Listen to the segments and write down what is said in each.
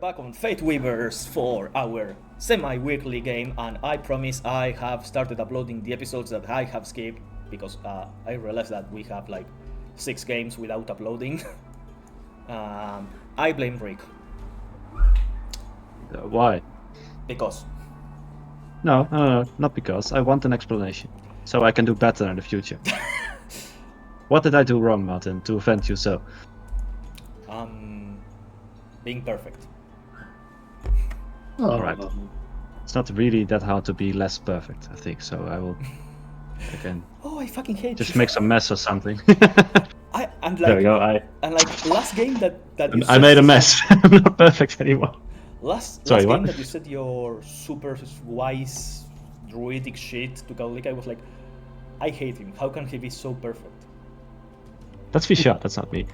back on Fate Weavers for our semi-weekly game, and I promise I have started uploading the episodes that I have skipped because I realized that we have like 6 games without uploading. I blame Rick. Why? Because. No, not because. I want an explanation, so I can do better in the future. What did I do wrong, Martin, to offend you so? Being perfect. Alright. It's not really that hard to be less perfect, I think, so I will again I fucking hate just you. make some mess or something. And there we go, like last game that you I made a mess. I'm not perfect anymore. Last Sorry, game what? that you said your super wise druidic shit to Kaolika, I was like, I hate him. How can he be so perfect? That's Vishat, that's not me.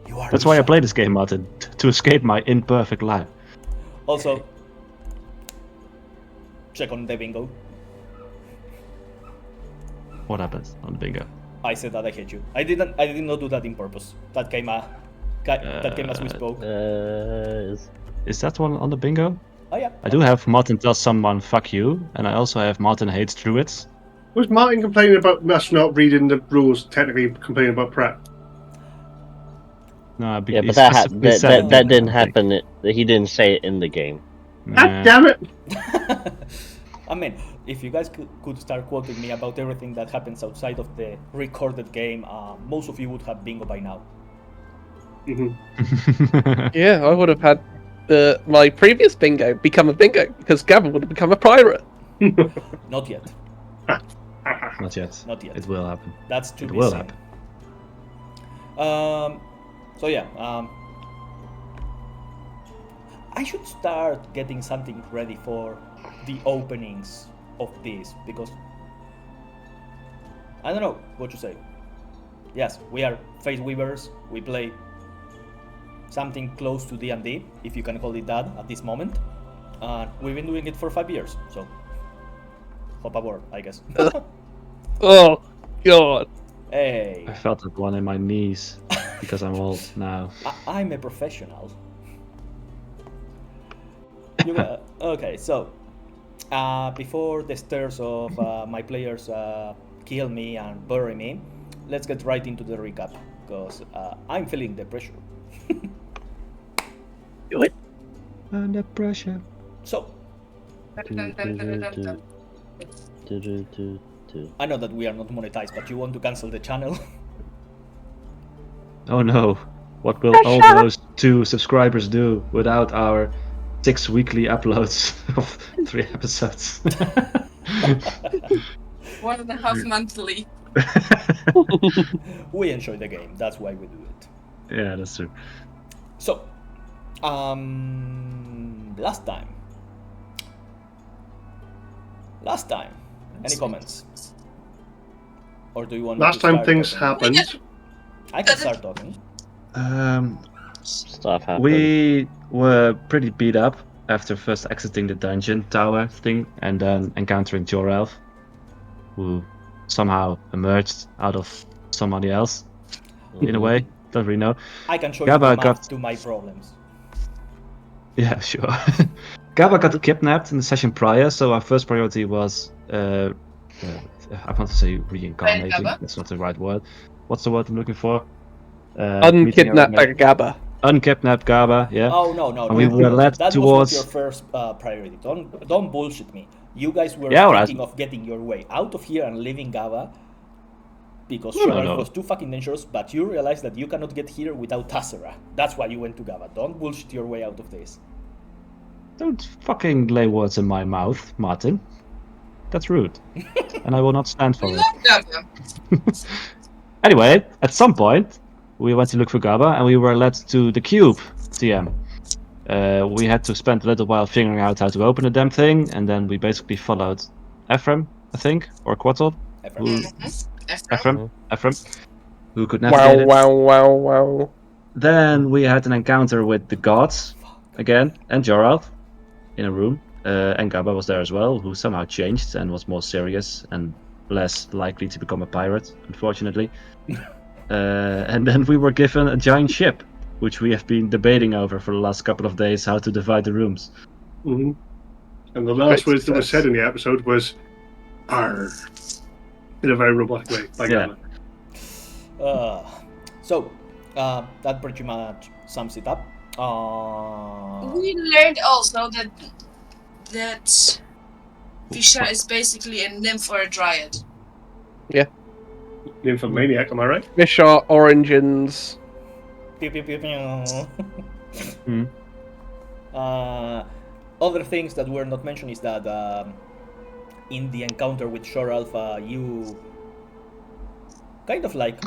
You are That's why I Vishat. play this game, Martin, to escape my imperfect life. Also, check on the bingo. What happened on the bingo? I said that I hate you. I did not do that in purpose. That came as we spoke. Is that one on the bingo? Oh yeah. I do have Martin tells someone fuck you, and I also have Martin hates druids. Was Martin complaining about us not reading the rules, technically complaining about prep? No, Yeah, he but specifically said that didn't I think. happen. He didn't say it in the game. God damn it! I mean, if you guys could start quoting me about everything that happens outside of the recorded game, most of you would have bingo by now. Yeah, I would have had my previous bingo become a bingo because Gavin would have become a pirate. Not yet. Not yet. Not yet. It will happen. That's to It be will seen. happen. So yeah, I should start getting something ready for the openings of this because I don't know what to say. Yes, we are Fate Weavers. We play something close to D&D, if you can call it that, at this moment. We've been doing it for 5 years, so hop aboard, I guess. Oh, God. Hey, I felt that one in my knees because I'm old now. I'm a professional. Okay, so before the stairs of my players kill me and bury me, let's get right into the recap because I'm feeling the pressure. Do it. Under pressure. So I know that we are not monetized, but you want to cancel the channel? Oh no. What will all those 2 subscribers do without our 6 weekly uploads of 3 episodes? 1.5 monthly. We enjoy the game, that's why we do it. Yeah, that's true. So, last time, any comments? Or do you want Last to time start things talking? happened. I can start talking. Stuff happened. We were pretty beat up after first exiting the dungeon tower thing and then encountering Jorelf, who somehow emerged out of somebody else in a way. Don't really know. I can show Gabba you the map got- to my problems. Yeah, sure. Gabba got kidnapped in the session prior, so our first priority was I want to say reincarnating. Gabba? That's not the right word. What's the word I'm looking for? Unkidnapped meeting Gabba. Unkidnapped Gabba, yeah. Oh no! And we were led that towards- was not your first priority. Don't bullshit me. You guys were Yeah, alright. thinking of getting your way out of here and leaving Gabba because No, Shorel no. was too fucking dangerous. But you realized that you cannot get here without AzerrA. That's why you went to Gabba. Don't bullshit your way out of this. Don't fucking lay words in my mouth, Martin. That's rude. And I will not stand for We it. love Gabba. Anyway, at some point, we went to look for Gabba and we were led to the cube TM. We had to spend a little while figuring out how to open the damn thing, and then we basically followed Ephraim, I think, or Quattl, Ephraim, who could navigate it. Wow. Then we had an encounter with the gods again, and Joralf in a room, and Gabba was there as well, who somehow changed and was more serious and less likely to become a pirate, unfortunately. And then we were given a giant ship which we have been debating over for the last couple of days, how to divide the rooms. Hmm. And the last Great words that were success. said in the episode was "Arr," in a very robotic way by Yeah. Gamma. So that pretty much sums it up. We learned also that Fisha is basically a nymph or a dryad. Nymphomaniac, am I right? Fish are origins. Pew, pew, pew, pew. Hmm. Other things that were not mentioned is that in the encounter with Shore Alpha, you kind of like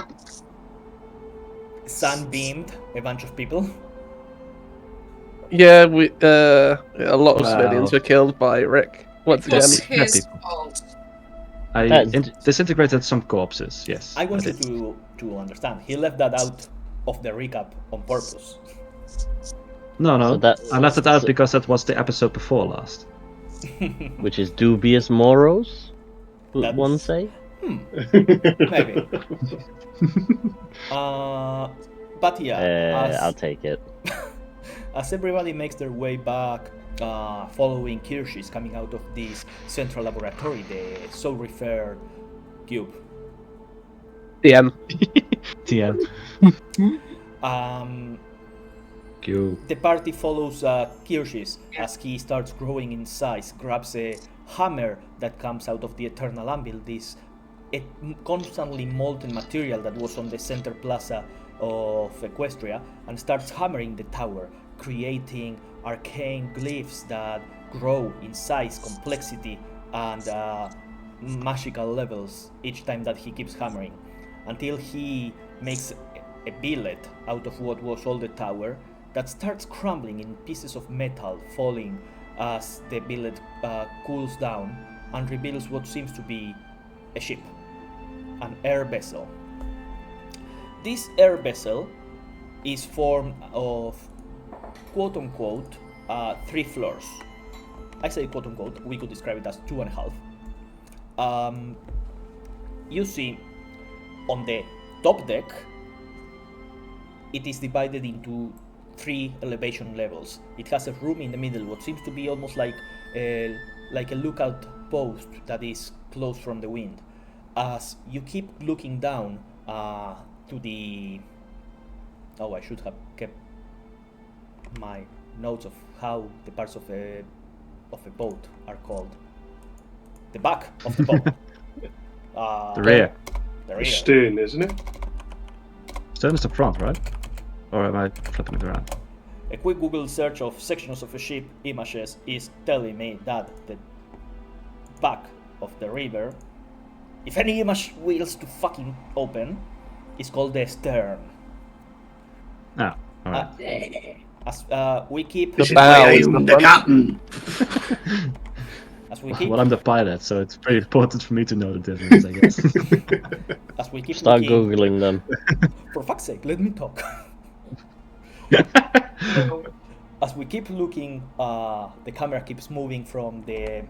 sunbeamed a bunch of people. Yeah, we a lot of Wow. civilians were killed by Rick. Once It was again, his people. fault. I That's- disintegrated some corpses, yes. I want you did. to understand. He left that out of the recap on purpose. No, So that- I left it out so- because that was the episode before last. Which is dubious morals, would That's- one say? Maybe. But yeah, I'll take it. as everybody makes their way back, following Kirsch's coming out of this central laboratory, the so referred cube. DM. TM. Q. The party follows Kirsch's as he starts growing in size, grabs a hammer that comes out of the Eternal Anvil, this constantly molten material that was on the center plaza of Aestrha, and starts hammering the tower, creating arcane glyphs that grow in size, complexity, and magical levels each time that he keeps hammering, until he makes a billet out of what was all the tower that starts crumbling in pieces of metal, falling as the billet cools down and reveals what seems to be a ship, an air vessel. This air vessel is formed of quote-unquote 3 floors. I say quote-unquote, we could describe it as 2.5. You see on the top deck it is divided into 3 elevation levels. It has a room in the middle, what seems to be almost like a lookout post that is closed from the wind. As you keep looking down to the... Oh, I should have kept my notes of how the parts of a boat are called. The back of the boat. The rear. The rear. Stern, isn't it? Stern is the front, right? Or am I flipping it around? A quick Google search of sections of a ship images is telling me that the back of the river, if any image wills to fucking open, is called the stern. No. Alright. As we keep This is bow why is I'm the the front. captain. as we keep Well, I'm the pilot, so it's pretty important for me to know the difference, I guess. as we keep Start looking, googling them. for fuck's sake, let me talk. As we keep looking, the camera keeps moving from the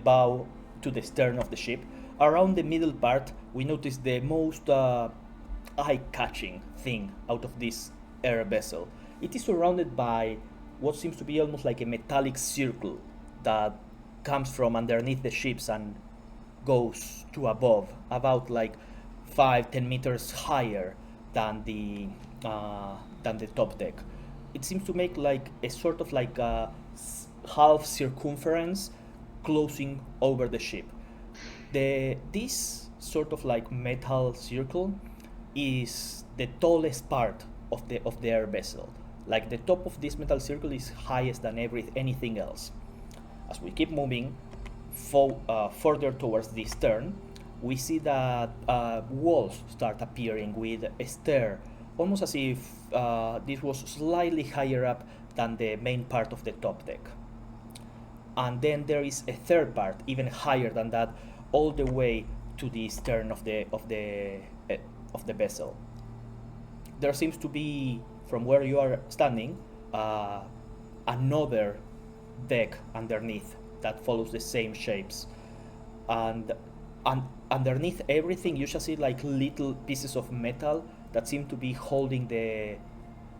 bow to the stern of the ship. Around the middle part, we notice the most eye-catching thing out of this air vessel. It is surrounded by what seems to be almost like a metallic circle that comes from underneath the ships and goes to above, about like 5-10 meters higher than the top deck. It seems to make like a sort of like a half circumference closing over the ship. This sort of like metal circle is the tallest part of the air vessel. Like the top of this metal circle is highest than anything else. As we keep moving further towards the stern, we see that walls start appearing with a stair, almost as if this was slightly higher up than the main part of the top deck. And then there is a third part, even higher than that, all the way to the stern of the vessel. There seems to be, from where you are standing, another deck underneath that follows the same shapes, and underneath everything you shall see like little pieces of metal that seem to be holding the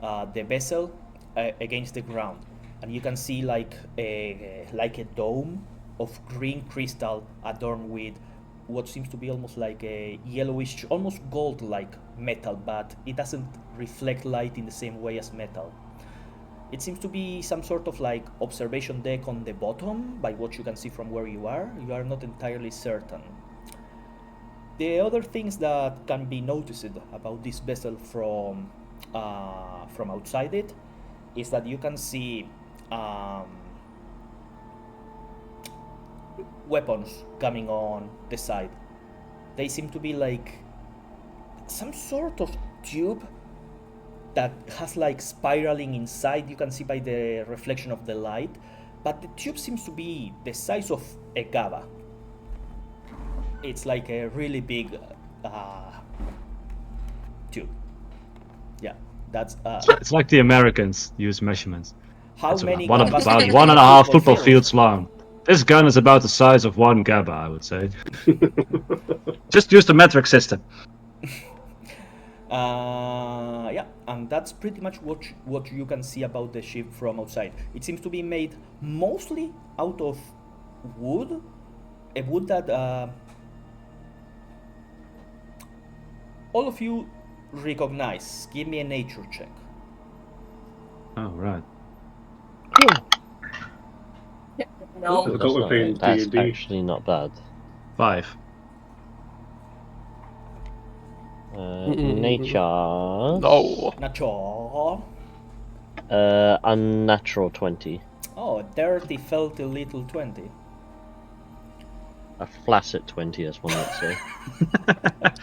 the vessel against the ground, and you can see like a dome of green crystal adorned with what seems to be almost like a yellowish, almost gold-like metal, but it doesn't reflect light in the same way as metal. It seems to be some sort of like observation deck on the bottom, by what you can see from where you are. You are not entirely certain. The other things that can be noticed about this vessel from outside it is that you can see weapons coming on the side. They seem to be like some sort of tube that has like spiraling inside. You can see by the reflection of the light, but the tube seems to be the size of a GABA. It's like a really big tube. Yeah, that's It's like the Americans use measurements. how It's many about GABAs about in one and a a half football field? fields long. This gun is about the size of one GABA, I would say. Just use the metric system. Yeah, and that's pretty much what you can see about the ship from outside. It seems to be made mostly out of wood, a wood that all of you recognize. Give me a nature check. Oh, right. No. I That's, thought we were not, playing that's D&D. actually not bad. 5. Nature. No. Nacho. Unnatural 20. Oh, dirty, filthy little 20. A flaccid 20, as one would say.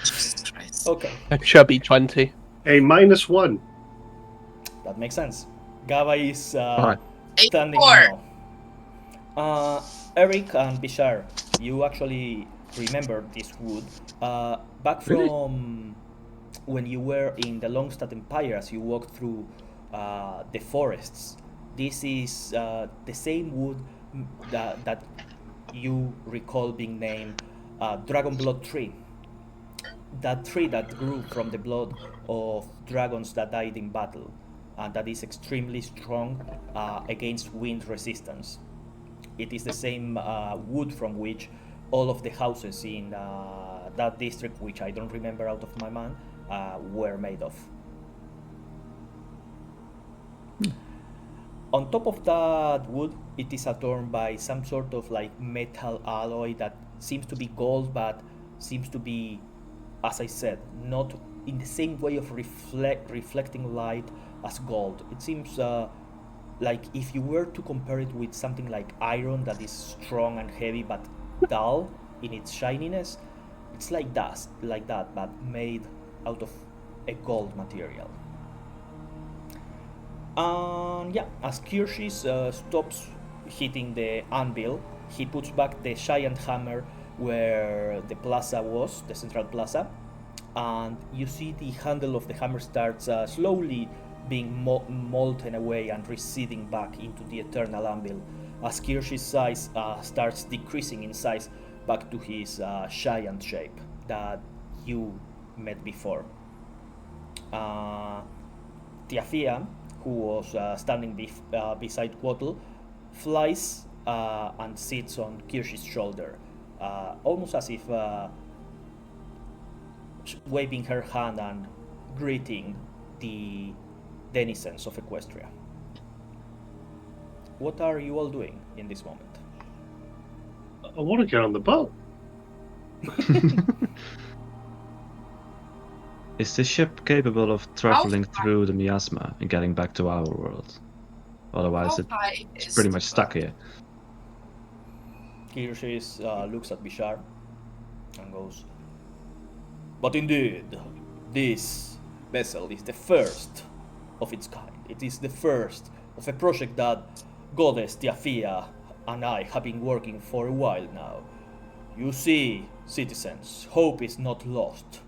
Jesus Christ. Okay, A chubby 20. A -1. that makes sense. Gaba is Alright. standing 84. now. Eric and Bishar, you actually remember this wood. Back from when you were in the Longstad Empire, as you walked through the forests, this is the same wood that you recall being named Dragon Blood Tree. That tree that grew from the blood of dragons that died in battle, and that is extremely strong against wind resistance. It is the same wood from which all of the houses in that district, which I don't remember out of my mind, were made of. On top of that wood, it is adorned by some sort of like metal alloy that seems to be gold, but seems to be, as I said, not in the same way of reflecting light as gold. It seems like if you were to compare it with something like iron that is strong and heavy but dull in its shininess, it's like that, but made out of a gold material. And yeah, as Kirschis stops hitting the anvil, he puts back the giant hammer where the plaza was, the central plaza, and you see the handle of the hammer starts slowly being molten away and receding back into the eternal anvil as Kirsch's size starts decreasing in size back to his giant shape that you met before. Tiafia, who was standing beside Quotl, flies and sits on Kirsch's shoulder, almost as if waving her hand and greeting the denizens of Equestria. What are you all doing in this moment? I want to get on the boat. Is the ship capable of traveling through the miasma and getting back to our world? Otherwise, How high it's is pretty the much stuck boat? here. Kirschis looks at Bishar and goes, "But indeed, this vessel is the first of its kind. It is the first of a project that Goddess Tiafia and I have been working for a while now. You see, citizens, hope is not lost.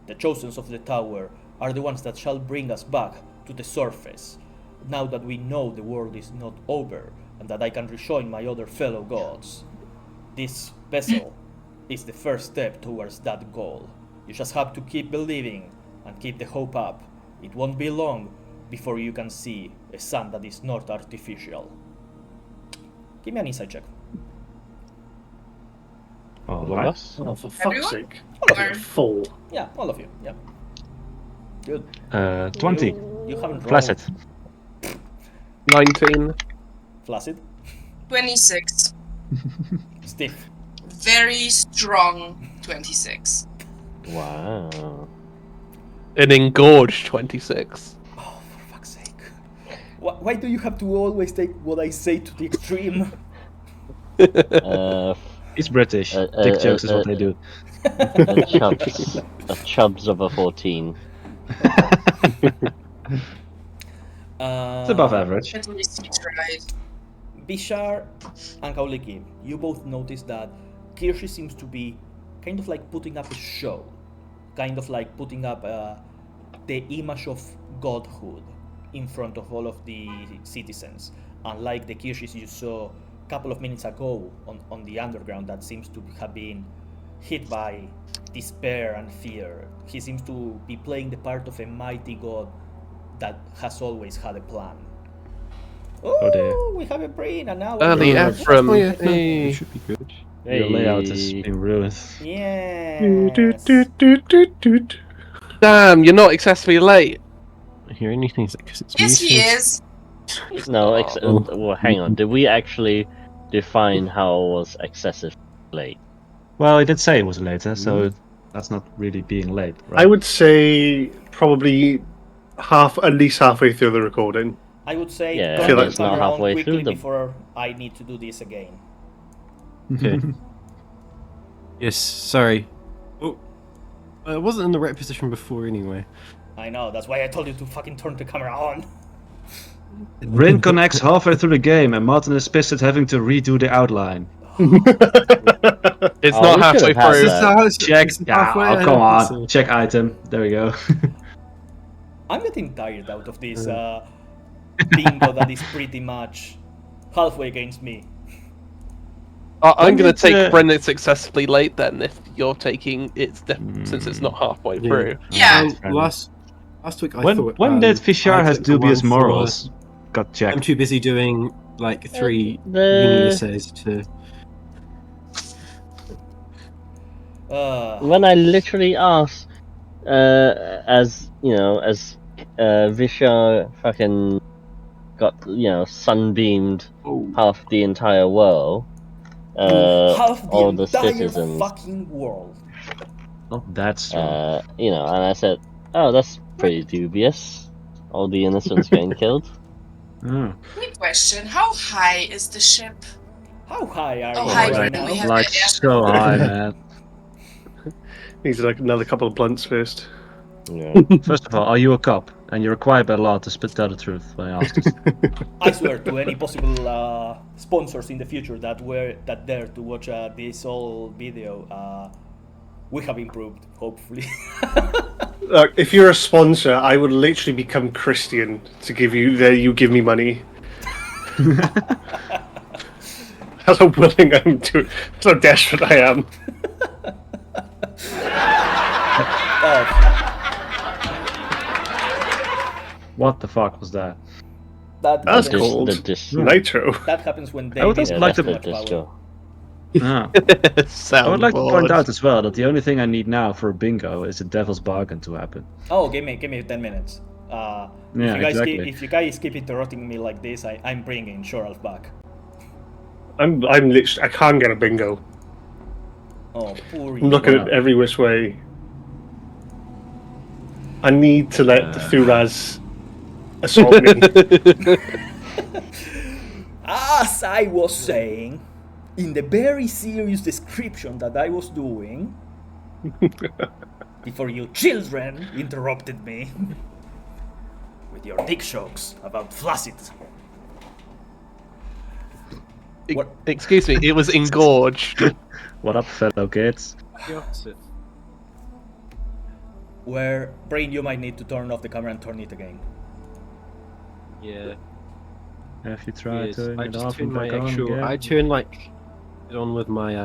The chosen of the tower are the ones that shall bring us back to the surface, now that we know the world is not over and that I can rejoin my other fellow gods. This vessel is the first step towards that goal. You just have to keep believing and keep the hope up. It won't be long before you can see a sun that is not artificial. Give me an insight check. All All of right. us? Oh, for fuck's Everyone? sake. Or- Full. Yeah, all of you. Yeah. Good. 20. You haven't rolled. Flaccid. 19. Flaccid. 26. Stiff. Very strong 26. Wow. An engorged 26. Oh, for fuck's sake. Why do you have to always take what I say to the extreme? He's British. Uh, Dick uh, jokes is what uh, they do. A chubs of a 14. It's above average. At least he tried. Bishar and Kauliki, you both notice that Kirshi seems to be kind of like putting up a show. Kind of like putting up the image of godhood in front of all of the citizens. Unlike the Kirshis you saw a couple of minutes ago on the underground that seems to have been hit by despair and fear. He seems to be playing the part of a mighty god that has always had a plan. Oh, dear. we have a brain and now Early we're- Ephraim. Oh, yeah, Hey. it should be good. Your layout has Hey. been ruined. Yes. Damn, you're not excessively late. I hear anything because it's Yes, he music. is. No, Oh. well, hang on. Did we actually define how it was excessive late? Well, he did say it was later, so that's not really being late, right? I would say probably at least halfway through the recording. I would say Yeah, turn feel the like it's not camera on halfway quickly through the- before I need to do this again. Okay. Yes, sorry. Oh, I wasn't in the right position before anyway. I know, that's why I told you to fucking turn the camera on. Rin connects halfway through the game, and Martin is pissed at having to redo the outline. It's Oh, not we halfway could've had through. that. Check. Is it Yeah, halfway? oh, I come don't think on. so. Check item. There we go. I'm getting tired out of this bingo that is pretty much halfway against me. I'm When going to did, take Brendan successfully late then if you're taking it since it's not halfway Yeah. through. Yeah. Last week I when thought. when did Fishar I has took the dubious one for- morals? Got I'm checked. too busy doing like 3 the- uni essays to. When I literally asked, as you know, as Vishar fucking got, you know, sunbeamed Oh, half the entire world, Half the all the entire citizens, fucking world. Not that strong. you know, and I said, oh, that's pretty dubious. All the innocents getting killed. Oh. Quick question: how high is the ship? How high are Oh, you high right do now? we have? Like the so high, man. Needs like another couple of blunts first. Yeah. First of all, are you a cop? And you're required by law to tell the truth when I ask this. I swear to any possible sponsors in the future that dare to watch this whole video, we have improved, hopefully. Look, if you're a sponsor, I would literally become Christian to give you. You give me money. That's how willing I'm to. That's how desperate I am. What the fuck was that? That That's happens, cool. The dis- Nitro. That happens when I would David also yeah, like has to- that's too the much power. disco. Ah. I would like to point Soundboard. out as well that the only thing I need now for a bingo is a devil's bargain to happen. Oh, give me 10 minutes. Yeah, If you guys keep interrupting me like this, I'm bringing Shoralf back. I'm literally. I can't get a bingo. Oh, poor I'm looking Wow. at every which way. I need to let the Thuraz assault me. As I was saying, in the very serious description that I was doing, before you children interrupted me with your dick jokes about flaccid. What? Excuse me, it was engorged. What up, fellow kids? the opposite. Where, Brain, you might need to turn off the camera and turn it again. Yeah. Have you tried Yes, turning I it just off and turned my back on actual. again? I turn like it on with my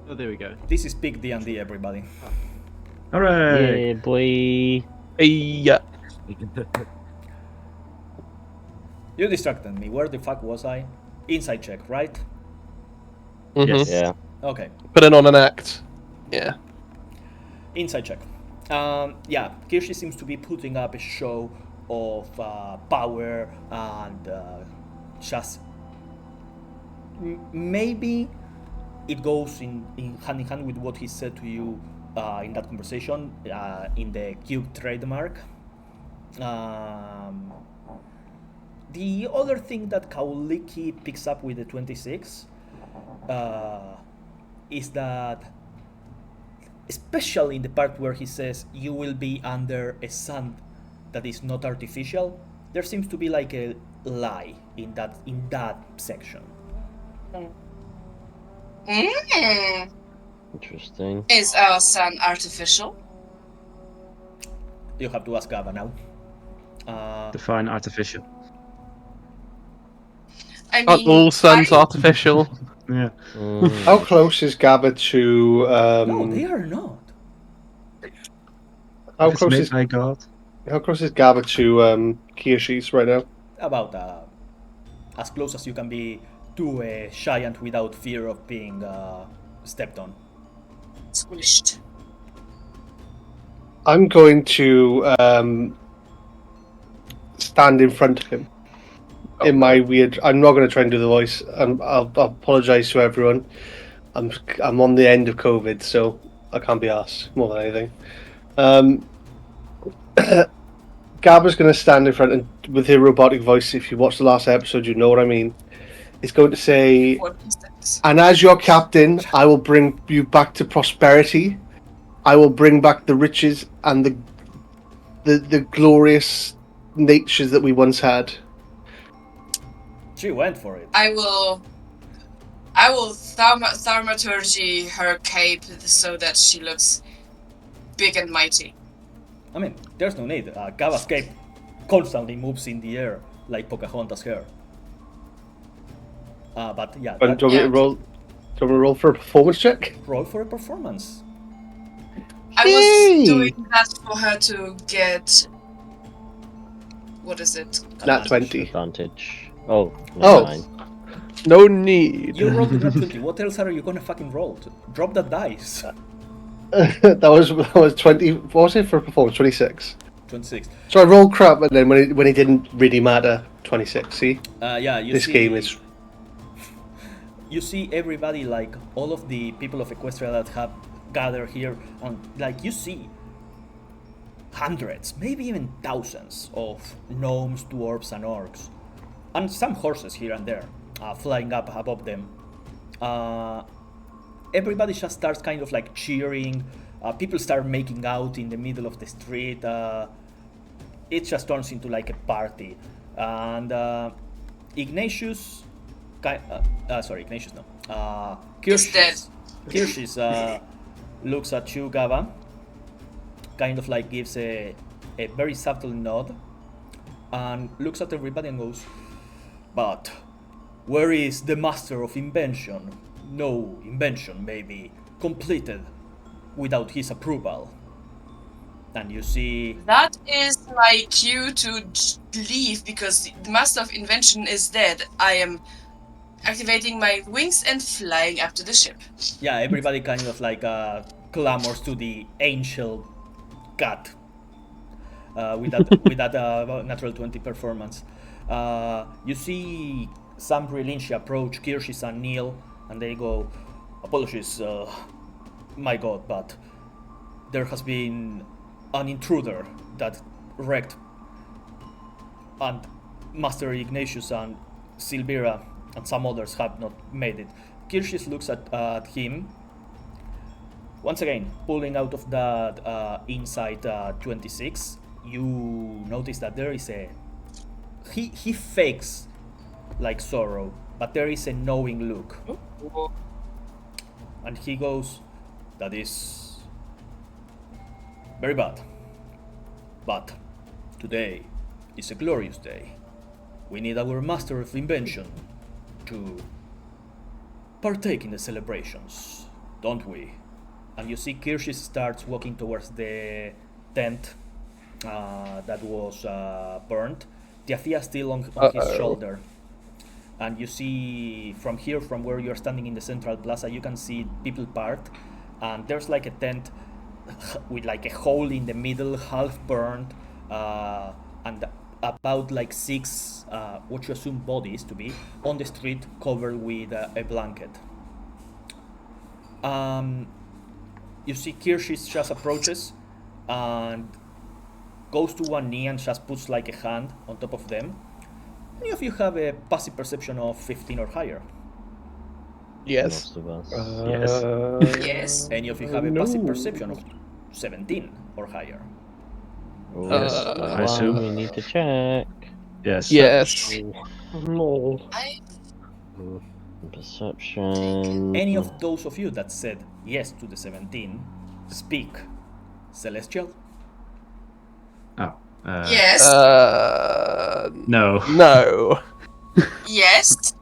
Oh, there we go. This is Big D&D, everybody. Hooray! Yeah, boy. Yeah. You distracted me. Where the fuck was I? Inside check, right? Yes. Yeah. Okay. Put it on an act. Yeah. Inside check. Yeah, Kirshi seems to be putting up a show of power and just maybe it goes in hand in hand with what he said to you in that conversation in the cube trademark. The other thing that Kauliki picks up with the 26 is that, especially in the part where he says you will be under a sun that is not artificial, there seems to be like a lie in that section. Interesting. Is our sun artificial? You have to ask Gaba now. Define artificial. I Are mean, all suns artificial? Yeah. How close is Gaba to? No, they are not. How It's close made is by God. How close is Gaba to Kiyoshis right now? About as close as you can be to a giant without fear of being stepped on. squished. I'm going to stand in front of him. In my weird, I'm not going to try and do the voice. I'll apologize to everyone. I'm on the end of COVID, so I can't be asked more than anything. Gaba's going to stand in front and with her robotic voice. If you watch the last episode, you know what I mean. It's going to say, 46. "And as your captain, I will bring you back to prosperity. I will bring back the riches and the glorious natures that we once had." She went for it. I will thaumaturgy her cape so that she looks big and mighty. I mean, there's no need. Gaba's cape constantly moves in the air like Pocahontas' hair. But yeah, And do you want me to roll? Do you want me to roll for a performance check? roll for a performance. I Yay! was doing that for her to get. What is it? Nat 20. Advantage. Oh. Oh. Never mind. No need. You rolled a nat 20. What else are you gonna fucking roll? Drop that dice. that was 20. What was it for a performance? 26. 26. So I rolled crap, and then when it didn't really matter, 26. See, Yeah, you this see, game is. You see everybody, like all of the people of Equestria that have gathered here, and like you see hundreds, maybe even thousands of gnomes, dwarves, and orcs, and some horses here and there flying up above them. Everybody just starts kind of like cheering. People start making out in the middle of the street. It just turns into like a party, and Ignatius. Ignatius, no. Kirschis looks at you, Gaba, kind of like gives a very subtle nod, and looks at everybody and goes, "But where is the master of invention? No invention may be completed without his approval." And you see... That is my cue to leave because the master of invention is dead. I am activating my wings and flying up to the ship. Yeah, everybody kind of like clamors to the angel god with that natural 20 performance. You see some Relintia approach Kirschis and Neil, and they go, "Apologies, my god, but there has been an intruder that wrecked, and Master Ignatius and Silvira and some others have not made it." Kirschis looks at him, once again, pulling out of that inside 26. You notice that there is a... He fakes like sorrow, but there is a knowing look. And he goes, "That is very bad. But today is a glorious day. We need our master of invention to partake in the celebrations, don't we?" and you see Kirschis starts walking towards the tent that was burned. Tiafia still on his shoulder. And you see from here, from where you're standing in the central plaza, you can see people parked, and there's like a tent with like a hole in the middle, half burned, and about like 6 what you assume bodies to be on the street, covered with a blanket. You see Kirschis just approaches and goes to one knee and just puts like a hand on top of them. Any of you have a passive perception of 15 or higher? Yes. Most of us. Yes. Any of you have a passive perception of 17 or higher? Yes, One I assume. we need to check. Yes. Yes. No. I Perception. Any of those of you that said yes to the 17, speak Celestial? Oh. yes. No. No. Yes.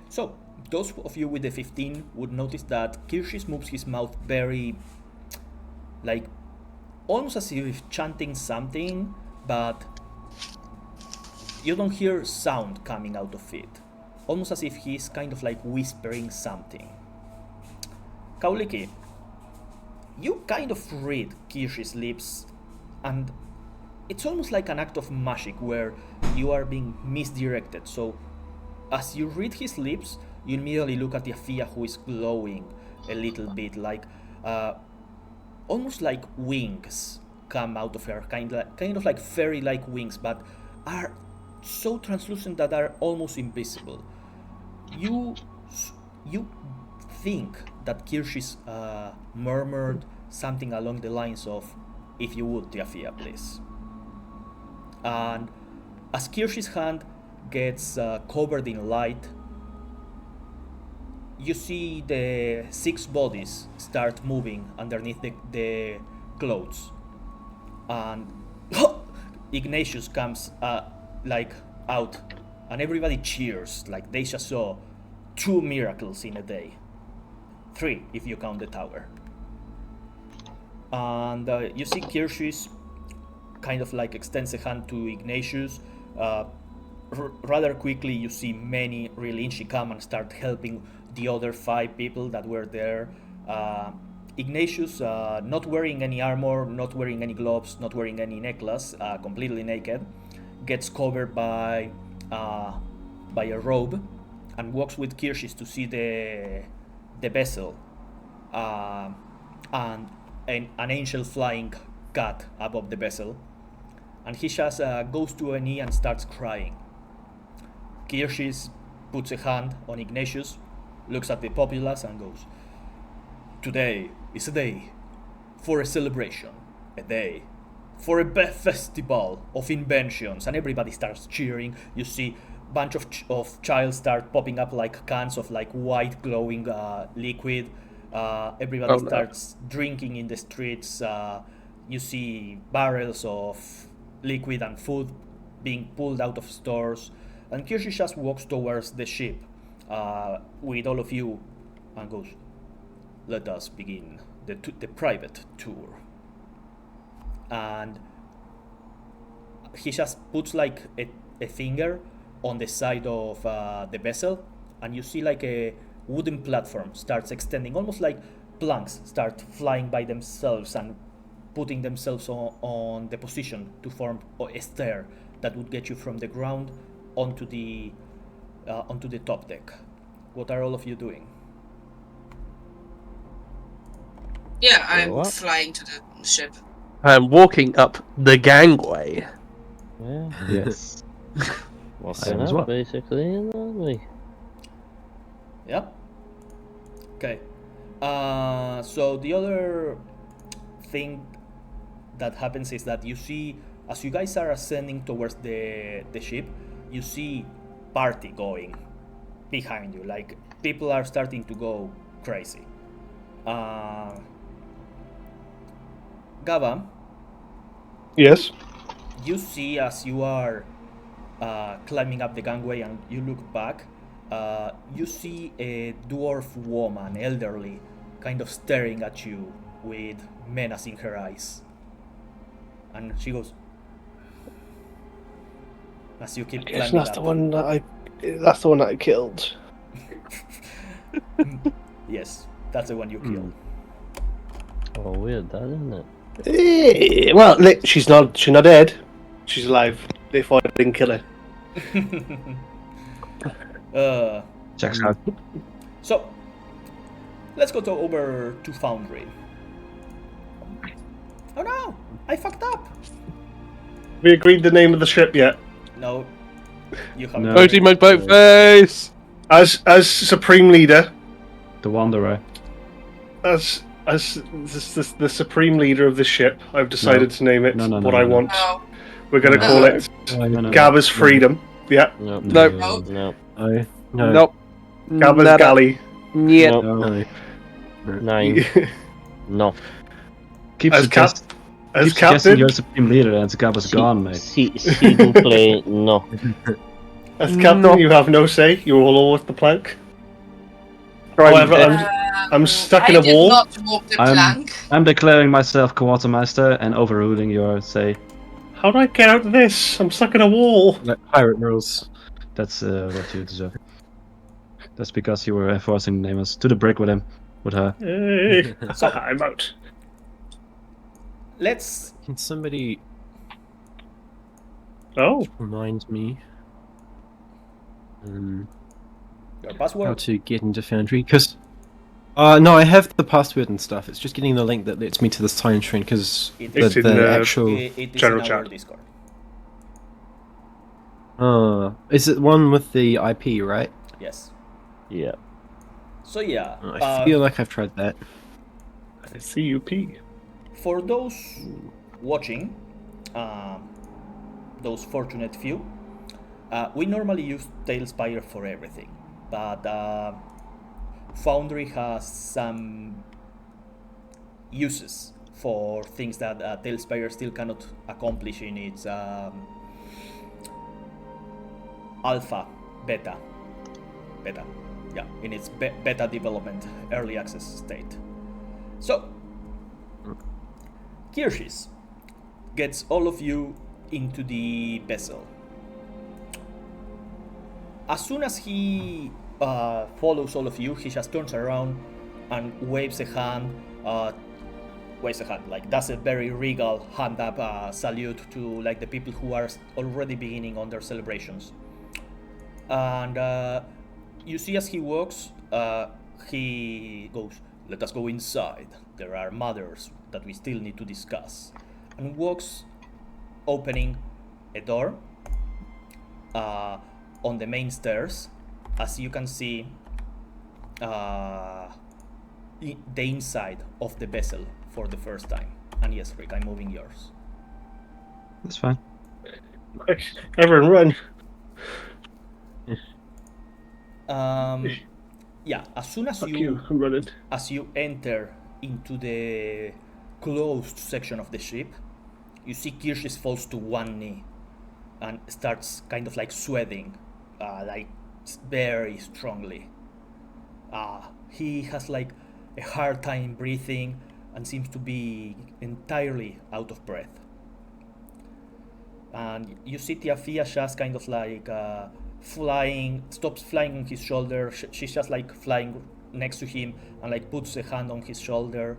So, those of you with the 15 would notice that Kirschis moves his mouth very, like, almost as if chanting something, but you don't hear sound coming out of it. Almost as if he's kind of like whispering something. Kauliki, you kind of read Kirsch's lips, and it's almost like an act of magic where you are being misdirected. So, as you read his lips, you immediately look at Tiafia, who is glowing a little bit, like almost like wings come out of her, kind of like fairy-like wings, but are so translucent that are almost invisible. You think that Kirschis murmured something along the lines of, "If you would, Tiafia, please." And as Kirsch's hand gets covered in light, you see the 6 bodies start moving underneath the clothes. And Ignatius comes like out, and everybody cheers like they just saw 2 miracles in a day. 3 if you count the tower. And you see Kirschis kind of like extends a hand to Ignatius. Rather quickly you see many Rilinchi come and start helping the other 5 people that were there. Ignatius, not wearing any armor, not wearing any gloves, not wearing any necklace, completely naked, gets covered by a robe and walks with Kirschis to see the vessel, and an angel flying cat above the vessel, and he just goes to a knee and starts crying. Kirschis puts a hand on Ignatius, looks at the populace and goes, "Today is a day for a celebration, a day for a festival of inventions," and everybody starts cheering. You see a bunch of child start popping up like cans of like white glowing liquid. Everybody starts drinking in the streets. You see barrels of liquid and food being pulled out of stores, and Kirsch just walks towards the ship with all of you and goes, "Let us begin the private tour." And he just puts like a finger on the side of the vessel, and you see like a wooden platform starts extending, almost like planks start flying by themselves and putting themselves on the position to form a stair that would get you from the ground onto the top deck. What are all of you doing? Yeah, I'm What? flying to the ship. I'm walking up the gangway. Yeah. Yes. Walking as up, well. basically, aren't we? Yeah. Okay. So the other thing that happens is that you see, as you guys are ascending towards the ship, you see party going behind you. Like people are starting to go crazy. Gaba, Yes. you see as you are climbing up the gangway and you look back, you see a dwarf woman, elderly, kind of staring at you with menace in her eyes. And she goes, as you keep climbing That's up. the one that I killed. Yes, that's the one you killed. Oh, weird, that isn't it? Well, she's not dead. She's alive. Therefore, I didn't kill her. Checks out. So, let's go over to Foundry. Oh no, I fucked up. We agreed the name of the ship yet? No, you haven't. No. Voting my boat face! As Supreme Leader, The Wanderer. as the Supreme Leader of the ship, I've decided to name it No, what I want. No. We're going to No. call it No. Gabba's Freedom. Yeah, Nope. Nope. Nope. No. Nope. Gabba's Nada. Galley. Yeah. Nope. No. 9. No. Keep As suggesting Captain, you're Supreme Leader and Gabba's gone, mate. S'il vous plaît, no. as Captain, No. you have no say. You will all with the plank. However, I'm stuck in I a wall. did not walk the plank. I'm declaring myself Quartermaster and overruling your say. How do I get out of this? I'm stuck in a wall. Like pirate rules. That's what you deserve. That's because you were enforcing the name us to the brick with him, with her. Hey. So- I'm out. Let's. Can somebody Oh, remind me Your how password. to get into Foundry? Because no, I have the password and stuff. It's just getting the link that lets me to this time stream. Because It the, is in the the- actual It is General in our chat. Discord. is it one with the IP, right? Yes. Yeah. So yeah, I feel like I've tried that. CUP. for those watching, those fortunate few, we normally use Tailspire for everything, but Foundry has some uses for things that Tailspire still cannot accomplish in its alpha, beta, yeah, in its beta development, early access state. So, Kirschis gets all of you into the vessel. As soon as he follows all of you, he just turns around and waves a hand, like does a very regal hand up salute to like the people who are already beginning on their celebrations. And you see as he walks, he goes, "Let us go inside. There are matters that we still need to discuss," and walks, opening a door on the main stairs. As you can see, the inside of the vessel for the first time. And yes, Rick, I'm moving yours. That's fine. Everyone run. Yeah, as soon as Fuck you, I'm running. as you enter into the closed section of the ship, you see Kirschis falls to one knee and starts kind of like sweating, like very strongly. He has like a hard time breathing and seems to be entirely out of breath. And you see Tiafia just kind of like stops flying on his shoulder. She's just like flying next to him and like puts a hand on his shoulder.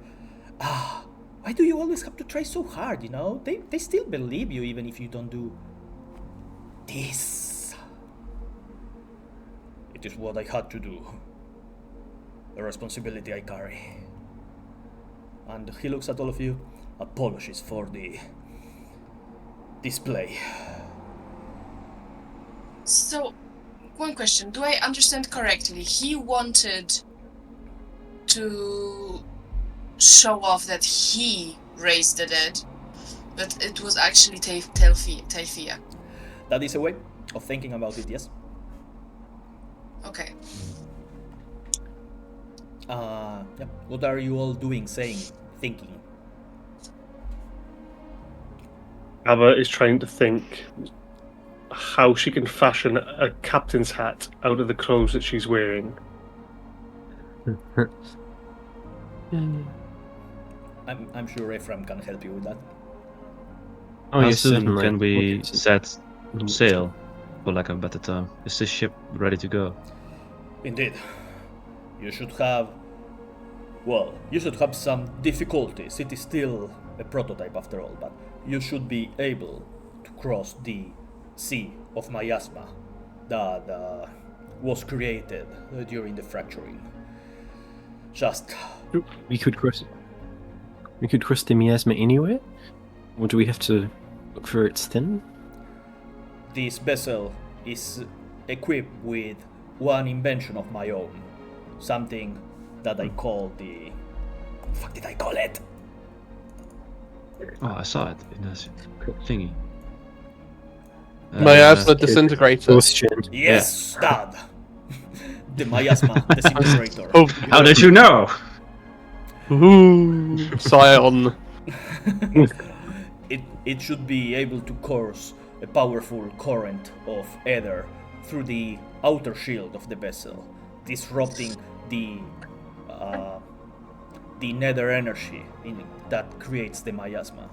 Why do you always have to try so hard, you know? They still believe you even if you don't do this. It is what I had to do. The responsibility I carry. And he looks at all of you. Apologies for the display. So, one question. Do I understand correctly? He wanted to show off that he raised the dead, but it was actually Taifia. That is a way of thinking about it, yes. Okay. Yeah. What are you all doing, saying, thinking? Abba is trying to think how she can fashion a captain's hat out of the clothes that she's wearing. I'm sure Ephraim can help you with that. Oh, How yes, soon certainly. can we Okay, so- set sail, for lack of a better term? Is this ship ready to go? Indeed. You should have... Well, you should have some difficulties. It is still a prototype after all, but you should be able to cross the sea of miasma that was created during the fracturing. Just... We could cross the miasma anywhere? Or do we have to look for its thin? This vessel is equipped with one invention of my own. Something that I call the... What the fuck did I call it? Oh, I saw it in this thingy. Miasma disintegrator. Exhaustion. Yes, Dad! The miasma disintegrator. Oh, How did you know? ooh, Scion. It should be able to course a powerful current of ether through the outer shield of the vessel, disrupting the nether energy that creates the miasma.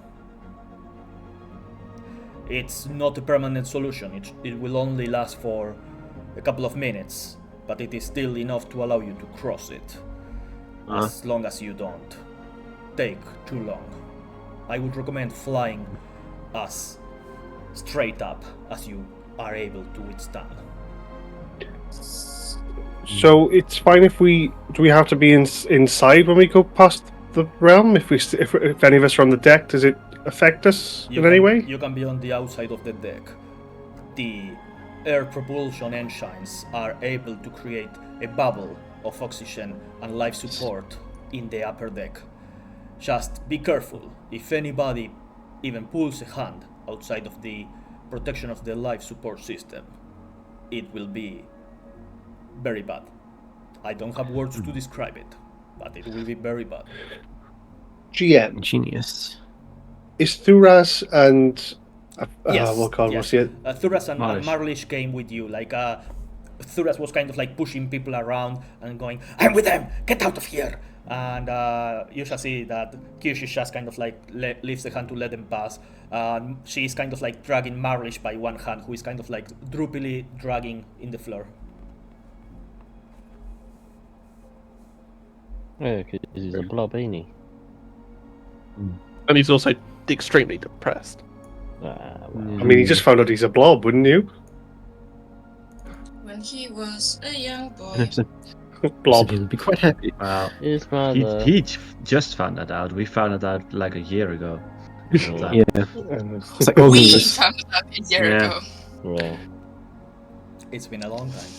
It's not a permanent solution. It will only last for a couple of minutes, but it is still enough to allow you to cross it, as long as you don't take too long. I would recommend flying as straight up as you are able to withstand. So it's fine if we do. We have to be inside when we go past the realm. If any of us are on the deck, does it affect us in any way? You can be on the outside of the deck. The air propulsion engines are able to create a bubble of oxygen and life support in the upper deck. Just be careful. If anybody even pulls a hand outside of the protection of the life support system, it will be very bad. I don't have words to describe it, but it will be very bad. GM, Genius. is Thuras and Yes, what card yes. was it? Thuras and Marlish. Marlish came with you. Thuras was kind of like pushing people around and going, "I'm with them! Get out of here!" And you shall see that Kirsch just kind of like lifts the hand to let them pass. She's kind of like dragging Marlish by one hand, who is kind of like droopily dragging in the floor. Yeah, because he's a blob, ain't he? And he's also extremely depressed. Well. I mean, he just found out he's a blob, wouldn't you? When he was a young boy. Blob. He'll be quite happy. Wow. His mother. He just found that out. We found it out like a year ago. Yeah. And It's like, oh, We yes. found it out a year Yeah. ago. Yeah. It's been a long time.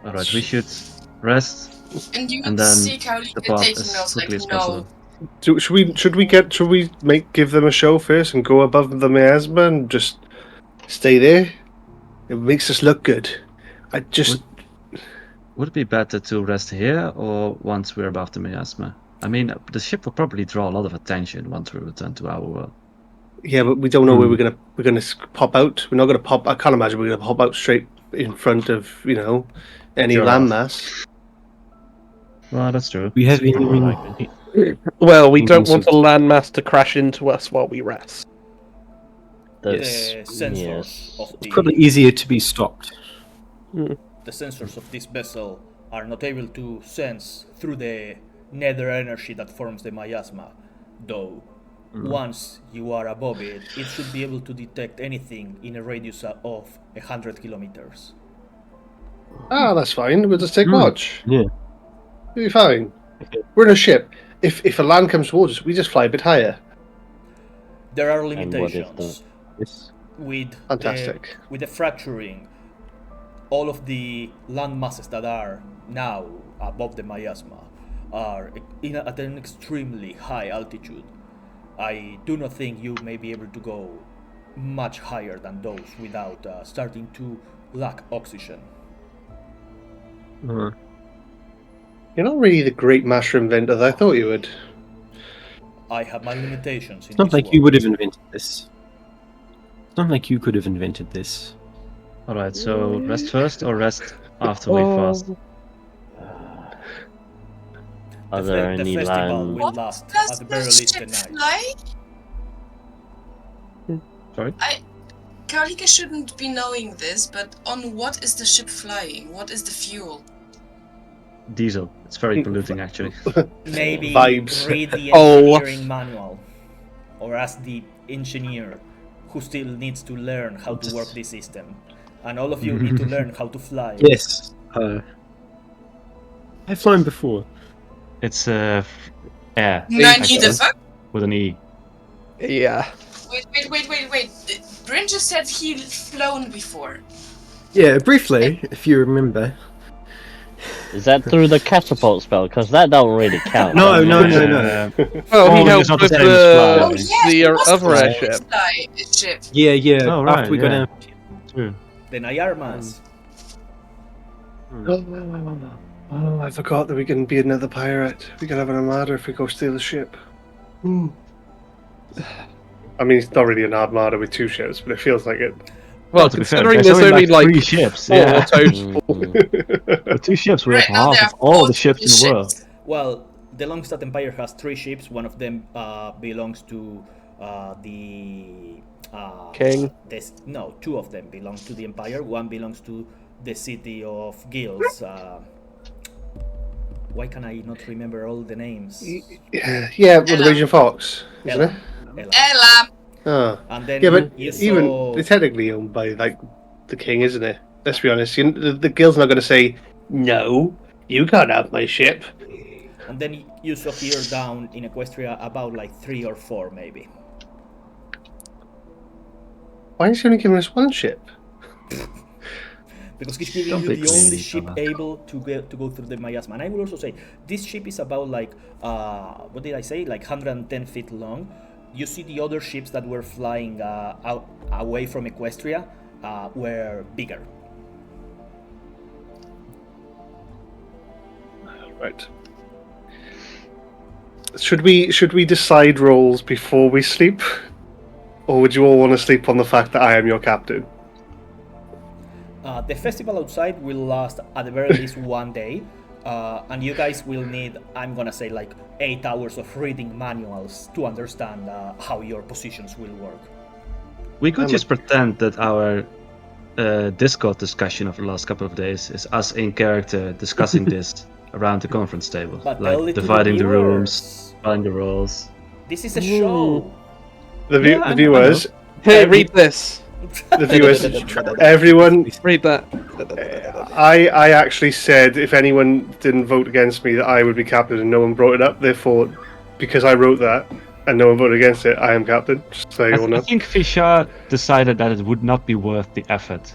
Alright, we should rest And you and then seek how you depart taking as notes like quickly as no. possible. should we give them a show first and go above the miasma and just stay there? It makes us look good. Would it be better to rest here or once we're above the miasma? I mean, the ship will probably draw a lot of attention once we return to our world. Yeah, but we don't know where we're gonna pop out. We're not gonna pop. I can't imagine we're gonna pop out straight in front of any Sure. landmass. Well, that's true. We have been. Unlikely. Well, we don't Inclusive. want a landmass to crash into us while we rest. Yes. The sensors Yes. of It's probably easier to be stopped. the sensors of this vessel are not able to sense through the nether energy that forms the miasma, though once you are above it, it should be able to detect anything in a radius of 100 kilometers. Ah, that's fine. We'll just take watch. Yeah. We'll be fine. Okay. We're in a ship. If a land comes towards us, we just fly a bit higher. There are And what if limitations Yes. with Fantastic. with the fracturing. All of the land masses that are now above the miasma are at an extremely high altitude. I do not think you may be able to go much higher than those without starting to lack oxygen. Uh, You're not really the great master inventor that I thought you would. I have my limitations in It's not this like world. you would have invented this. It's not like you could have invented this. Alright, so rest first or rest after we fast? Are there the any festival land? will last Does at the very the least a ship night. fly? Sorry? Karlika shouldn't be knowing this, but on what is the ship flying? What is the fuel? Diesel. It's very polluting, actually. Maybe Vibes. read the Oh. engineering manual, or ask the engineer, who still needs to learn how to work this system. And all of you need to learn how to fly. Yes. I've flown before. It's air. I need the actually, fuck? with an E. Yeah. Wait. Bryn just said he'd flown before. Yeah, briefly, if you remember. Is that through the catapult spell? Because that don't really count. No. does it? Well, he Oh, helped it's not with the same as flying. Oh yes, the it was other the airship. ship. Yeah. Oh, right, after we yeah. got down. True. The Nayarmas. Oh, I forgot that we can be another pirate. We can have an armada if we go steal the ship. I mean, it's not really an armada with 2 ships, but it feels like it. Well, to be fair, considering there's there's only only like like 3 ships, 4 yeah. total. With 2 ships, we Right have now half there of are all 4 the ships in the world. ships. Well, the Longstad Empire has 3 ships. One of them belongs to the King. No, 2 of them belong to the Empire. One belongs to the city of Guilds. Why can I not remember all the names? Yeah, with the Ella. Raging Fox, isn't Ella. it? Ella. Ella. Oh. And then Yeah, but you even saw... they're technically owned by like the king, isn't it? Let's be honest. The guild's not going to say no. You can't have my ship. And then you saw here down in Equestria about like 3 or 4 maybe. Why is he only giving us 1 ship? Because he's giving Don't you be the only greedy, ship fella. able to go through the miasma. And I will also say, this ship is about like, what did I say? Like 110 feet long. You see the other ships that were flying out away from Equestria were bigger. Right. Should we decide roles before we sleep, or would you all want to sleep on the fact that I am your captain? The festival outside will last at the very least 1 day, and you guys will need, I'm gonna say, like 8 hours of reading manuals to understand how your positions will work. We could just pretend that our Discord discussion of the last couple of days is us in character discussing this around the conference table, But tell like it to dividing the rooms, viewers. dividing the roles. This is a show. The Yeah, I viewers, Hey, read this. the viewers, everyone. Read that. I actually said if anyone didn't vote against me that I would be captain, and no one brought it up. Therefore, because I wrote that and no one voted against it, I am captain. Just so you all I know. think Fisher decided that it would not be worth the effort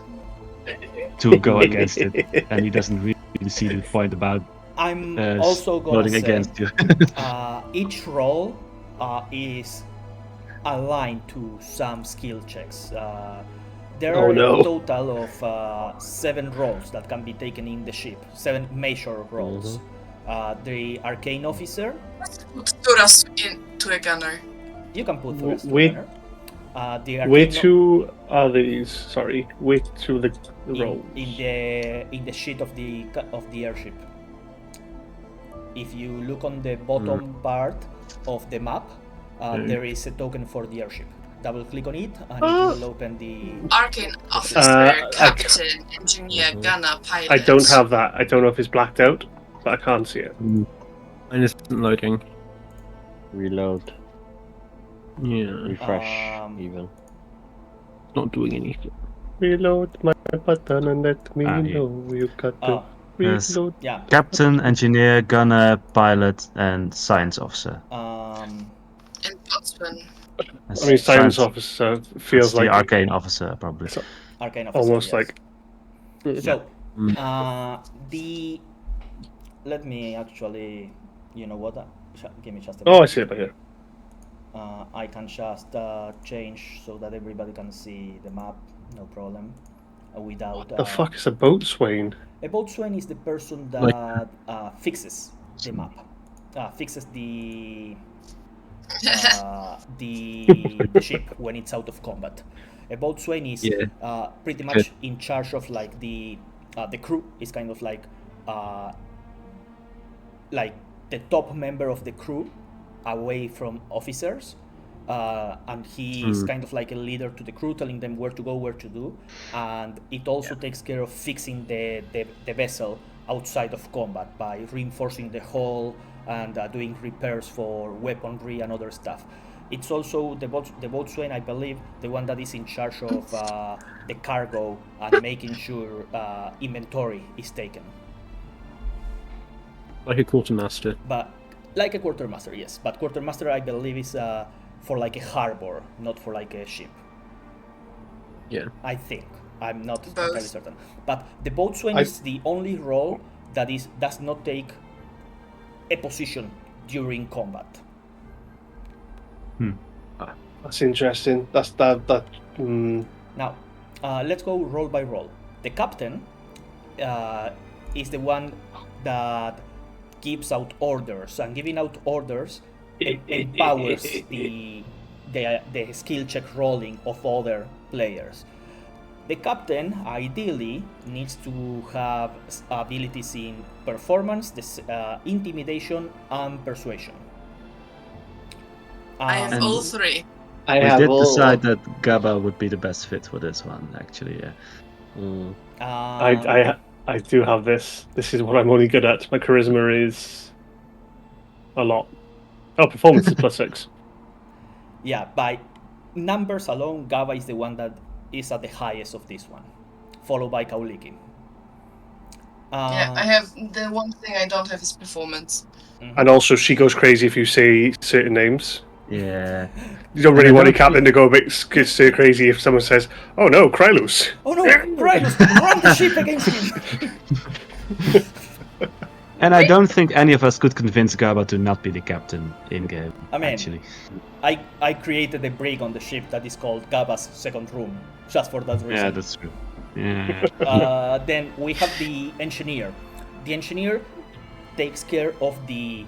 to go against it, and he doesn't really see the point about I'm also gonna voting say against you. each role is aligned to some skill checks. There Oh, are no. a total of 7 roles that can be taken in the ship. 7 major roles. The Arcane Officer, Put us into a gunner. you can put Thuras Wait- together. The Arcane Which 2 are these? Sorry, which 2 of the roles? in the sheet of the airship. If you look on the bottom part of the map, there is a token for the airship. Double click on it, and it will open the. Arcane officer, I- captain, engineer, gunner, pilot. I don't have that. I don't know if it's blacked out, but I can't see it. Mine isn't loading. Reload, Yeah, refresh, Um, even. not doing anything. Reload my button and let me Yeah. know you got to Yes. reload. Yeah. Captain, engineer, gunner, pilot, and science officer. And boatswain. I mean, science officer feels the like arcane officer, probably. Arcane Officer. almost yes. like So, Mm. let me actually, you know what? Give me just a Oh, I minute. see it by here. I can just change so that everybody can see the map, no problem. Without The fuck is a boatswain? a boatswain is the person that fixes the map, fixes the the ship when it's out of combat. A boatswain is pretty much in charge of like the crew is kind of like the top member of the crew away from officers. And he is kind of like a leader to the crew, telling them where to go, where to do. And it also takes care of fixing the vessel outside of combat by reinforcing the hull and doing repairs for weaponry and other stuff. It's also the boatswain, I believe, the one that is in charge of the cargo and making sure inventory is taken. Like a quartermaster. But like a quartermaster, yes. But quartermaster, I believe, is for like a harbor, not for like a ship. Yeah. I think. I'm not entirely certain. But the boatswain is the only role that does not take a position during combat. That's interesting. Now, let's go role by role. The captain is the one that gives out orders, and giving out orders empowers the skill check rolling of other players. The captain ideally needs to have abilities in performance, intimidation, and persuasion. I have all three. We did decide that Gaba would be the best fit for this one, actually. Yeah. I do have this. This is what I'm only good at. My charisma is a lot. Oh, performance is +6. Yeah, by numbers alone, Gaba is the one that is at the highest of this one, followed by Kauliki. Yeah, I have the one thing I don't have is performance. And also, she goes crazy if you say certain names. Yeah. You don't really want a captain to go a bit stir crazy if someone says, "Oh no, Krylus." Oh no, Krylus, run the ship against him. And I don't think any of us could convince Gaba to not be the captain in game. I mean, actually, I created a brig on the ship that is called Gaba's second room, just for that reason. yeah, that's true. Yeah. Then we have the engineer. The engineer takes care of the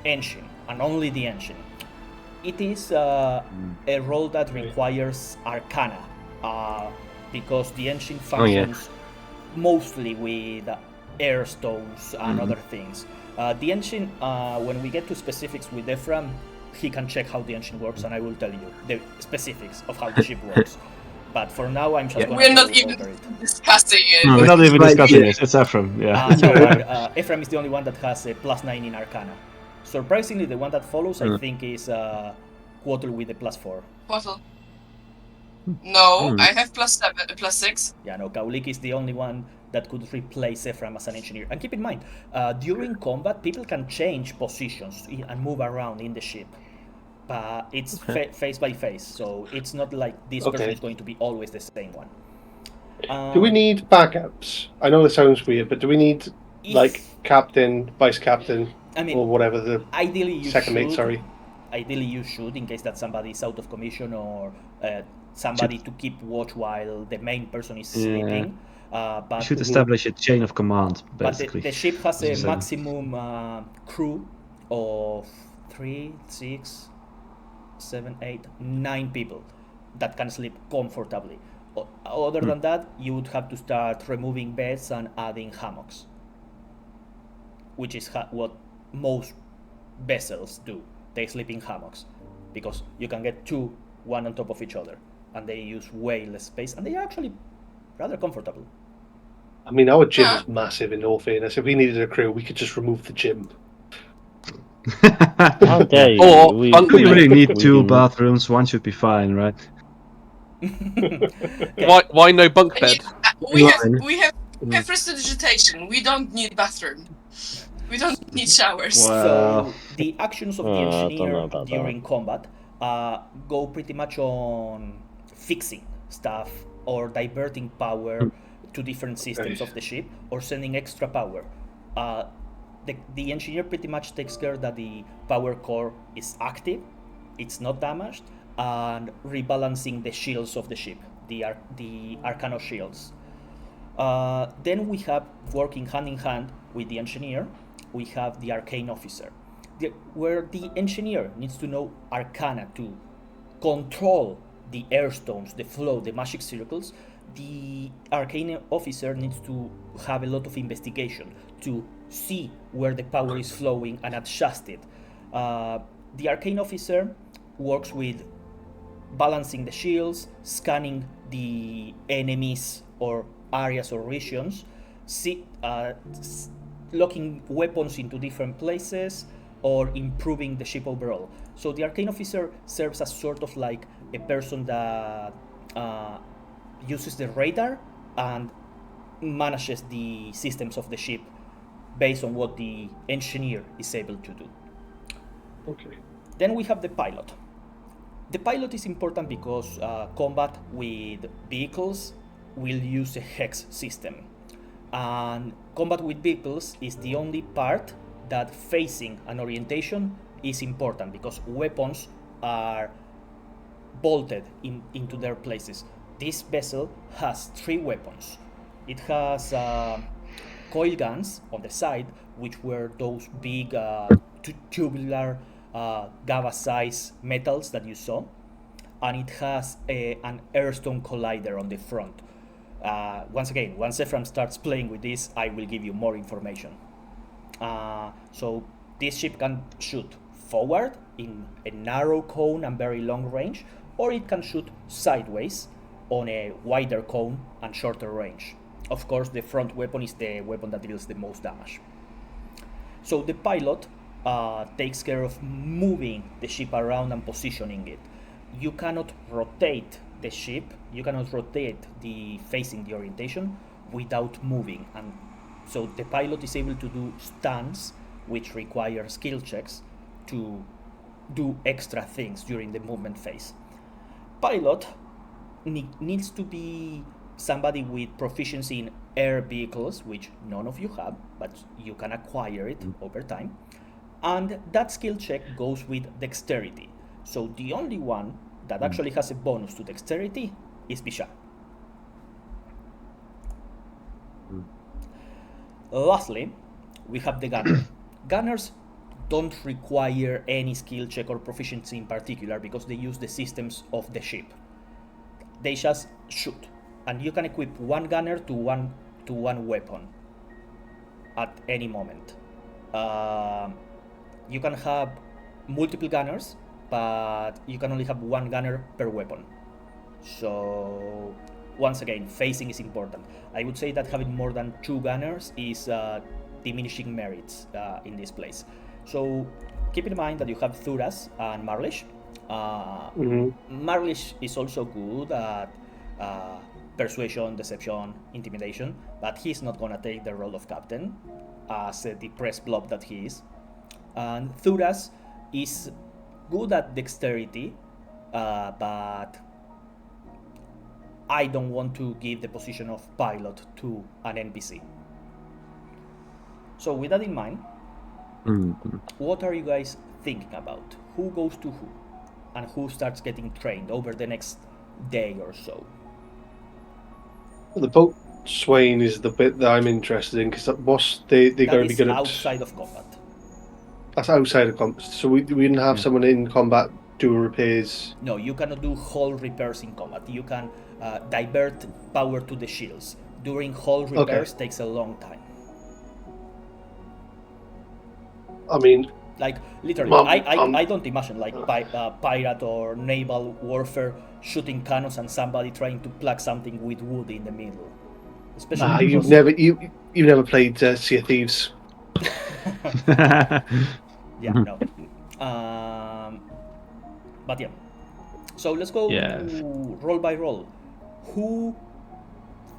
engine, and only the engine. It is a role that requires Arcana, because the engine functions mostly with air stones and other things. The engine, when we get to specifics with Ephraim, he can check how the engine works, and I will tell you the specifics of how the ship works. But for now, I'm just going to We're not even discussing it. No, we're not even discussing it. It's Ephraim. Yeah. Ephraim is the only one that has a +9 in Arcana. Surprisingly, the one that follows, I think, is Quattle with a +4. Quattle. No, I have +7, +6. Yeah, no, Kaulik is the only one that could replace Ephraim as an engineer. And keep in mind, during combat, people can change positions and move around in the ship. But it's phase by phase, so it's not like this person is going to be always the same one. Do we need backups? I know this sounds weird, but do we need like captain, vice captain, or whatever the second mate? Sorry. Ideally, you should, in case that somebody is out of commission or somebody to keep watch while the main person is sleeping. But you should establish a chain of command, basically. But the ship has a maximum crew of 3, 6, 7, 8, 9 people that can sleep comfortably. Other than that, you would have to start removing beds and adding hammocks, which is what most vessels do. They sleep in hammocks because you can get two, one on top of each other, and they use way less space, and they are actually rather comfortable. I mean, our gym is massive, in all fairness. If we needed a crew, we could just remove the gym. How dare you? We really need 2 bathrooms. One should be fine, right? Why no bunk bed? We have prestidigitation. We don't need bathroom. We don't need showers. So the actions of the engineer during combat go pretty much on fixing stuff or diverting power to different systems of the ship or sending extra power. The engineer pretty much takes care that the power core is active, it's not damaged, and rebalancing the shields of the ship, the Arcano shields. Then we have, working hand in hand with the engineer, we have the Arcane officer, where the engineer needs to know Arcana to control the air stones, the flow, the magic circles, the arcane officer needs to have a lot of investigation to see where the power is flowing and adjust it. The arcane officer works with balancing the shields, scanning the enemies or areas or regions, locking weapons into different places, or improving the ship overall. So the arcane officer serves as sort of like a person that uses the radar and manages the systems of the ship based on what the engineer is able to do. Okay. Then we have the pilot. The pilot is important because combat with vehicles will use a hex system. And combat with vehicles is the only part that facing an orientation is important, because weapons are bolted into their places. This vessel has 3 weapons. It has coil guns on the side, which were those big tubular GABA-size metals that you saw, and it has an airstone collider on the front. Once again, once Ephraim starts playing with this, I will give you more information. So this ship can shoot forward in a narrow cone and very long range, or it can shoot sideways on a wider cone and shorter range. Of course, the front weapon is the weapon that deals the most damage. So the pilot takes care of moving the ship around and positioning it. You cannot rotate the ship, you cannot rotate facing the orientation without moving, and so the pilot is able to do stunts, which require skill checks to do extra things during the movement phase. Pilot needs to be somebody with proficiency in air vehicles, which none of you have, but you can acquire it over time. And that skill check goes with dexterity. So the only one that actually has a bonus to dexterity is Bishar. Lastly, we have the gunner. Gunners don't require any skill check or proficiency in particular because they use the systems of the ship. They just shoot, and you can equip one gunner to one weapon at any moment. You can have multiple gunners, but you can only have one gunner per weapon. So once again, phasing is important. I would say that having more than 2 gunners is diminishing merits in this place. So keep in mind that you have Thuras and Marlish. Marlish is also good at persuasion, deception, intimidation, but he's not gonna take the role of captain as a depressed blob that he is. And Thuras is good at dexterity, but I don't want to give the position of pilot to an NPC. So with that in mind, what are you guys thinking about? Who goes to who? And who starts getting trained over the next day or so? The boat swaying is the bit that I'm interested in, because they're going to be good at... outside of combat. That's outside of combat. So we didn't have someone in combat do repairs. No, you cannot do hull repairs in combat. You can divert power to the shields. During hull repairs takes a long time. I mean, like literally, I don't imagine like pirate or naval warfare shooting cannons and somebody trying to plug something with wood in the middle. Especially you've never played Sea of Thieves. Yeah, no. But yeah. So let's go roll by roll. Who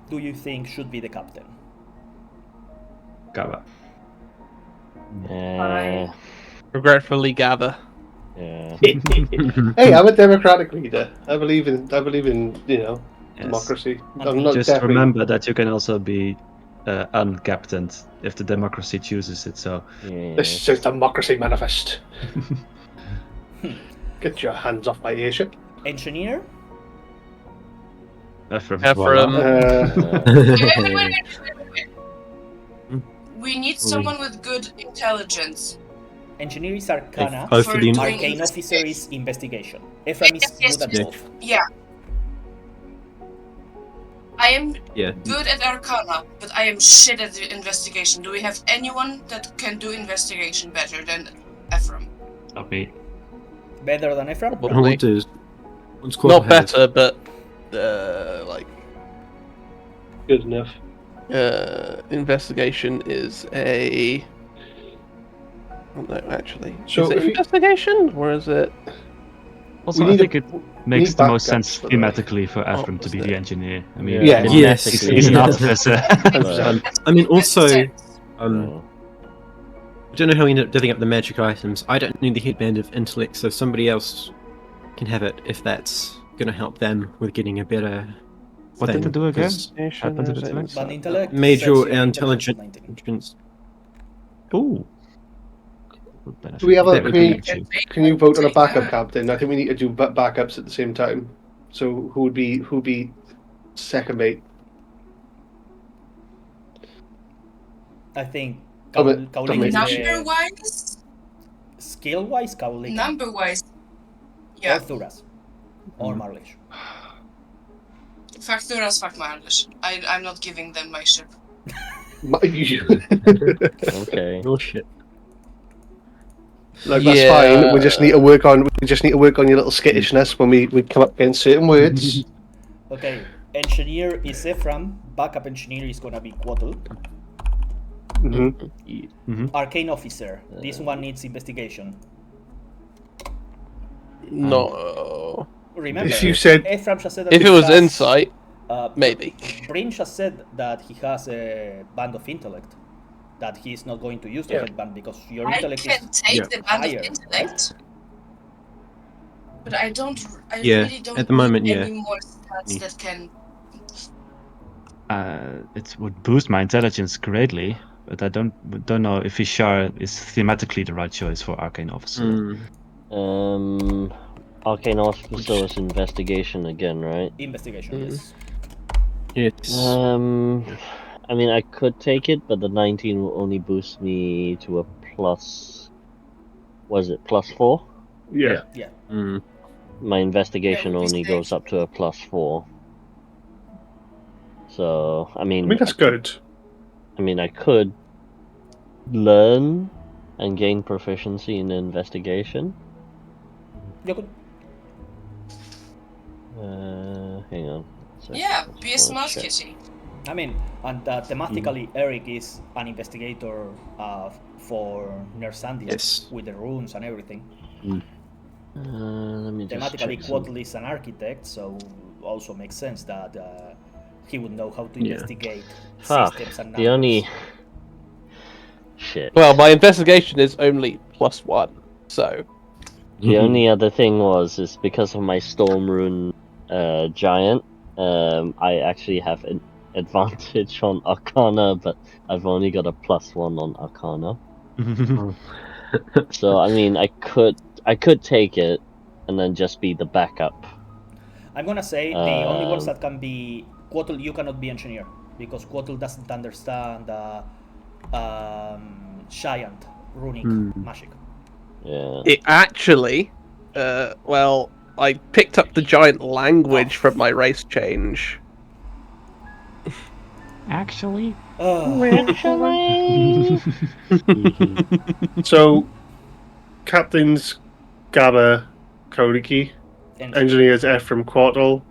do you think should be the captain? Gaba. Regretfully, Gaba. Yeah. Hey, I'm a democratic leader. I believe in democracy. I'm not just remember that you can also be uncaptained if the democracy chooses it. So This is democracy manifest. Get your hands off my airship. Engineer? Ephraim. Wait. We need someone with good intelligence. Engineer is Arcana. Oh, For for the doing Arcane Officer is Investigation. Ephraim is Yes, good at yes. both. Yeah. I am yeah. good at Arcana, but I am shit at the investigation. Do we have anyone that can do investigation better than Ephraim? Not me. Better than Ephraim? What I Probably. want to do is once Quaddle Not has- better, but like Good enough. investigation is a. Oh, no, actually, So is it if you- investigation or is it? Also, We I need think a- it makes need the most backups sense for the way. thematically for Ephraim to be the engineer. I mean, Yeah. Yes. he's an Yeah. artificer. I mean, also, Yeah. I don't know how we ended up divvying up the magic items. I don't need the headband of intellect, so somebody else can have it if that's going to help them with getting a better. What did thing, it do again? 'cause Happened to the intellect? But intellect Major sets your intelligent. 19. Ooh. Do we have a? That would Can be- you, can you vote on a backup captain? I think we need to do backups at the same time. So who would be second mate? I think Oh, but- Kaulik is Number the wise? skill wise Kaulik Number wise. or Yeah. Thuras or Marlish. Fuck Thuras, fuck Marlish. I'm not giving them my ship. Okay. Oh shit. Like that's Yeah. fine. We just need to work on your little skittishness when we come up against certain words. Okay, engineer is Ephraim, backup engineer is gonna be Quaddle. Arcane officer, this one needs investigation. No. Remember, If you said- Ephraim just said that If he it was has, insight, maybe. Bryn just said that he has a band of intellect, that he's not going to use the headband because your I intellect can is take the band higher, of intellect. But I Yeah, really don't at the moment, need yeah. any more stats that can. It would boost my intelligence greatly, but I don't know if Ishar is thematically the right choice for Arcane Officer. Arcane Officer was investigation again, right? investigation, yes. Yes. I mean, I could take it, but the 19 will only boost me to a plus. Was it +4? Yeah. Yeah. Mm. My investigation Yeah, only goes up to a +4. So, I I mean, mean that's good. I mean, I could learn and gain proficiency in investigation. You could, Hang on. Yeah, be a Just wanna smart check. kitty. I mean, and thematically, Eric is an investigator for Nersandia Yes. with the runes and everything. Let me just Thematically, check some- Quaddle is an architect, so also makes sense that he would know how to Yeah. investigate Fuck. systems and The only numbers. shit. Well, my investigation is only +1, so The only other thing is because of my Storm Rune Giant, I actually have an advantage on Arcana, but I've only got a +1 on Arcana. So I mean, I could take it and then just be the backup. I'm gonna say the only ones Um, that can be Quaddle, you cannot be engineer because Quaddle doesn't understand giant runic magic. Yeah. it actually, well, I picked up the giant language from my race change. Actually, So, captains Gabba, Kodiki, engineers Ephraim Quaddle,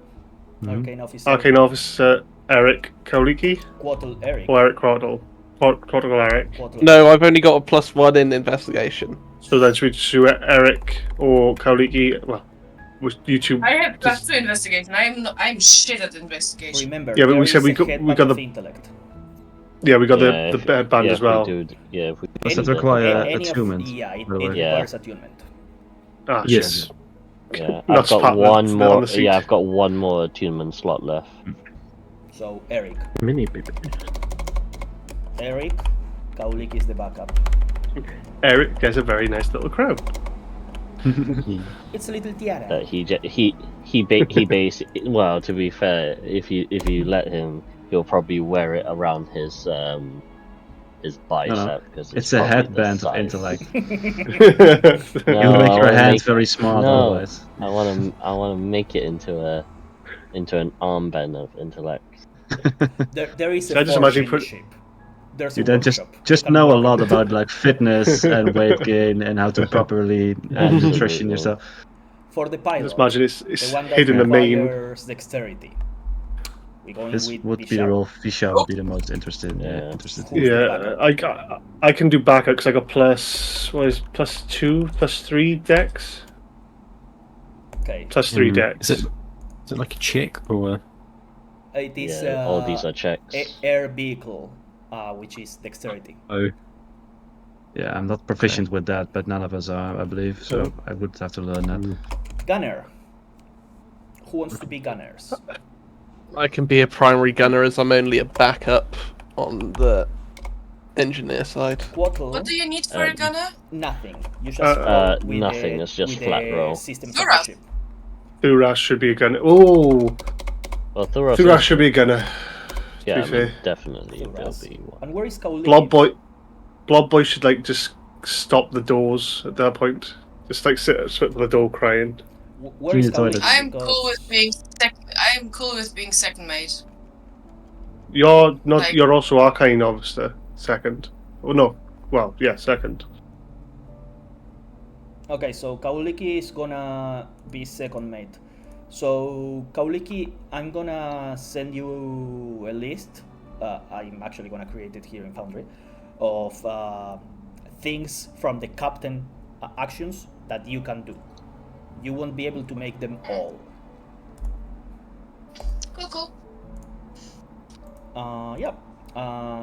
Arcane officer, Arcane Officer Eric Koliki, Quaddle Eric. or Eric Quaddle. Quaddle Eric. Quaddle No, I've only got a +1 in investigation. So then should we do Eric or Koliki? Well, with you two. I have +2 investigation. I'm shit at investigation. Remember, Yeah, but there we said is we a got- headband got of the- intellect. Yeah, we got Yeah, the if- band yeah, as if we well. do- yeah, if we Does do that that. require Any of- attunement? yeah, it by the way? requires attunement. Ah, Yes. Yeah, I've That's got part of one the- more. on the seat. Yeah, I've got one more attunement slot left. So Eric, Mini baby. Kaulik is the backup. Eric gets a very nice little crown. It's a little tiara. He basically. Well, to be fair, if you let him, he'll probably wear it around his his bicep because It's a probably the headband of size. intellect. No, You make I your wanna hands make- very small no, otherwise. I want to make it into an armband of intellect. There is So I a just forge imagine in the put- ship. There's a You then just workshop. You can know a work lot on it. about like fitness and weight gain and how to properly nutrition Absolutely. yourself. For the pilot, Just imagine it's the one that hidden the main. requires dexterity. We're going This with would be the Bishar. role Fisha would be the most interested. Yeah. Interested. Who's the Yeah, backup? I can do backup because I got +2, +3 dex, Okay. +3 dex. Is it like a check or? It is Yeah, all these are checks. air vehicle, which is dexterity. Oh, Yeah, I'm not proficient with that, but none of us are, I believe. So I would have to learn that. Gunner. Who wants to be gunners? I can be a primary gunner as I'm only a backup on the engineer side. Quattle, What do you need for a gunner? nothing. You just roll with nothing, the, it's just with flat the roll. systems of the Thuras. ship. Thuras should be a gunner. Oh, Well, Thuras Thuras should be a gunner. yeah, I be mean, fair. definitely there'll Thuras. be one. And where is Kauliki? Blob Boy should like just stop the doors at that point. Just like sit at the door crying. Where is Clean the toilet. Kauliki? I'm cool with being I am cool with being second mate. You're not. Like- You're also Arcane Officer second. Oh no. Well, yeah, second. Okay, so Kauliki is gonna be second mate. So Kauliki, I'm gonna send you a list. I'm actually gonna create it here in Foundry of things from the captain actions that you can do. You won't be able to make them all. Cool. Yeah.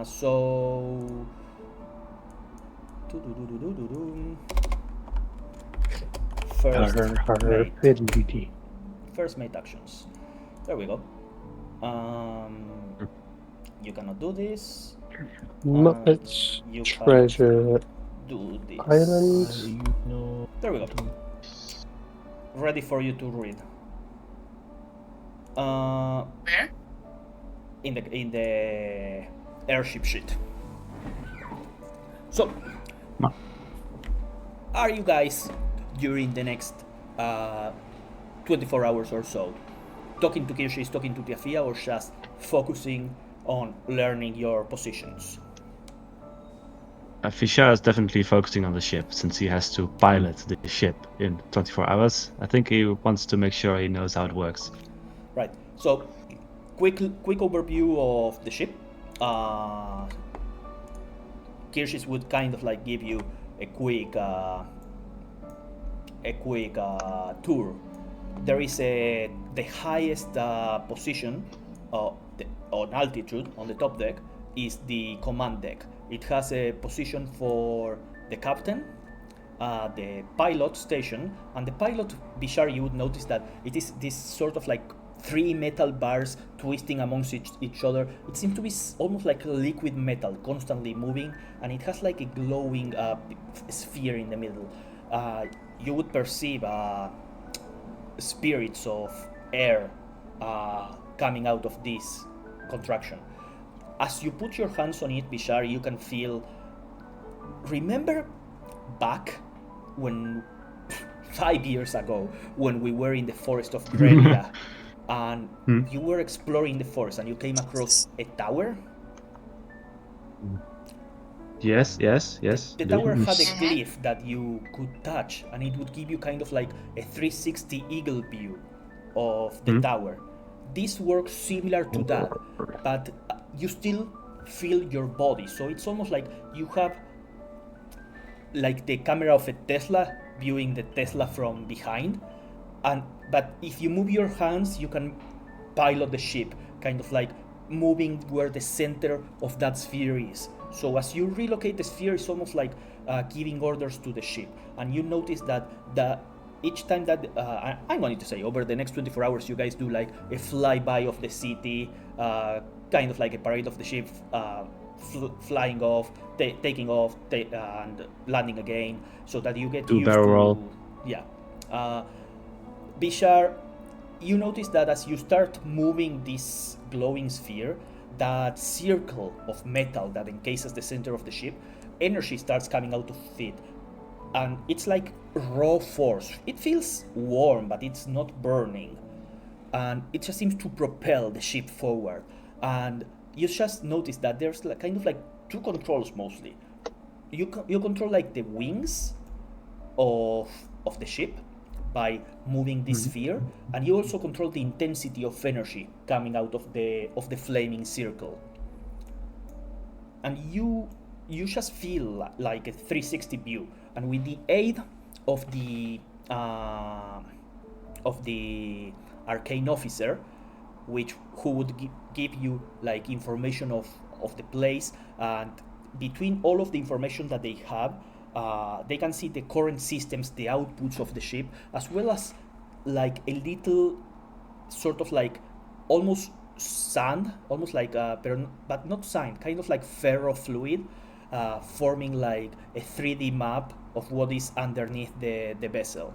So. First mate actions. There we go. You cannot do this. Muppets You can Treasure do this. Islands. There we go. Ready for you to read. Where? In the airship sheet. So, are you guys during the next 24 hours or so talking to Kirshis, talking to Tiafia, or just focusing on learning your positions? Fisha is definitely focusing on the ship since he has to pilot the ship in 24 hours. I think he wants to make sure he knows how it works. Right. So, quick overview of the ship. Kirschis would kind of like give you a quick tour. There is the highest position on altitude on the top deck is the command deck. It has a position for the captain, the pilot station, and the pilot, Bishar, you would notice that it is this sort of like 3 metal bars twisting amongst each other. It seems to be almost like liquid metal, constantly moving, and it has like a glowing sphere in the middle. You would perceive spirits of air coming out of this contraction. As you put your hands on it, Bishar, you can feel. Remember back when 5 years ago, when we were in the forest of Grelia, and you were exploring the forest, and you came across a tower? Yes. The tower had a glyph that you could touch, and it would give you kind of like a 360 eagle view of the tower. This works similar to that, but you still feel your body. So it's almost like you have like the camera of a Tesla viewing the Tesla from behind, but if you move your hands, you can pilot the ship, kind of like moving where the center of that sphere is. So as you relocate the sphere, it's almost like giving orders to the ship, and you notice that each time that I'm going to say over the next 24 hours, you guys do like a flyby of the city, kind of like a parade of the ship, flying off, taking off, and landing again, so that you get used barrel to. roll. Yeah. Bishar, you notice that as you start moving this glowing sphere, that circle of metal that encases the center of the ship, energy starts coming out of it. And it's like raw force. It feels warm, but it's not burning. And it just seems to propel the ship forward. And you just notice that there's like, kind of like two controls mostly. You control like the wings of the ship by moving this sphere, and you also control the intensity of energy coming out of the flaming circle. And you just feel like a 360 view, and with the aid of the arcane officer, who would give you like information of the place, and between all of the information that they have, they can see the current systems, the outputs of the ship, as well as like a little sort of like almost sand, almost like but not sand, kind of like ferrofluid, forming like a 3D map of what is underneath the vessel.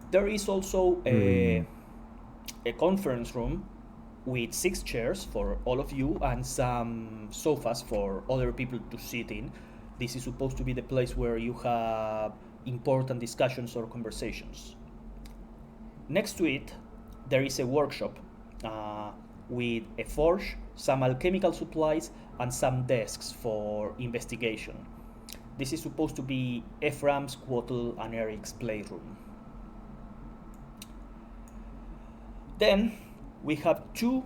There is also a conference room with 6 chairs for all of you and some sofas for other people to sit in. This is supposed to be the place where you have important discussions or conversations. Next to it, there is a workshop with a forge, some alchemical supplies, and some desks for investigation. This is supposed to be Ephraim's, Quotl, and Eric's playroom. Then we have 2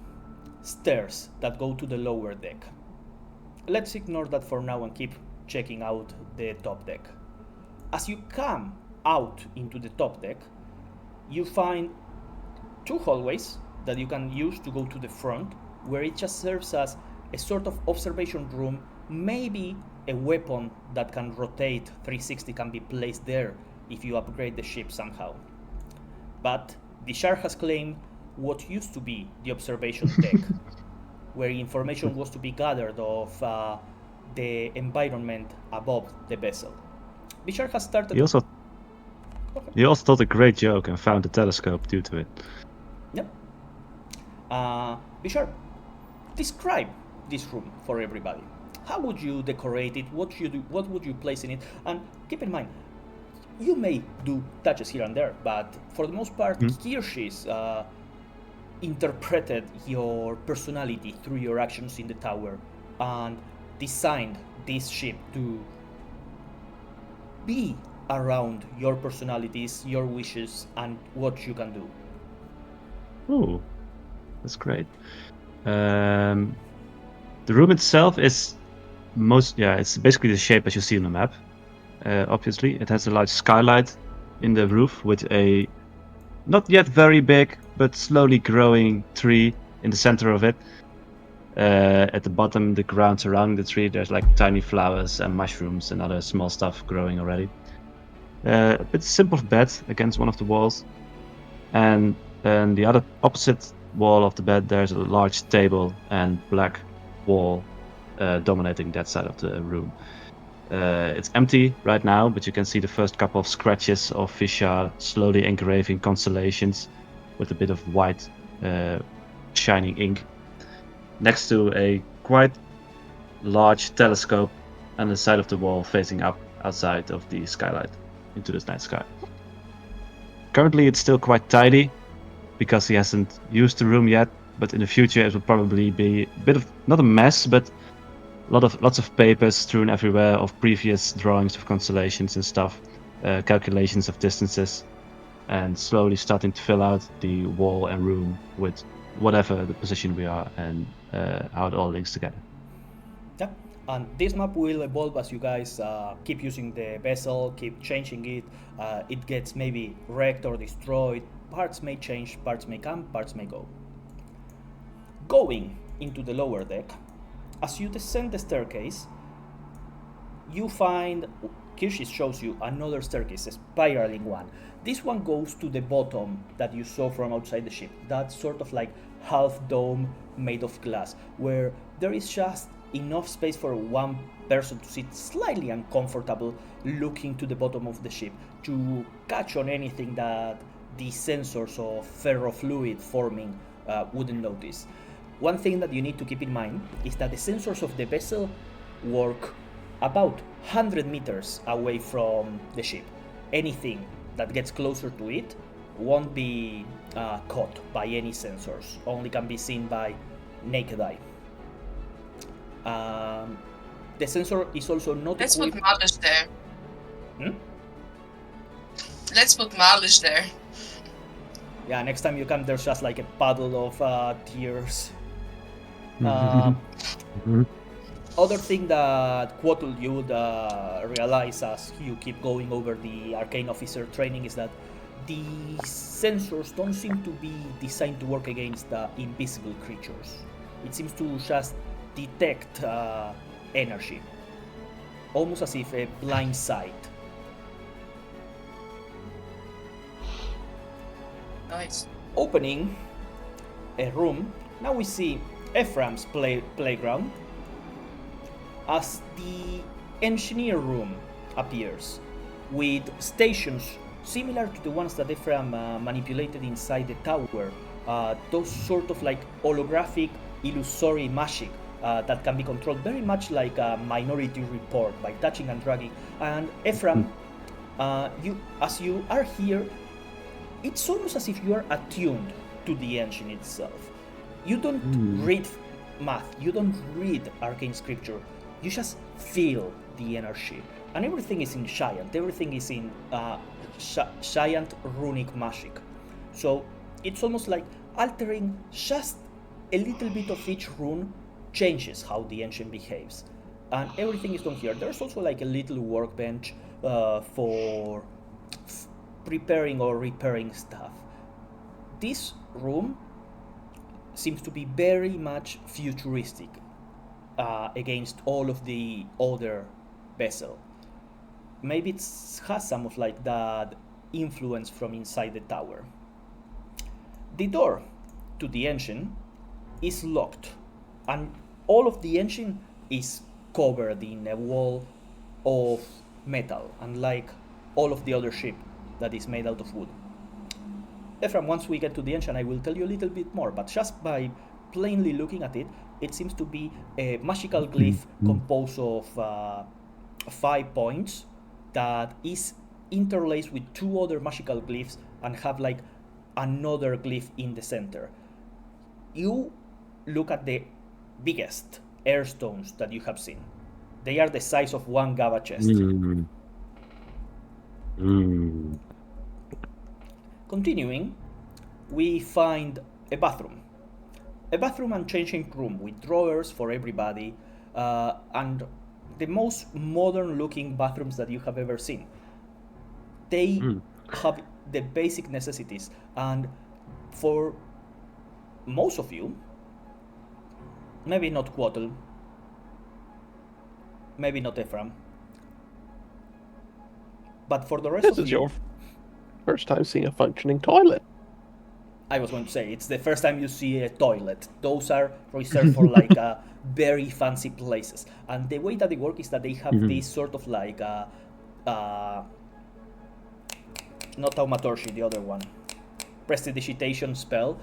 stairs that go to the lower deck. Let's ignore that for now and keep checking out the top deck. As you come out into the top deck, you find 2 hallways that you can use to go to the front, where it just serves as a sort of observation room. Maybe a weapon that can rotate 360 can be placed there if you upgrade the ship somehow. But the Shard has claimed what used to be the observation deck, where information was to be gathered of the environment above the vessel. Bishar has started... He also told a great joke and found a telescope due to it. Yep. Bishar, describe this room for everybody. How would you decorate it? What would you place in it? And keep in mind, you may do touches here and there, but for the most part, Kirsch's interpreted your personality through your actions in the tower and designed this ship to be around your personalities, your wishes, and what you can do. Ooh, that's great. The room itself is it's basically the shape as you see on the map. Obviously, it has a large skylight in the roof with a not yet very big but slowly growing tree in the center of it. At the bottom, the ground surrounding the tree, there's like tiny flowers and mushrooms and other small stuff growing already. A bit simple bed against one of the walls, and then the other opposite wall of the bed, there's a large table and black wall dominating that side of the room. It's empty right now, but you can see the first couple of scratches of Fisher slowly engraving constellations with a bit of white shining ink. Next to a quite large telescope on the side of the wall facing up outside of the skylight into the night sky. Currently it's still quite tidy because he hasn't used the room yet, but in the future it will probably be a bit of, not a mess, but lots of papers strewn everywhere of previous drawings of constellations and stuff, calculations of distances, and slowly starting to fill out the wall and room with whatever the position we are and how it all links together. Yeah, and this map will evolve as you guys keep using the vessel, keep changing it. It gets maybe wrecked or destroyed. Parts may change, parts may come, parts may go. Going into the lower deck, as you descend the staircase, you find, Kirschis shows you another staircase, a spiraling one. This one goes to the bottom that you saw from outside the ship. That sort of like half dome made of glass, where there is just enough space for one person to sit slightly uncomfortable looking to the bottom of the ship to catch on anything that the sensors of ferrofluid forming wouldn't notice. One thing that you need to keep in mind is that the sensors of the vessel work about 100 meters away from the ship. Anything that gets closer to it won't be caught by any sensors, only can be seen by naked eye. The sensor is also not Let's put equipped... Marlish there. Hmm? Let's put Marlish there. Yeah, next time you come, there's just like a puddle of tears. Other thing that Quotul you would realize as you keep going over the Arcane Officer training is that the sensors don't seem to be designed to work against invisible creatures. It seems to just detect energy, almost as if a blind sight. Nice. Opening a room, now we see Ephraim's playground as the engineer room appears, with stations similar to the ones that Ephraim manipulated inside the tower. Those sort of like holographic, illusory magic that can be controlled very much like a Minority Report by touching and dragging. And Ephraim, as you are here, it's almost as if you are attuned to the engine itself. You don't read math, you don't read arcane scripture, you just feel the energy. And everything is in giant, everything is in giant runic magic. So it's almost like altering just a little bit of each rune changes how the engine behaves. And everything is done here. There's also like a little workbench for preparing or repairing stuff. This room seems to be very much futuristic against all of the other vessel. Maybe it has some of like that influence from inside the tower. The door to the engine is locked, and all of the engine is covered in a wall of metal, unlike all of the other ship that is made out of wood. Ephraim, once we get to the engine, I will tell you a little bit more, but just by plainly looking at it, it seems to be a magical glyph composed of 5 points that is interlaced with 2 other magical glyphs and have like another glyph in the center. You look at the biggest air stones that you have seen. They are the size of 1 Gava chest. Continuing, we find a bathroom. A bathroom and changing room with drawers for everybody, and the most modern looking bathrooms that you have ever seen. They have the basic necessities, and for most of you, maybe not Quotul, maybe not Ephraim, but for the rest This of is you, your first time seeing a functioning toilet. I was going to say, it's the first time you see a toilet. Those are reserved for like very fancy places. And the way that they work is that they have this sort of like, not thaumaturgy, the other one, prestidigitation spell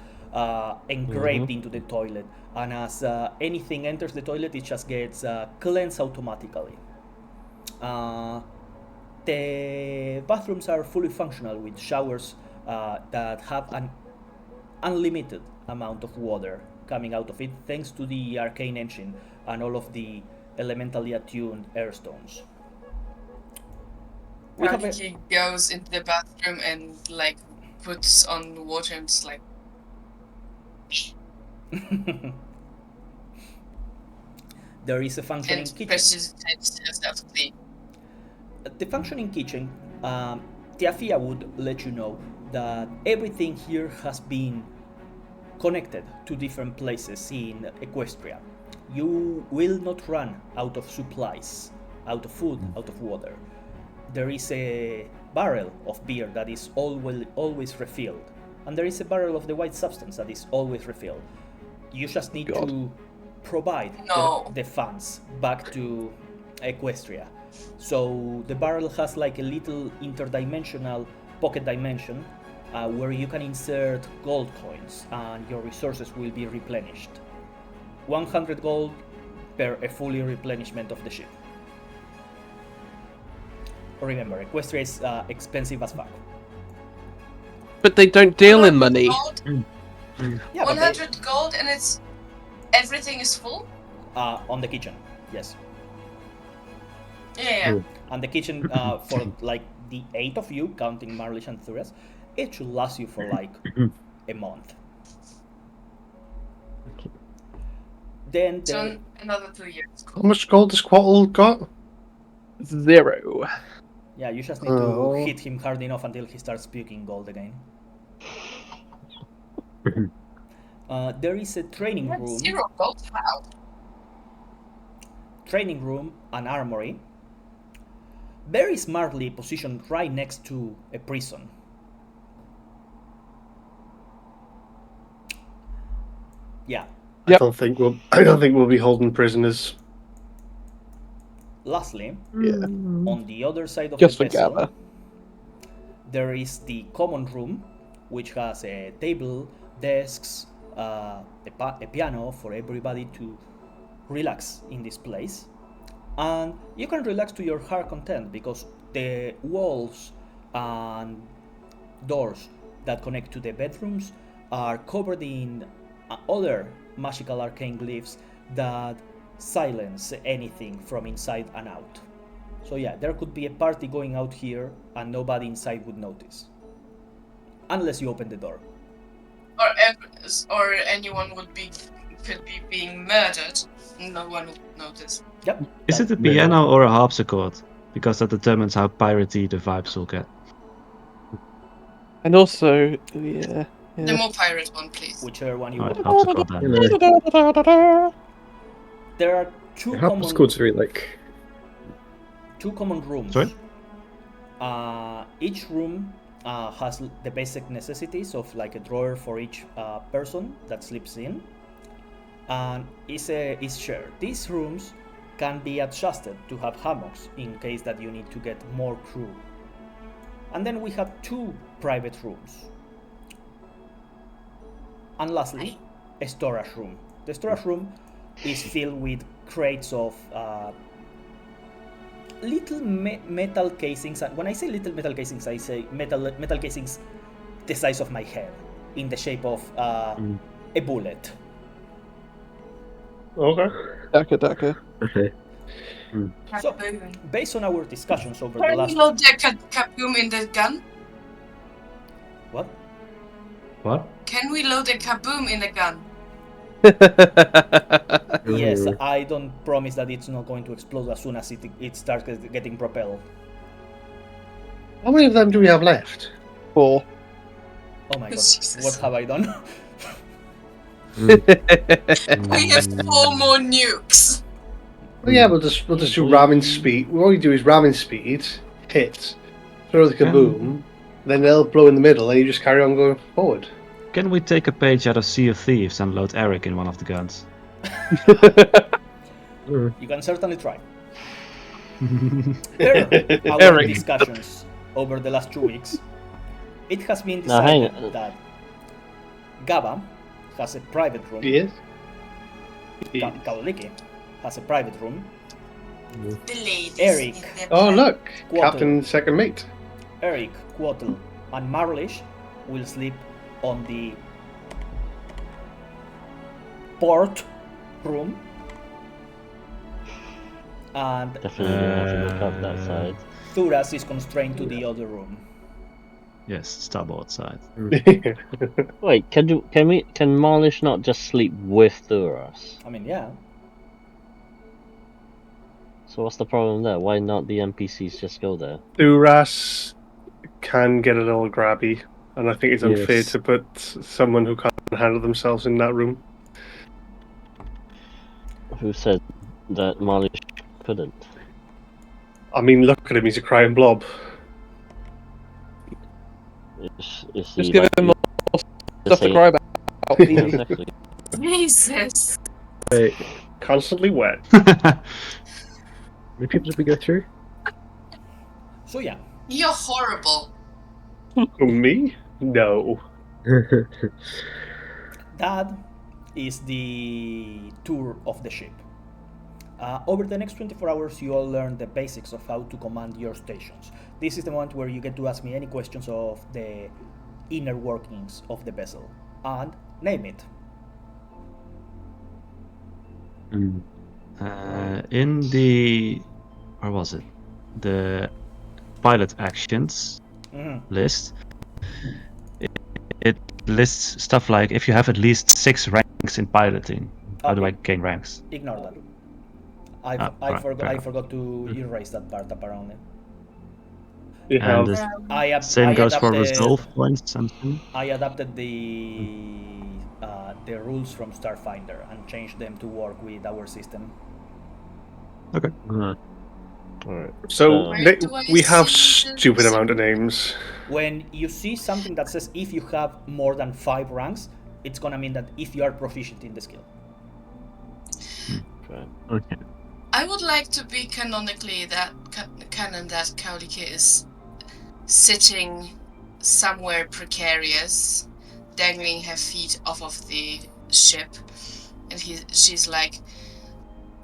engraved into the toilet. And as anything enters the toilet, it just gets cleansed automatically. The bathrooms are fully functional with showers that have an unlimited amount of water coming out of it, thanks to the arcane engine and all of the elementally attuned air stones. He goes into the bathroom and like puts on water and just like. There is a functioning And kitchen. presses herself to clean. The functioning kitchen, Tiafia would let you know that everything here has been connected to different places in Equestria. You will not run out of supplies, out of food, out of water. There is a barrel of beer that is always refilled, and there is a barrel of the white substance that is always refilled. You just need to provide the funds back to Equestria. So the barrel has like a little interdimensional pocket dimension where you can insert gold coins and your resources will be replenished. 100 gold per a fully replenishment of the ship. Remember, Equestria is expensive as fuck. But they don't deal in 100 money. Gold, Yeah, but 100 gold, and it's everything is full. on the kitchen, yes. Yeah. And the kitchen for like the 8 of you, counting Marlish and Thuras, it should last you for like a month. Then So another 2 years. How much gold does Quattle got? 0. yeah, you just need Oh. to hit him hard enough until he starts puking gold again. There is a training What, room, 0 gold? How? training room, and armory. Very smartly positioned right next to a prison. Yeah. I don't think we'll be holding prisoners. Lastly, Yeah. on the other side of Just the for vessel, Gabba. there is the common room, which has a table, desks, a piano for everybody to relax in this place. And you can relax to your heart content because the walls and doors that connect to the bedrooms are covered in other magical arcane glyphs that silence anything from inside and out. So yeah, there could be a party going out here and nobody inside would notice. Unless you open the door. Or anyone could be being murdered. No one would notice. Yep. Is it a piano or a harpsichord? Because that determines how piratey the vibes will get. And also, yeah. The more pirate one, please. Whichever one you Alright, want. harpsichord then. There are two Harpsichord's very like. common rooms. Sorry? Each room has the basic necessities of like a drawer for each person that sleeps in, and is shared. These rooms can be adjusted to have hammocks in case that you need to get more crew. And then we have 2 private rooms. And lastly, a storage room. The storage room is filled with crates of little metal casings. And when I say little metal casings, I say metal casings the size of my head, in the shape of a bullet. Okay. Daka. Okay. So, based on our discussions over the Can we last... load the kaboom in the gun? What? What? Can we load a kaboom in the gun? Yes, I don't promise that it's not going to explode as soon as it starts getting propelled. How many of them do we have left? 4. Oh my god, Jesus. what have I done? We have 4 more nukes. Well, yeah, we'll just do ramming speed. What we do is ramming speed, hit, throw the kaboom, then they'll blow in the middle, and you just carry on going forward. Can we take a page out of Sea of Thieves and load Eric in one of the guns? You can certainly try. Per our Eric. discussions over the last 2 weeks, it has been Now, hang decided that Gaba has a private room. Yes. Kaoliki has a private room. The ladies. Eric. in their Oh, bed. look, Quattle. Captain Second Mate. Eric, Quattle, and Marlish will sleep on the port room. And Definitely gonna have to look up that side. Thuras is constrained to the other room. Yes, starboard side. Wait, can Marlish not just sleep with Thuras? I mean, yeah. So what's the problem there? Why not the NPCs just go there? Duras can get a little grabby, and I think it's unfair Yes. to put someone who can't handle themselves in that room. Who said that Marlish couldn't? I mean, look at him, he's a crying blob. Is Just he give like him the Stuff to same- cry about. Yeah, please. exactly. Jesus. Wait, Constantly wet. how many people did we go through? So, yeah. You're horrible. Who, me? No. That is the tour of the ship. Over the next 24 hours, you all learn the basics of how to command your stations. This is the moment where you get to ask me any questions of the inner workings of the vessel. And name it. In the... Where was it? The pilot actions list. It lists stuff like if you have at least 6 ranks in piloting. How do I gain ranks? Ignore that. I forgot to erase that part apparently. You And have the same goes for adapted- resolve points, something. I adapted the rules from Starfinder and changed them to work with our system. Okay. Alright. So Where do I we have see stupid this? amount of names. When you see something that says if you have more than 5 ranks, it's gonna mean that if you are proficient in the skill. Okay. I would like to be canonically that canon that Kaulike is sitting somewhere precarious, dangling her feet off of the ship, and she's like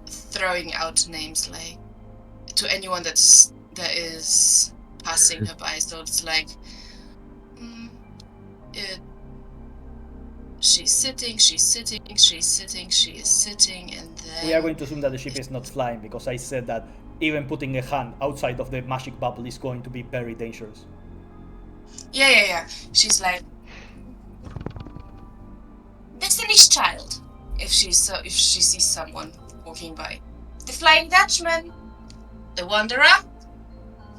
throwing out names like to anyone that is passing her by. So it's like, she's sitting, and then We are going to assume that the ship is not flying because I said that even putting a hand outside of the magic bubble is going to be very dangerous. Yeah. She's like Destiny's Child. If she sees someone walking by, the Flying Dutchman, the Wanderer,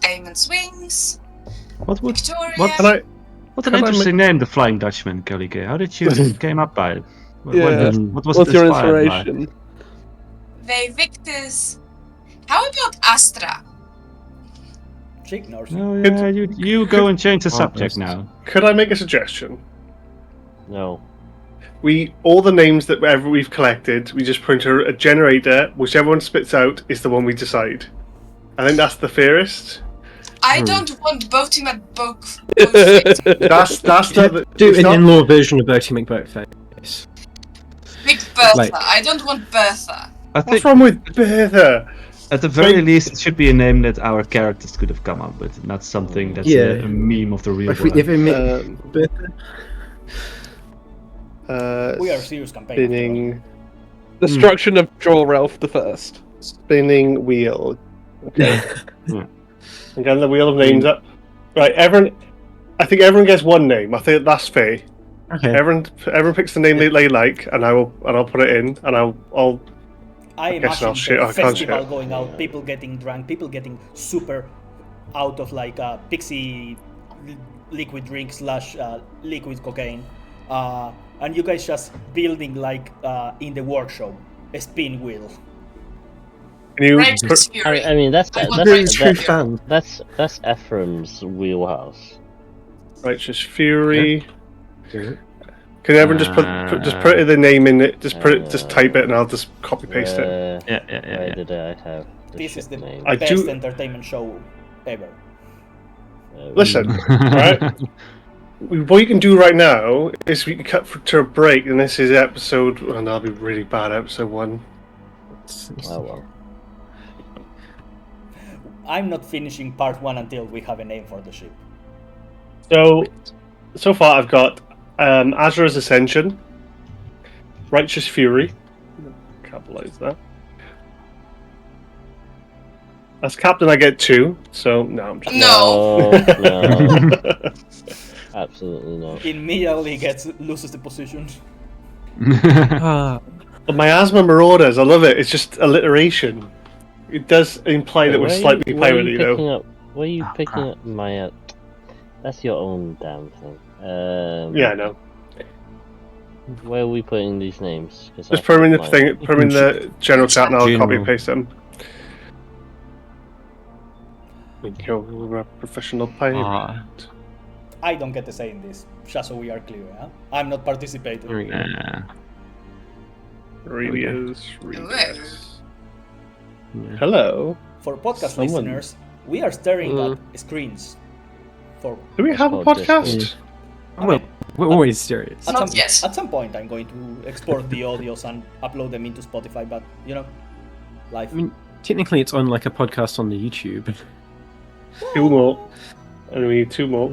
Aemon's Wings, What would... Victoria. What an Can I interesting name, the Flying Dutchman, Kelly. How did you came up by it? Yeah. What was What's it your inspired by? inspiration? They Victus. How about Aestrha? She ignores you. Oh yeah, you go and change the subject now. Could I make a suggestion? No. All the names that we've collected, we just put into a generator. Whichever one spits out is the one we decide. I think that's the fairest. I don't want Boaty McBoat. That's the Do it's an not- in-law version of Bertie McBoatface. Big Bertha. Like- I don't want Bertha. I What's think wrong with Bertha? at the very least it should be a name that our characters could have come up with, not something that's Yeah. a meme of the real If we world. make Bertha, We are a serious campaign. after all. Spinning, Destruction of Jorelf the First. spinning wheel. Okay. Yeah. And getting the wheel of names up. Right, I think everyone gets one name. I think that's fair. okay. Everyone picks the name they like, and I'll put it in, and I'll I guess I'll imagine shit, the I can't festival shit. going out, people getting drunk, people getting super out of like pixie liquid drink / liquid cocaine, and you guys just building like in the workshop a spin wheel. Can you Righteous Fury. I mean that's I want Very Righteous true Fury. fan. that's Ephraim's wheelhouse. Righteous Fury? Yeah. Can everyone just put the name in it? Just type it, and I'll just copy paste it. Yeah. Where did I have the This ship is the name? I best do- entertainment show ever. Listen, right? What you can do right now is we can cut to a break, and this is episode. Oh, that'll be really bad. Episode 1. Oh well. I'm not finishing part 1 until we have a name for the ship. So far I've got AzerrA's Ascension, Righteous Fury. Capitalize that. As captain, I get 2. So no, I'm just No. No. Absolutely not. Immediately loses the position. But Miasma Marauders, I love it. It's just alliteration. It does imply that we're slightly piratey, though. Where are you picking up my? That's your own damn thing. Yeah, I know. Where are we putting these names? Just put them in the thing. Put them in the general chat, and I'll General. copy and paste them. You're a professional pirate. I don't get to say in this, just so we are clear. Huh? I'm not participating. Really is. Really Hello. is. Hello. For podcast Someone- listeners, we are staring at screens. For Do we have a called podcast? Discord. We're always serious. Not yet. At some point, I'm going to export the audios and upload them into Spotify. But life. I mean, technically, it's on like a podcast on the YouTube. 2 more. And we need 2 more.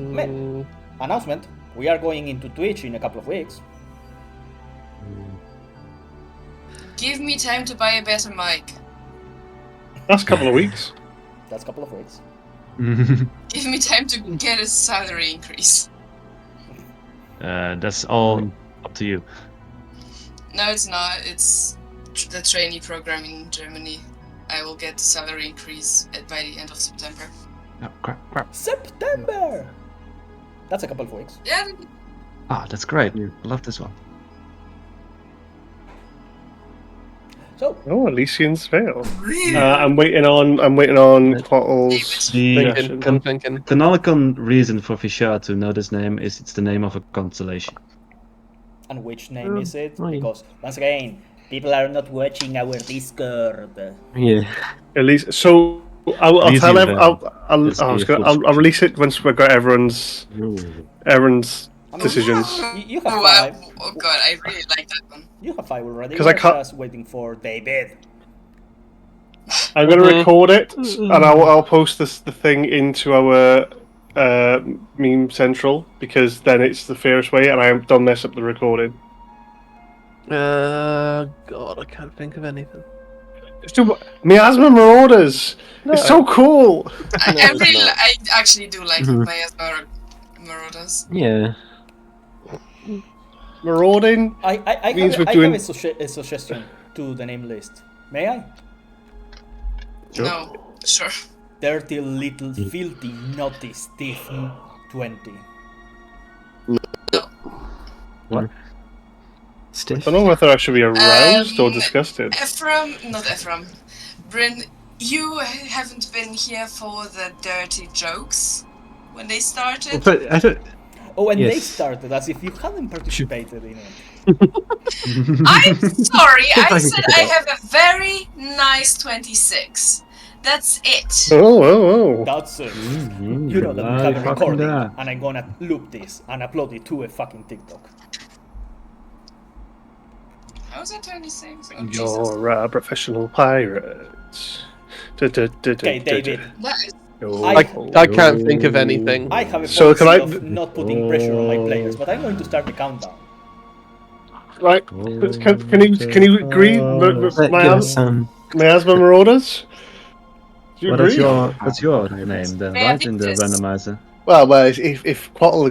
Announcement: we are going into Twitch in a couple of weeks. Give me time to buy a better mic. That's a couple of weeks. That's a couple of weeks. Give me time to get a salary increase. That's all up to you. No, it's not. It's the trainee program in Germany. I will get the salary increase by the end of September. Oh, crap. September. That's a couple of weeks. Yeah. Ah, that's great. I love this one. So, Oh, Elysian's Veil. I'm waiting on Quattle's Thinking, I'm thinking. Canonical reason for Vishar to know this name is it's the name of a constellation. and which name is it? right. Because once again, people are not watching our Discord. Yeah. At least, so I'll tell Elysian everyone. Veil. I'll release it once we've got everyone's decisions. You have Oh, wow. 5. Oh god, I really like that one. You have 5 already. 'Cause I We're can't- just waiting for David. I'm going to record it, and I'll post the thing into our meme central, because then it's the fairest way, and I don't mess up the recording. God, I can't think of anything. Let's do Miasma Marauders. It's so cool. I it's really, not. I actually do like Mhm. my Marauders. Yeah. Marauding. I Means have, we're I doing- have a suggestion to the name list. May I? Sure. No, sure. Dirty little filthy naughty stiff 20. I Stiff. don't know whether I should be aroused or disgusted. Not Ephraim. Bryn, you haven't been here for the dirty jokes when they started. But I don't. Oh, and they Yes. started as if you hadn't participated in it. I'm sorry, I I can said pick it I up. have a very nice 26. That's it. Oh. That's it. Mm-hmm. You know that we have a Fucking recording, that. and I'm gonna loop this and upload it to a fucking TikTok. How was that 26? Oh, Jesus. You're a professional pirate. Okay, David. That is I can't think of anything. I have a So policy can I- of not putting pressure on my players, but I'm going to start the countdown. Right. Can you agree? Give us some. Miasma Marauders? Do you Well, agree? that's your name then, May I right? In the pick this? randomizer. Well, if Quattle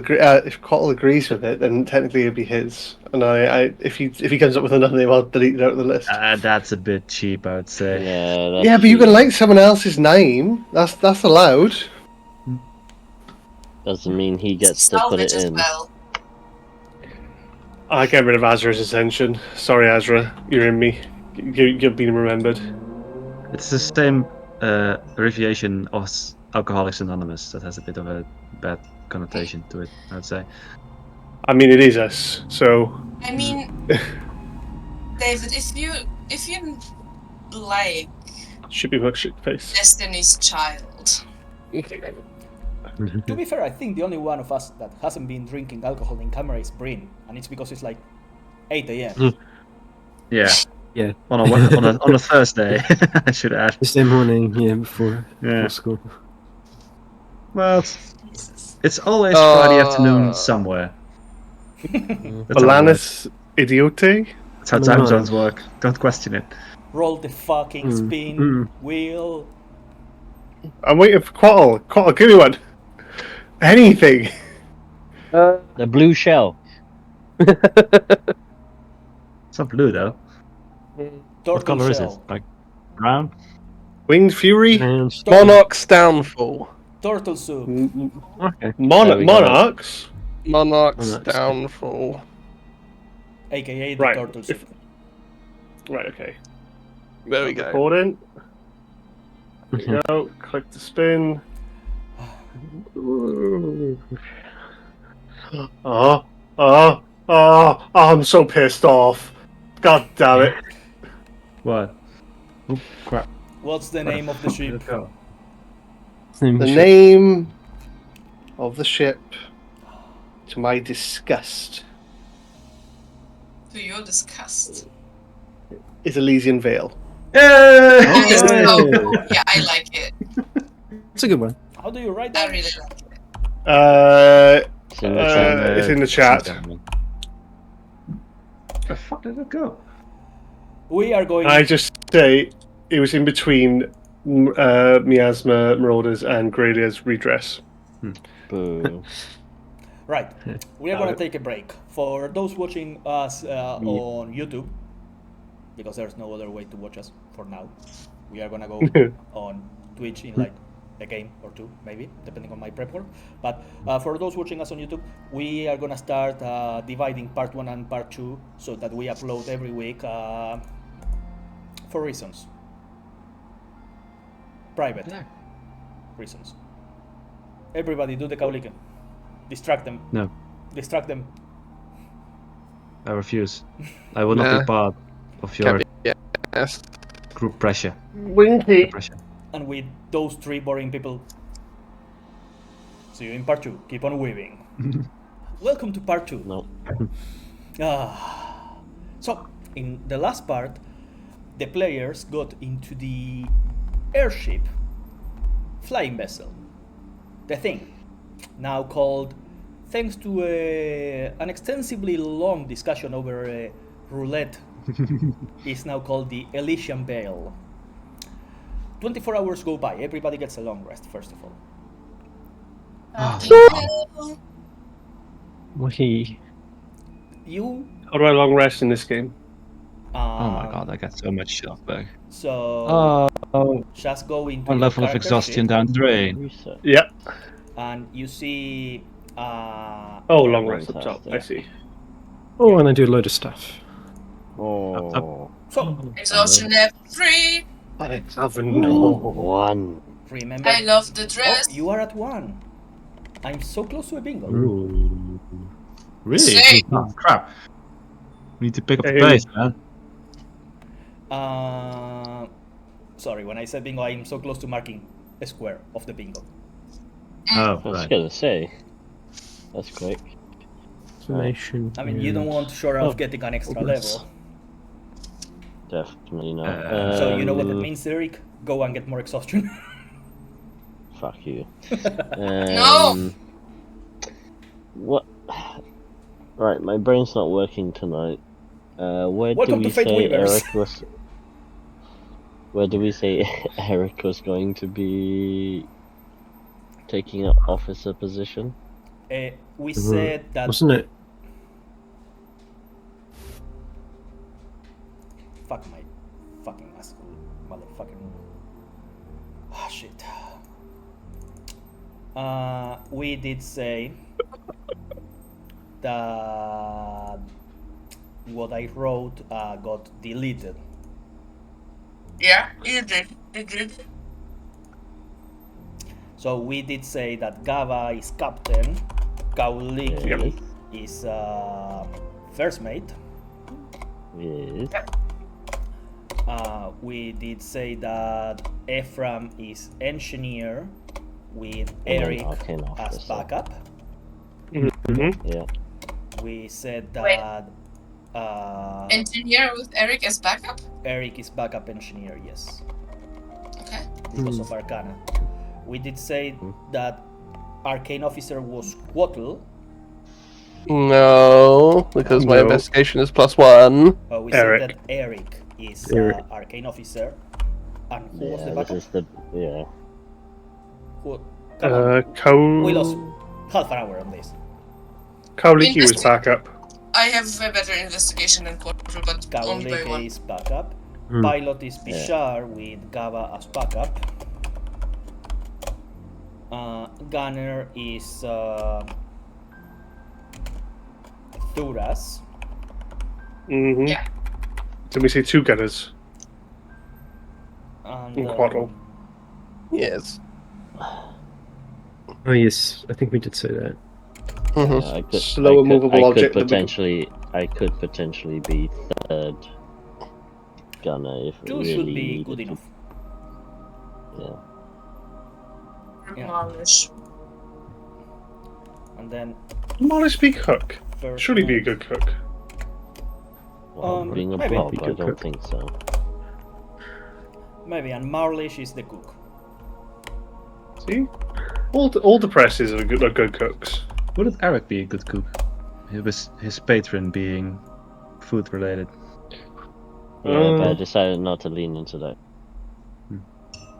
agrees with it, then technically it'd be his. And if he comes up with another name, I'll delete it out of the list. That's a bit cheap, I would say. Yeah. That's Yeah, but you true. can like someone else's name. That's allowed. Doesn't mean he gets to put salvage it as in. well. I get rid of AzerrA's ascension. Sorry, AzerrA, you're in me. You've been remembered. It's the same abbreviation as Alcoholics Anonymous that has a bit of a bad connotation to it, I would say. I mean, it is us. So I mean, David, if you like should be much shit face. Destiny's Child, To be fair, I think the only one of us that hasn't been drinking alcohol in camera is Bryn, and it's because it's like 8 a.m. Yeah. Yeah. On a Thursday, I should add. Thursday morning, yeah, before Yeah. school. Well, it's always Friday afternoon somewhere. That's how it works. Balanis Idiote? That's how time zones work. Don't question it. Roll the fucking spin wheel. I'm waiting for Quattle. Quattle, give me one. Anything. The blue shell. It's not blue though. What Turtle color is it? shell. Like brown? Winged Fury? And Monarch's Downfall. Turtle soup. okay. There we go. Monarchs? Monarch's Monarch's Downfall. AKA the Right. turtle soup. Right, okay. There we go. Recording. There we go. Click the spin. I'm so pissed off. God damn it. What? Oh crap. What's the name of the ship? The name of the ship to my disgust, To your disgust. is Elysian Veil. Yes, Okay. oh, yeah, I like it. It's a good one. How do you write I that? really like it. It's in the chat. It's in the chat. Where the fuck did it go? We are going. I just say it was in between Miasma Marauders and Gradia's Redress. Boo. Right. We are going to take a break. For those watching us on YouTube, because there's no other way to watch us for now, we are going to go on Twitch in like a game or two, maybe, depending on my prep work. But for those watching us on YouTube, we are going to start dividing part 1 and part 2 so that we upload every week for reasons. Private reasons. Everybody do the Kauliken. Distract them. No, Distract them. I refuse. I will not Nah. be part of your Yes. group pressure. Winky. Pressure. And with those 3 boring people, see you in part 2. Keep on weaving. Welcome to part 2. No. So, in the last part, the players got into the airship flying vessel. The thing, now called, thanks to an extensively long discussion over roulette, is now called the Elysian Veil. 24 hours go by. Everybody gets a long rest, first of all. Wahee. You... How do I long rest in this game? Oh my god, I got so much shot back. So... Oh, just go into one your level of character exhaustion sheet, down the drain. Reset. Yeah. and you see... Oh, long rest up top. I see. Oh, and I do a load of stuff. Oh. So, Exhaustion level 3. I haven't. One. remember... I love the Oh, dress. you are at 1. I'm so close to a bingo. Ooh. Really? Same. Oh, crap. We need to pick up the Hey. pace, man. Sorry, when I said bingo, I'm so close to marking a square of the bingo. Oh, I was right. gonna say. That's quick. Explanation. I mean, you don't want sure of getting an extra progress. level. Definitely not. So you know what that means, Eric? Go and get more exhaustion. Fuck you. No! What? Right, my brain's not working tonight. Where Welcome do to we Fate say Weavers. Eric was? Where do we say Eric was going to be taking up officer position? We said that... Wasn't it? Fuck my fucking ass, motherfucking... Ah, shit. We did say that what I wrote got deleted. Yeah, you did. You did. So we did say that Gava is captain, Kauliki is first mate. Yes. We did say that Ephraim is engineer with And then Eric Arcane as officer. backup. Yeah. We said Wait. that Engineer with Eric as backup? Eric is backup engineer, yes, Okay. because of Arcana. We did say that Arcane officer was Quattle. No, because my No. investigation is +1. We Eric. said that Eric is Eric. Arcane officer. And who was the Yeah, backup? this is the Who- come on. We lost half an hour on this. Kauliki was backup. I have a better investigation than Quattro, but only by Kauleke 1. is backup. Hmm. Pilot is Bishar with Gava as backup. Gunner is Thuras. Mm-hmm. Yeah. Did we say 2 gunners? And, In Quaddle. Yes. Oh yes, I think we did say that. Mhm. I could, Slower I could, movable I could object than we potentially, I could potentially be third gunner if 2 really should be needed good to. enough. Yeah. Yeah. Demolish. And then Marlish be cook? First Surely be a one. good cook. Well, being a maybe. blob, I Good don't cook. think so. Maybe, and Marlish is the cook. See? All the presses are good cooks. Wouldn't Eric be a good cook? His patron being food related. Yeah, but I decided not to lean into that.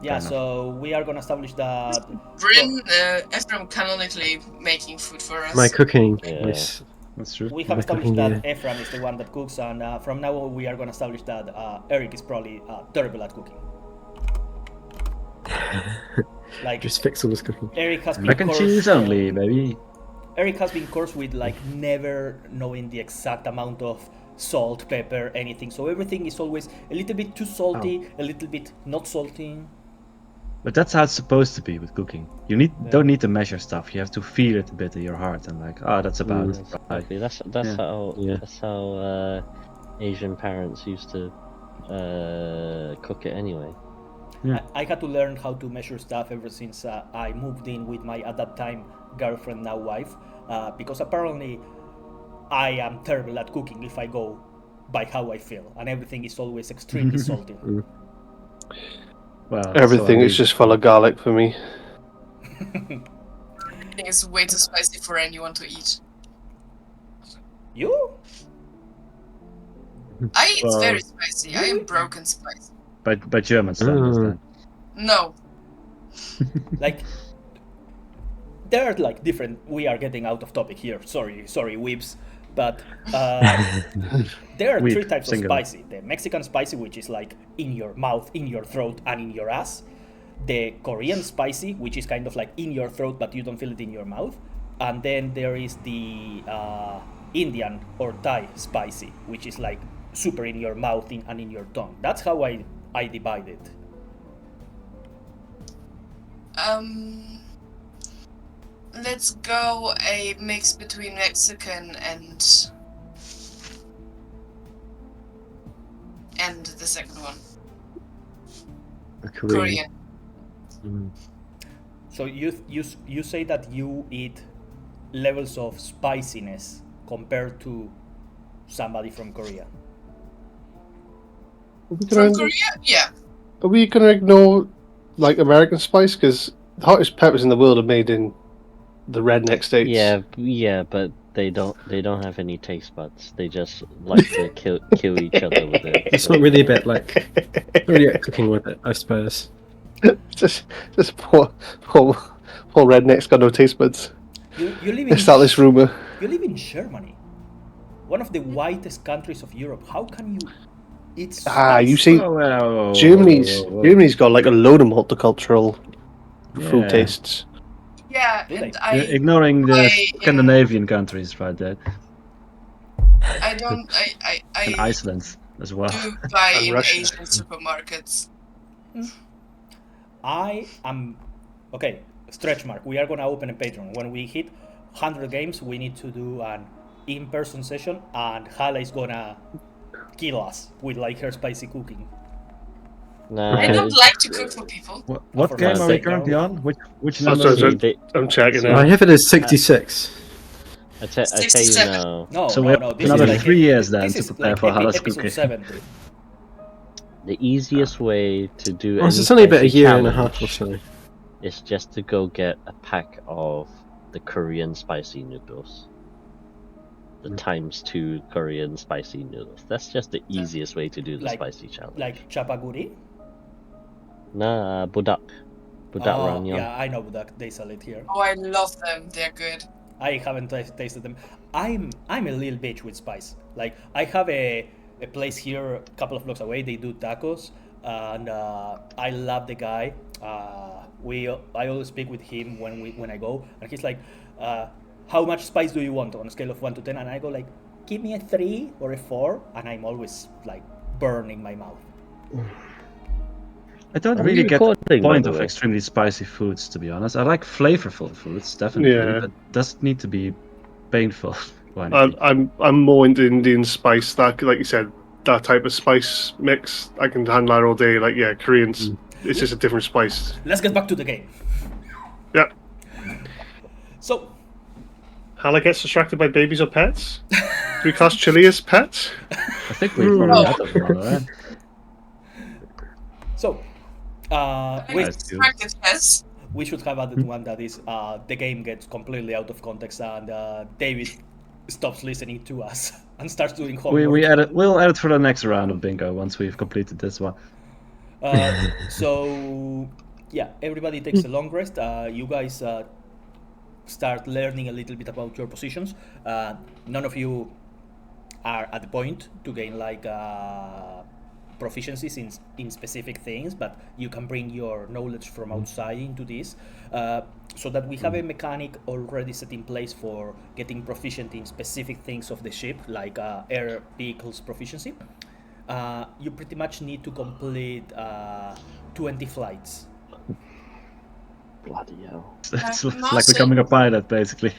Yeah, enough. so we are gonna establish that. Bryn, Ephraim canonically making food for us. My cooking. Yeah. That's true. We have We're established cooking, that Ephraim is the one that cooks, and from now on we are gonna establish that Eric is probably terrible at cooking. Like Just fix all this cooking. Eric has been Mac and cursed cheese on- only, baby. Eric has been cursed with like never knowing the exact amount of salt, pepper, anything. So everything is always a little bit too salty, a little bit not salty. But that's how it's supposed to be with cooking. You don't need to measure stuff. You have to feel it a bit in your heart and like, that's about it. Right. Exactly. That's Yeah. how Asian parents used to cook it anyway. Yeah. I had to learn how to measure stuff ever since I moved in with my at that time girlfriend, now wife, because apparently I am terrible at cooking if I go by how I feel, and everything is always extremely salty. Well, Everything so is just full of garlic for me. Everything is way too spicy for anyone to eat. You? I eat Well, very spicy. I am broken spicy. by German standards then. No. Like there are like different. We are getting out of topic here. Sorry, weebs. But there are Weeb, three types singular. of spicy. The Mexican spicy, which is like in your mouth, in your throat, and in your ass. The Korean spicy, which is kind of like in your throat, but you don't feel it in your mouth. And then there is the Indian or Thai spicy, which is like super in your mouth and in your tongue. That's how I divide it. Let's go a mix between Mexican and the second one, Korean. So you say that you eat levels of spiciness compared to somebody from Korea. From Korea? Yeah. Are we gonna ignore like American spice? Because the hottest peppers in the world are made in the redneck states. Yeah, but they don't have any taste buds. They just like to kill each other with it. It's not really a bit like really at cooking with it, I suppose. just poor rednecks got no taste buds. You live They in start this rumor. You live in Germany, one of the whitest countries of Europe. How can you eat spice? You see, Germany's got like a load of multicultural food Yeah. tastes. Yeah, Really? and You're ignoring the I- Scandinavian countries right there. I don't. And I Iceland as well. do buy And in Russia. Asian supermarkets. I am okay. Stretch mark. We are gonna open a Patreon. When we hit 100 games, we need to do an in-person session, and Hala is gonna kill us with like her spicy cooking. Nah, I don't like to cook for people. What for game God's are we sake, currently no. on? Which Oh, number? sorry, is sorry. it? I'm checking I it. have it as 66. I tell you 67. now, No, So no, we have no. This another is like 3 years then this to is prepare like for Hala's episode cooking. 70. the easiest way to do Oh, so any it's only about a spicy year and a half or challenge so. is just to go get a pack of the Korean spicy noodles. The *2 Korean spicy noodles. That's just the easiest way to do the Like- spicy challenge. Like chapaguri. Nah, budak ramyeon. Yeah, I know that they sell it here. Oh, I love them. They're good. I haven't tasted them. I'm a little bitch with spice. Like I have a place here a couple of blocks away. They do tacos, and I love the guy. I always speak with him when I go, and he's like, "How much spice do you want on a scale of 1 to 10?" And I go like, "Give me a 3 or a 4," and I'm always like burning my mouth. I don't Are really we get the recording, by point the of way? extremely spicy foods, to be honest. I like flavorful foods, definitely. Yeah. But it doesn't need to be painful. or anything. I'm more into Indian spice. That, like you said, that type of spice mix, I can handle that all day. Like Koreans, it's just a different spice. Let's get back to the game. Yeah. So Hala gets distracted by babies or pets? Do we cast Chili as pets? I think we probably had that one, right? So, I we, distracted, yes. we should have added one that is the game gets completely out of context and David stops listening to us and starts doing homework. We'll edit for the next round of bingo once we've completed this one. So, yeah, everybody takes a long rest. You guys start learning a little bit about your positions. None of you are at the point to gain like proficiencies in specific things, but you can bring your knowledge from outside into this, so that we have a mechanic already set in place for getting proficient in specific things of the ship, like air vehicles proficiency. You pretty much need to complete 20 flights. Bloody hell. It's like Martin? becoming a pilot, basically.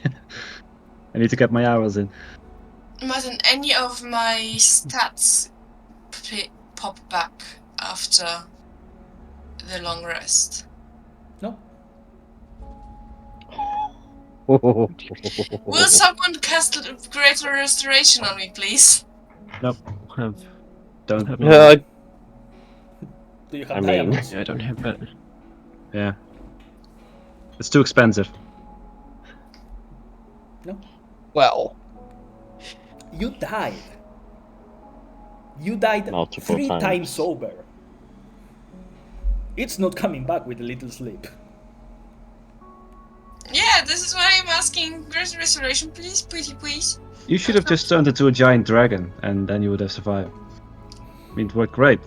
I need to get my hours in. Martin, any of my stats pop back after the long rest? No? Will someone cast Greater Restoration on me, please? Nope. Don't have Do you have I mean- diamonds? Yeah, I don't have that. Yeah. It's too expensive. No? Well, You died. You died Multiple 3 times. times over. It's not coming back with a little sleep. Yeah, this is why I'm asking Greater Restoration, please, please. You should have just turned into a giant dragon, and then you would have survived. I mean, it worked great.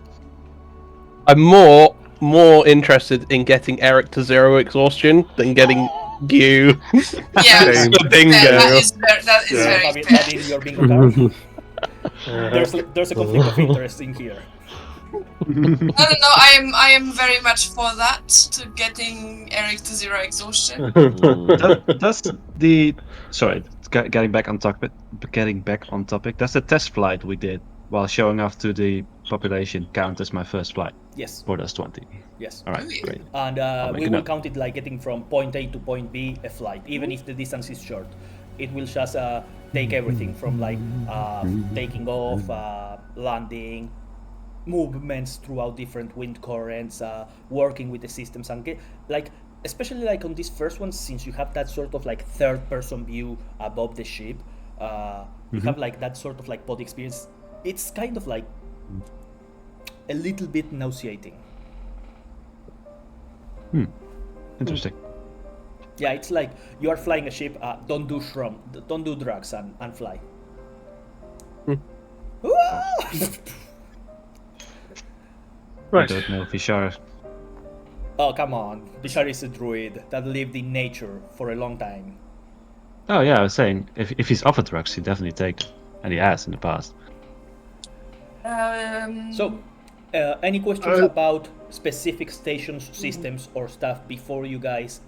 I'm more interested in getting Eric to 0 exhaustion than getting you Yeah, Same. to bingo. that is Yeah. very Have it fair. add in your bingo card. There's a conflict of interest in here. No, I am very much for that, to getting Eric to 0 exhaustion. Does the getting back on topic? Does the test flight we did while showing off to the population count as my first flight? Yes, Or does 20? yes. All right, Really? great. And make we a will note. count it like getting from point A to point B a flight, even if the distance is short. It will just take everything from like taking off, landing, movements throughout different wind currents, working with the systems, and get like, especially like on this first one, since you have that sort of like third-person view above the ship, you have like that sort of like body experience. It's kind of like a little bit nauseating. Interesting. Yeah, it's like you are flying a ship. Don't do drugs and fly. Right. I don't know if Ishar. Oh, come on. Bishar is a druid that lived in nature for a long time. Oh yeah, I was saying if he's offered drugs, he definitely take them, and he has in the past. So, any questions about specific stations, systems, or stuff before you guys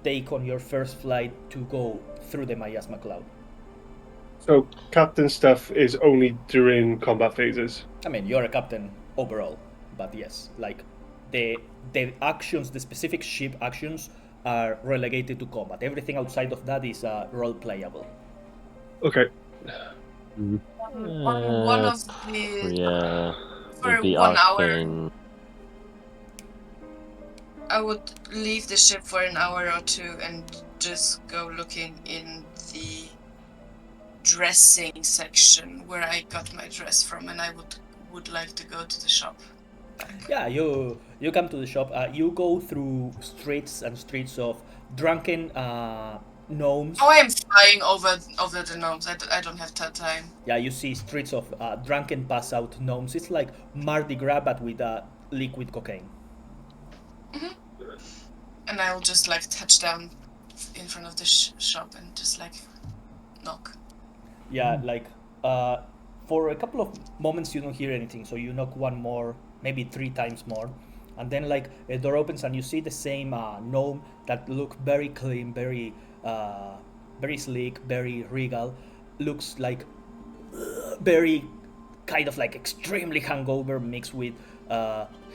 take on your first flight to go through the Miasma Cloud? So, captain stuff is only during combat phases. I mean, you're a captain overall, but yes, like the actions, the specific ship actions are relegated to combat. Everything outside of that is role playable. Okay. One of the Yeah, for would be 1 hour, Arcane. I would leave the ship for an hour or two and just go looking in the dressing section where I got my dress from, and I would like to go to the shop. Yeah, you come to the shop. You go through streets and streets of drunken gnomes. Oh, I am flying over the gnomes. I don't have that time. Yeah, you see streets of drunken pass-out gnomes. It's like Mardi Gras, but with liquid cocaine. And I'll just like touch down in front of the shop and just like knock. Yeah, like for a couple of moments you don't hear anything, so you knock one more, maybe 3 times more, and then like a door opens and you see the same gnome that look very clean, very sleek, very regal, looks like very kind of like extremely hungover, mixed with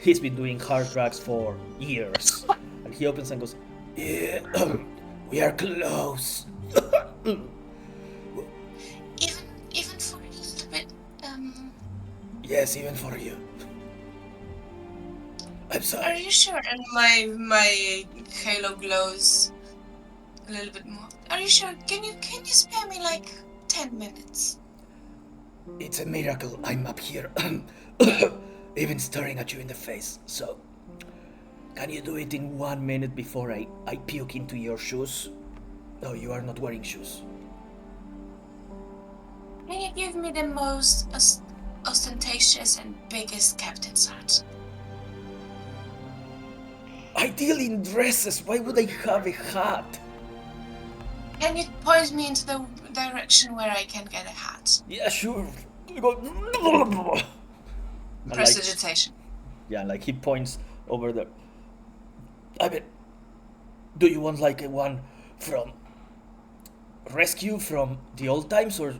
he's been doing hard drugs for years. And he opens and goes, "Yeah, we are close." Yes, even for you. I'm Are sorry. you sure? And my halo glows a little bit more. Are you sure? Can you spare me like 10 minutes? It's a miracle I'm up here, even staring at you in the face. So, can you do it in 1 minute before I puke into your shoes? No, you are not wearing shoes. Can you give me the most ostentatious and biggest captain's hat? I deal in dresses. Why would I have a hat? Can you point me into the direction where I can get a hat? Yeah, sure. I go. And Prestidigitation. yeah, like he points over there. I mean, do you want like a one from rescue from the old times or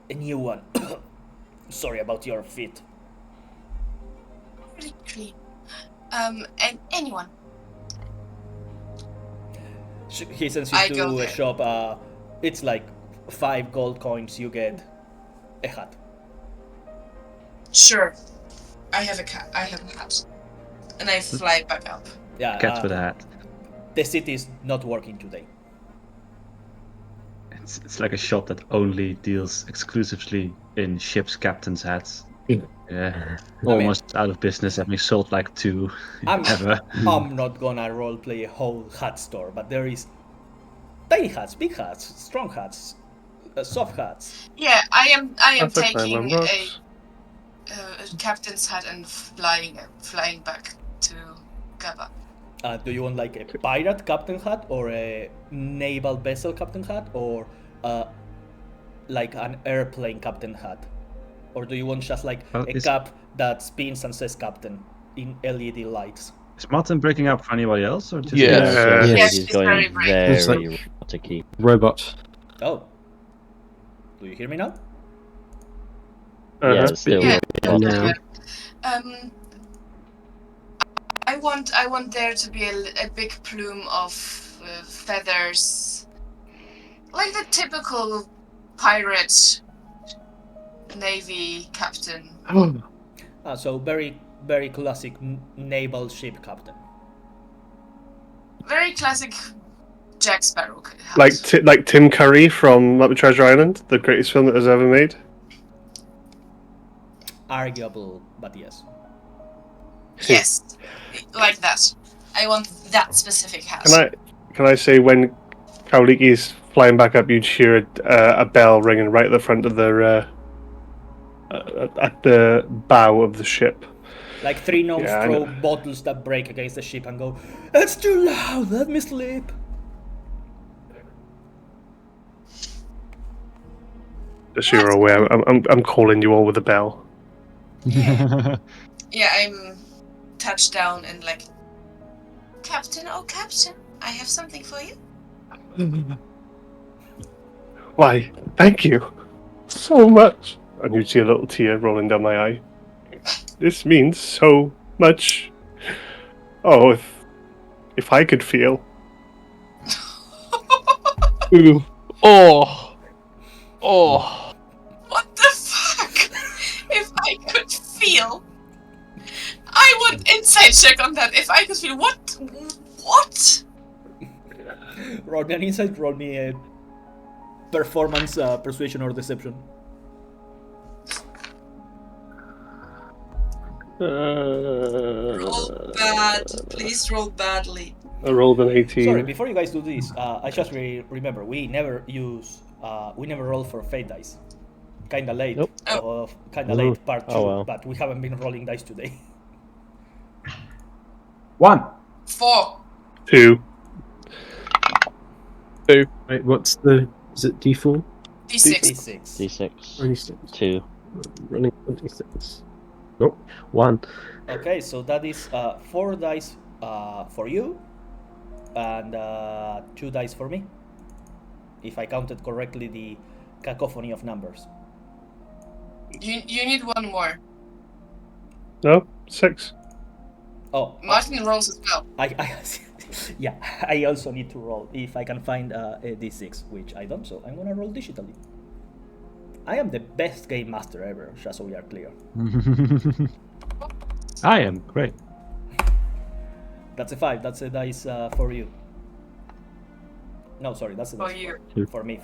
a new one? Sorry about your feet. Pretty clean. And anyone. He sends you I to go a there. shop. It's like 5 gold coins. You get a hat. Sure. I have a hat. And I fly back up. Yeah. Cat with a hat. The city is not working today. It's like a shop that only deals exclusively in ships' captains' hats. Yeah, almost out of business, having sold like 2 ever. I'm not gonna roleplay a whole hat store, but there is tiny hats, big hats, strong hats, soft hats. Yeah, I am That's a taking crime, a captain's hat and flying back to Gaba. Do you want like a pirate captain hat or a naval vessel captain hat or like an airplane captain hat? Or do you want just like a cap that spins and says captain in LED lights? Is Martin breaking up for anybody else, or just Yes. Yes, He's it's going very bright. It's like- very robotic-y. Robot. Oh. Do you hear me now? Yeah, still Yeah. robotic-y. I want there to be a big plume of feathers, like the typical pirate navy captain. So very, very classic naval ship captain. Very classic Jack Sparrow hat. Like Tim Curry from Muppet Treasure Island, the greatest film that was ever made. Arguable, but yes. Yes, like that. I want that specific hat. Can I say when Kauliki's flying back up, you'd hear a bell ringing right at the front of the at the bow of the ship. Like 3 gnomes Yeah, I throw know. bottles that break against the ship and go, "It's too loud, let me sleep." Just so you're aware, I'm calling you all with a bell. Yeah, I'm touched down and like, Captain, oh Captain, I have something for you. Why, thank you so much. And you see a little tear rolling down my eye. This means so much. Oh, if I could feel. Ooh. Oh. What the fuck? If I could feel, I would insight check on that. If I could feel what? Roll me an insight, roll me a performance, persuasion or deception. Roll bad. Please roll badly. I rolled an 18. Sorry, before you guys do this, I just remember we never roll for fate dice. Kinda late, Nope. kinda late part 2, Oh, well. but we haven't been rolling dice today. 1. 4. 2. Wait, what's the? Is it D4? D6. D6. D6. 26. 2. Running 26. Nope. 1. Okay, so that is 4 dice for you, and 2 dice for me. If I counted correctly, the cacophony of numbers. You need one more. No? 6. Oh, Martin rolls as well. yeah, I also need to roll if I can find a d6, which I don't. So I'm gonna roll digitally. I am the best game master ever, just so we are clear. I am great. That's a 5. That's a dice for you. No, sorry, that's a For dice you. for me.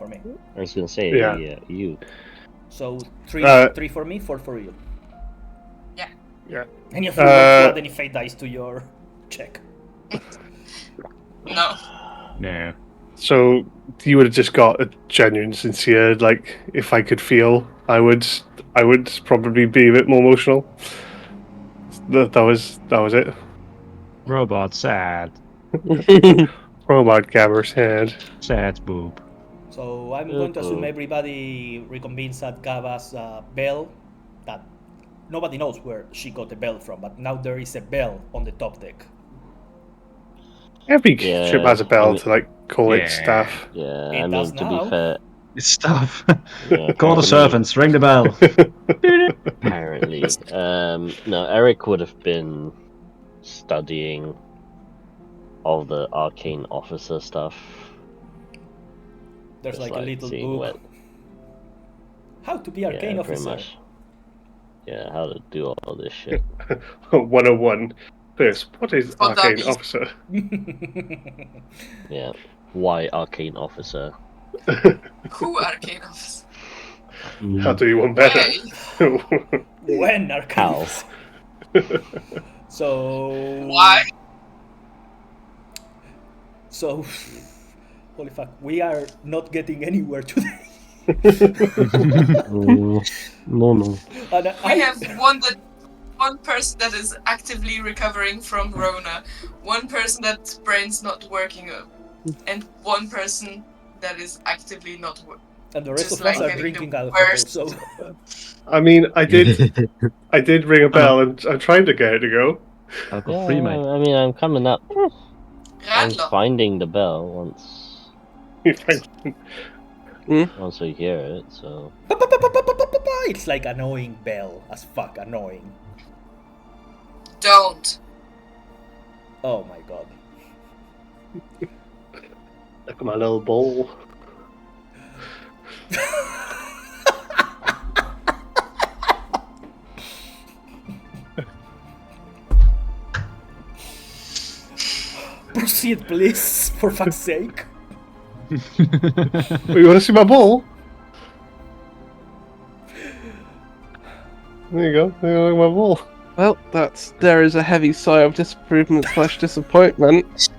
I was gonna say, Yeah. you. So 3 for me, 4 for you. Yeah. And you have to add any fate dice to your check. No. No. So you would have just got a genuine, sincere, like, if I could feel, I would probably be a bit more emotional. That was it. Robot sad. Robot Gabber's head. Sad boob. So I'm going to assume everybody reconvenes at Gava's bell. That nobody knows where she got the bell from, but now there is a bell on the top deck. Every Yeah, ship has a bell I mean- to like call Yeah. its staff. Yeah, It I does mean, to now. be fair, It's stuff. yeah, Call the apparently- servants, ring the bell. Apparently. No, Eric would have been studying all the arcane officer stuff. There's Just like a little seeing book. what- How to be arcane yeah, pretty officer. much. Yeah, how to do all this shit. 101. First, what is What that Arcane means. Officer? Yeah. Why arcane officer? Who arcane officer? How do you want better? When arcane How? officer. So Why? So holy fuck, we are not getting anywhere today. Normal. And We have one person that is actively recovering from Rona, one person that brain's not working, and one person that is actively not working. and the rest Just of us like are getting drinking the alcohol. worst. So I mean, I did ring a bell, and I'm trying to get it to go. Alcohol Yeah, free, mate. I mean, I'm coming up. I'm Radler. finding the bell once we hear it, so... it's like annoying bell as fuck, annoying. Don't. Oh my god. Look at my little ball. Proceed, please, for fuck's sake. You want to see my ball? There you go. There you go, look at my ball. Well, there is a heavy sigh of disapproval / disappointment.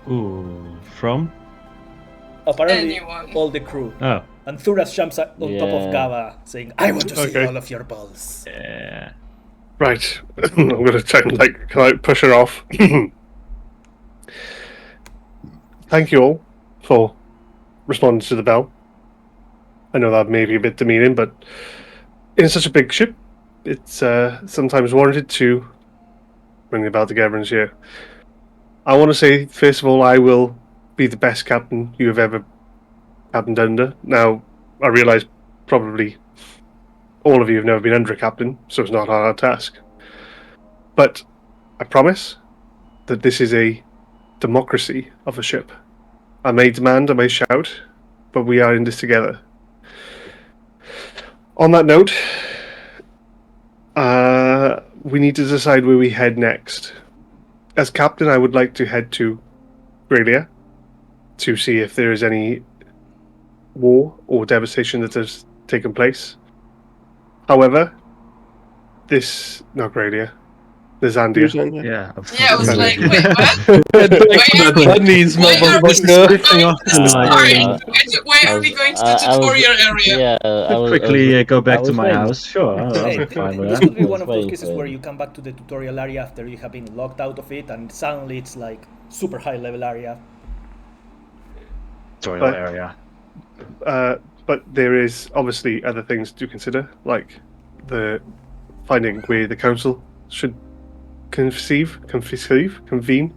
Ooh, from? Apparently, Anyone. all the crew. Oh, And Thuras jumps on top of Yeah. Gava, saying, I want to see Okay. all of your balls. yeah. Right. I'm gonna try and can I push her off? Thank you all for responding to the bell. I know that may be a bit demeaning, but in such a big ship, it's sometimes warranted to ring the bell together and share. I want to say, first of all, I will be the best captain you have ever captained under. Now, I realise probably all of you have never been under a captain, so it's not a hard task. But I promise that this is a democracy of a ship. I may demand, I may shout, but we are in this together. On that note, we need to decide where we head next. As captain, I would like to head to Gralia to see if there is any war or devastation that has taken place. However, not Gralia. There's Andia. Yeah. Yeah, I was Okay. like, wait, what? Bunnies, Why are we- motherfucker. Sorry, Uh, why are we going to the tutorial area? Yeah, I was Quickly go back I to was my waiting. house. Sure, I'll Hey, be fine with this that. would be one of those Waiting cases for where him. you come back to the tutorial area after you have been locked out of it, and suddenly it's like super high level area. Tutorial But- area. But there is obviously other things to consider, like the finding where the council should convene,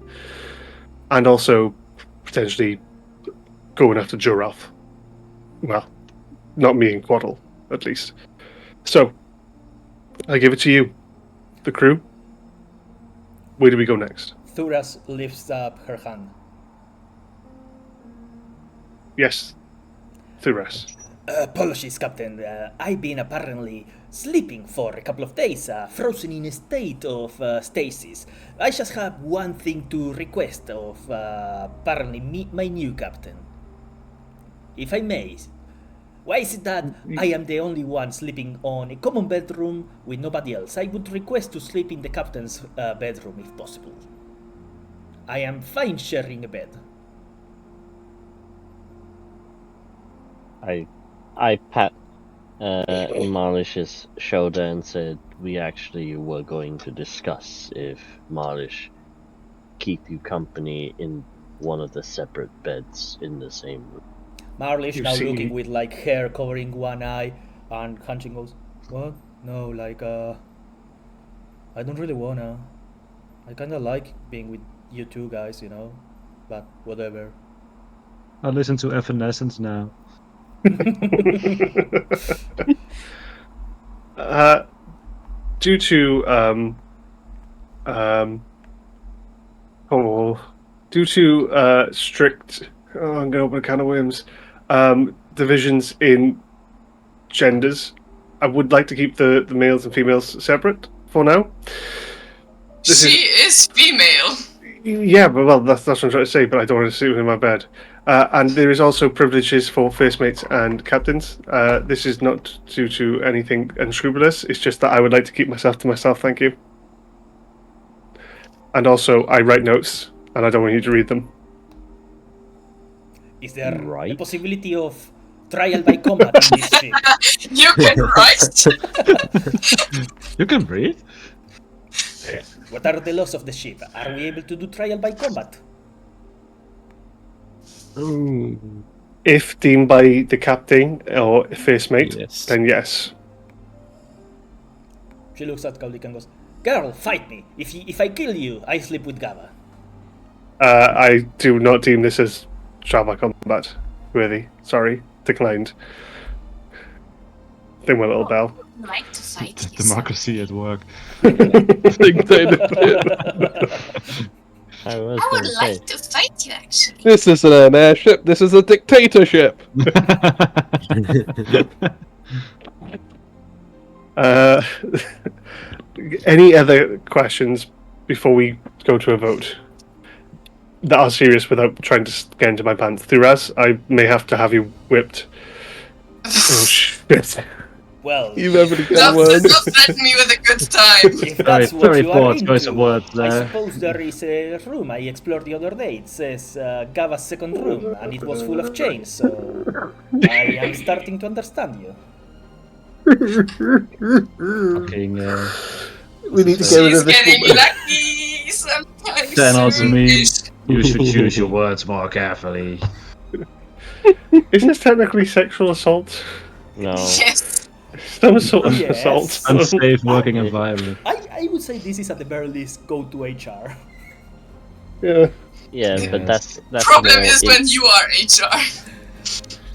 and also potentially going after Joralf. Well, not me and Quaddle, at least. So, I give it to you, the crew. Where do we go next? Thuras lifts up her hand. Yes, Thuras. Apologies, Captain. I've been apparently sleeping for a couple of days, frozen in a state of stasis. I just have one thing to request of apparently my new captain. If I may, why is it that I am the only one sleeping on a common bedroom with nobody else? I would request to sleep in the captain's bedroom if possible. I am fine sharing a bed. I pat Marlish's shoulder and said we actually were going to discuss if Marlish keep you company in one of the separate beds in the same room. Marlish now looking with like hair covering one eye, and Hanshin goes, "What? No, like I don't really wanna. I kinda like being with you two guys, you know, but whatever." I listen to Evanescence now. Due to strict, I'm going to open a can of worms, divisions in genders, I would like to keep the males and females separate for now. She is female. Yeah, but well, that's what I'm trying to say, but I don't want to sleep in my bed. And there is also privileges for first mates and captains. This is not due to anything unscrupulous, it's just that I would like to keep myself to myself, thank you. And also, I write notes, and I don't want you to read them. Is there a possibility of trial by combat in this ship? You can write. You can read? What are the laws of the ship? Are we able to do trial by combat? If deemed by the captain or first mate, Yes. then yes. She looks at Kaulik and goes, "Girl, fight me. If I kill you, I sleep with Gava." I do not deem this as trial by combat worthy. Sorry, declined. Think my little bell. I would like to fight you. Democracy at work. I would like to fight you, actually. This isn't an airship, this is a dictatorship! Any other questions before we go to a vote that are serious without trying to get into my pants? Thuras, I may have to have you whipped. Oh shit. Well, You remember the Don't word? threaten me with a good time. if that's what very you are broad choice into, of words I there. suppose there is a room I explored the other day. It says Gava's second room, and it was full of chains, so I am starting to understand you. Fucking, We need to get rid She's of this getting woman. lucky sometimes. That also means Ish. you should choose your words more carefully. Is this technically sexual assault? No. Yes. Some sort of Yes. assault. Unsafe working environment. I would say this is at the very least go to HR. Yeah. Yeah, but that's Problem more is when you are HR.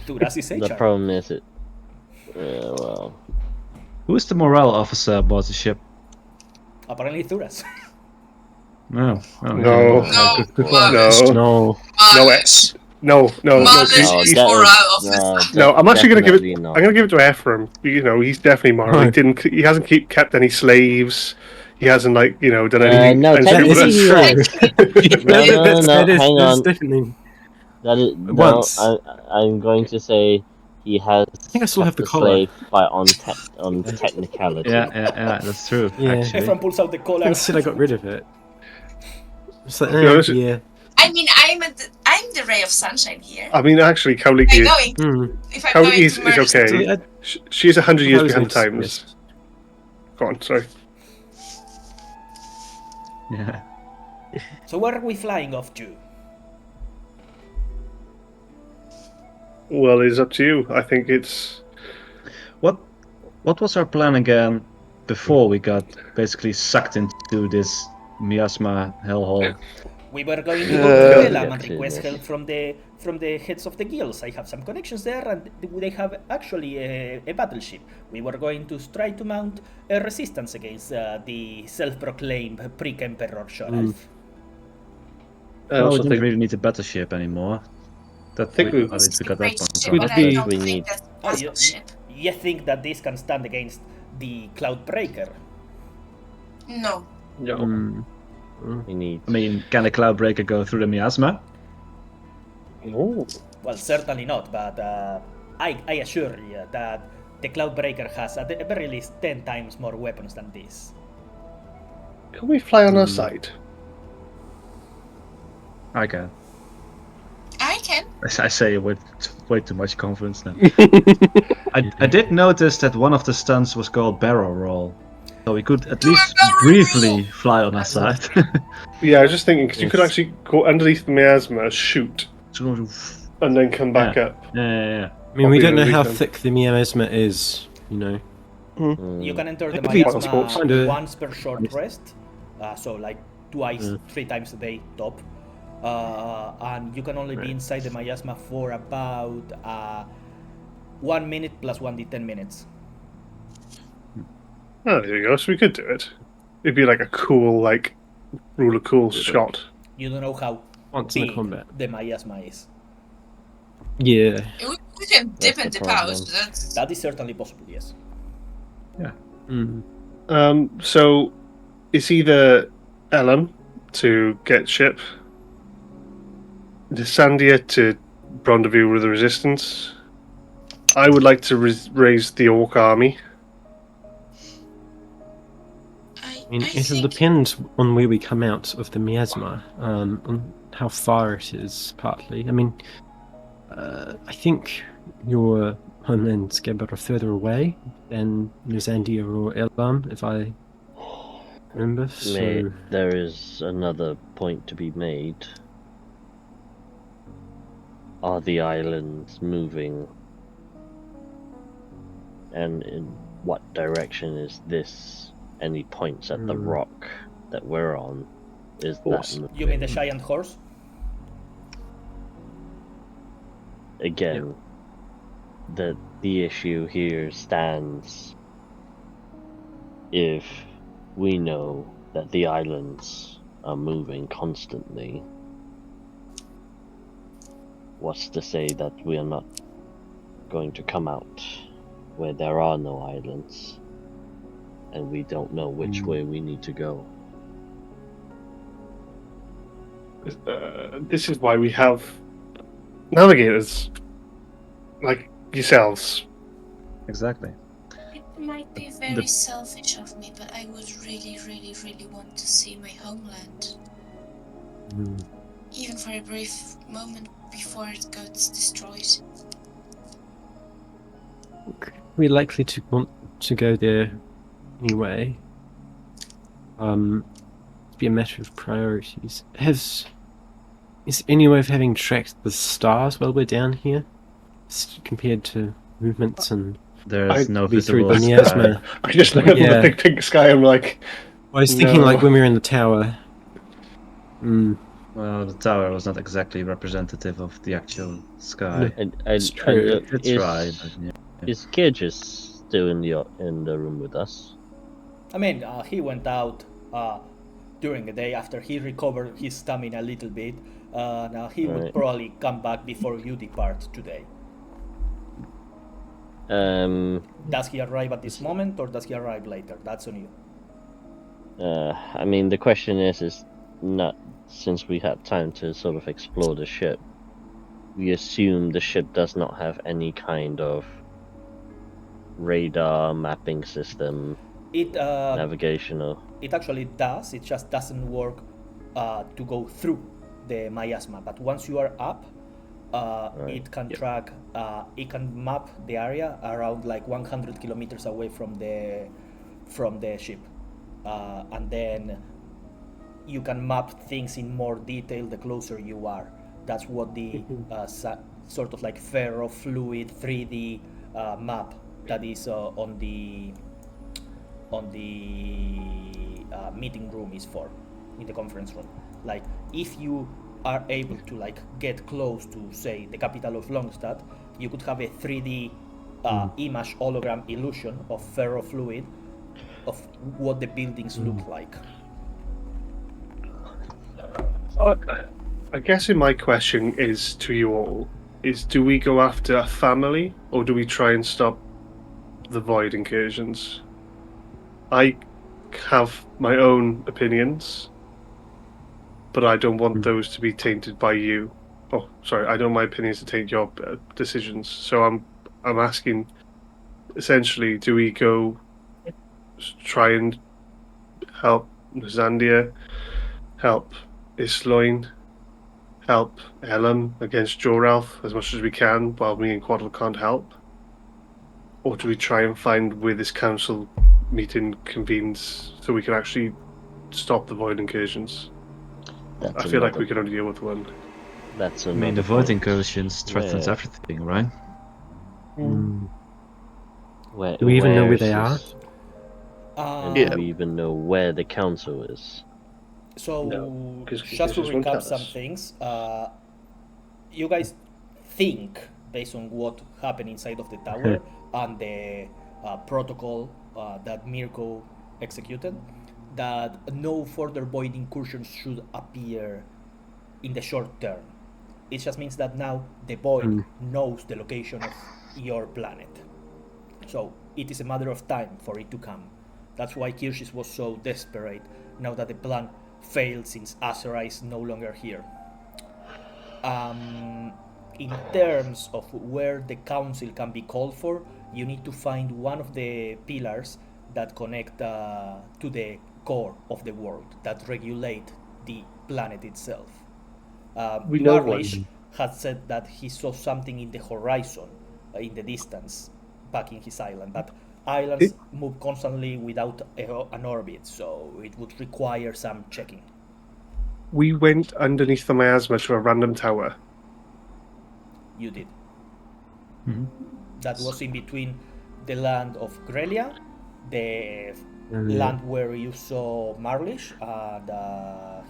Thuras is the HR. problem is it. Yeah, well. Who is the morale officer aboard the ship? Apparently Thuras. No. Oh, okay. No. No, No. Marlish. No. Marlish. No. Marlish he's- is that morale was- officer. No, I'm actually going to give it. definitely not. I'm going to give it to Ephraim. You know, he's definitely moral. Right. He hasn't kept any slaves. He hasn't done anything. no, technically he unscrupulous. has. No, That is hang on. definitely. That is no. Once. I'm going to say he has. I think I still have the kept collar. slave by on technicality. Yeah, that's true. Yeah. Actually. Ephraim pulls out the I collar. never said I got rid of it. It's like, be honest- yeah. I mean, I'm the ray of sunshine here. I mean, actually, Kaulik I'm is. going. If I'm Kaulik going is to merge okay. So I- She's 100 years I was behind gonna times. yes. Go on, sorry. Yeah. So where are we flying off to? Well, it's up to you. I think it's. What was our plan again before we got basically sucked into this miasma hellhole? We were going to go to Elam and yes, request yes. help from the heads of the guilds. I have some connections there, and they have actually a battleship. We were going to try to mount a resistance against the self-proclaimed Prick-Emperor Shoralf. I Well, we also didn't think. really need a battleship anymore. That think we- at least we got that one Great ship, covered. but I be- don't We think need- that Oh, Battle ship. you think that this can stand against the Cloudbreaker? No. No. Mm. We need. I mean, can a Cloudbreaker go through the miasma? Ooh. Well, certainly not, but I assure you that the Cloudbreaker has at the very least 10 times more weapons than this. Can we fly on our side? I can. I can. I say it with way too much confidence now. I did notice that one of the stunts was called barrel roll. So we could at Do a least barrel briefly roll! fly on our side. Yeah, I was just thinking, because you could Yes. actually go underneath the miasma, shoot, and then come back up. Yeah. I mean, we don't know Probably how weekend. thick the miasma is, you know. You can enter the Maybe it's miasma kinda- once per short rest, so like twice, 3 times a day top. And you can only be inside the miasma for about 1 minute plus 1d10 minutes. Oh, there you go. So we could do it. It'd be like a cool, like, rule of cool shot. You don't know how Once in a big combat. the miasma is. Yeah. We can dip That's and the dip out. problem. That's That is certainly possible, yes. Mm. So it's either Ellum to get ship, Sandia to rendezvous with the Resistance. I would like to raise the Orc army. I mean, I it'll think depend on where we come out of the miasma, on how far it is, partly. I mean, I think your homeland's get better further away than Zandia or Elam, if I remember. So, There is another point to be made. Are the islands moving? And in what direction is this? Any points at the rock that we're on? Is that moving? You mean the giant horse? Again, the issue here stands if we know that the islands are moving constantly. What's to say that we are not going to come out where there are no islands and we don't know which way we need to go? This is why we have navigators like yourselves. Exactly. it might be very selfish of me, but I would really, really, really want to see my homeland. Even for a brief moment before it gets destroyed. we're likely to want to go there anyway. It'd be a matter of priorities. Is there any way of having tracked the stars while we're down here, compared to movements and There's no be through visible the sky. miasma? I just look at Yeah. the big pink sky. I'm like, I was thinking, No. like when we were in the tower. Well, the tower was not exactly representative of the actual sky. It's true. It's right. But yeah. Is Gidges still in the room with us? I mean, he went out during the day after he recovered his stamina a little bit. Now he would Right. probably come back before you depart today. Does he arrive at this moment or does he arrive later? That's on you. I mean, the question is not since we had time to sort of explore the ship. We assume the ship does not have any kind of radar mapping system, It navigational. it actually does. It just doesn't work to go through the miasma. But once you are up, it can track. It can map the area around like 100 kilometers away from the ship, and then you can map things in more detail the closer you are. That's what the sort of like ferrofluid 3D map that is on the meeting room is for, in the conference room. Like if you are able to like get close to say the capital of Longstadt, you could have a 3D image hologram illusion of ferrofluid of what the buildings look like. I guess my question is to you all: is, do we go after a family, or do we try and stop the void incursions? I have my own opinions, but I don't want those to be tainted by you. Oh, sorry, I don't want my opinions to taint your decisions. So I'm asking, essentially, do we go try and help Zandia, help Isloin, help Ellen against Joralf as much as we can, while me and Quaddle can't help? Or do we try and find where this council meeting convenes so we can actually stop the void incursions? I feel like we can only deal with one. That's I mean, the void incursions threatens everything, right? Where, Do we even know where they are? And do we even know where the council is? So, No, just to recap some things, you guys think, based on what happened inside of the tower and the protocol that Mirko executed, that no further void incursions should appear in the short term. It just means that now the void knows the location of your planet. So it is a matter of time for it to come. That's why Kirschis was so desperate now that the plan failed, since AzerrA is no longer here. In terms of where the council can be called for, you need to find one of the pillars that connect to the core of the world, that regulate the planet itself. We know Marlish had said that he saw something in the horizon, in the distance, back in his island, but islands move constantly without an orbit, so it would require some checking. We went underneath the miasma to a random tower. You did. That was in between the land of Grelia, the land where you saw Marlish and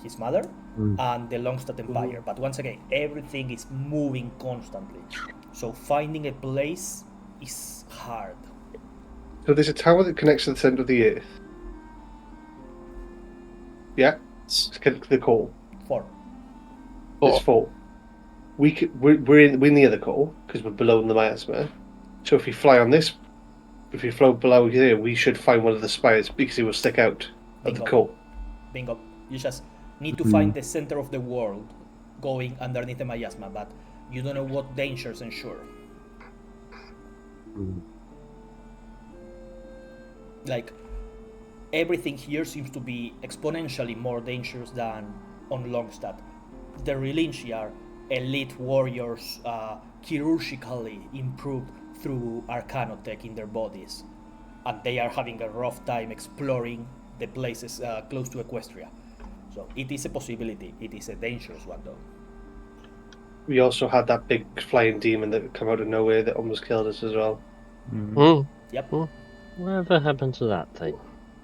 his mother, and the Longstad Empire. But once again, everything is moving constantly, so finding a place is hard. So there's a tower that connects to the center of the earth. Yeah, it's the core. 4. There's 4. We're in the other core because we're below the miasma. So if we fly on this, if we float below here, we should find one of the spires because it will stick out at the core. Bingo. You just need to find the center of the world going underneath the miasma, but you don't know what dangers ensure. Like, everything here seems to be exponentially more dangerous than on Longstad. The Relinchi are elite warriors, chirurgically improved through arcanotech in their bodies, and they are having a rough time exploring the places close to Aestrha. So it is a possibility. It is a dangerous one, though. We also had that big flying demon that came out of nowhere that almost killed us as well. Yep. Whatever happened to that thing?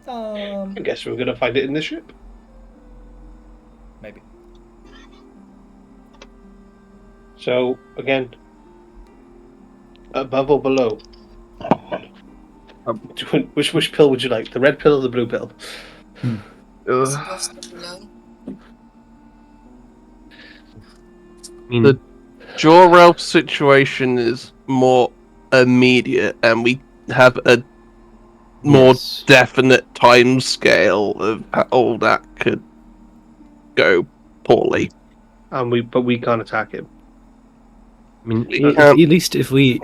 I guess we're going to find it in the ship. Maybe. So, again, above or below? Which pill would you like? The red pill or the blue pill? The Joralf situation is more immediate, and we have a more definite time scale of how that could go poorly. But we can't attack him. I mean, at least if we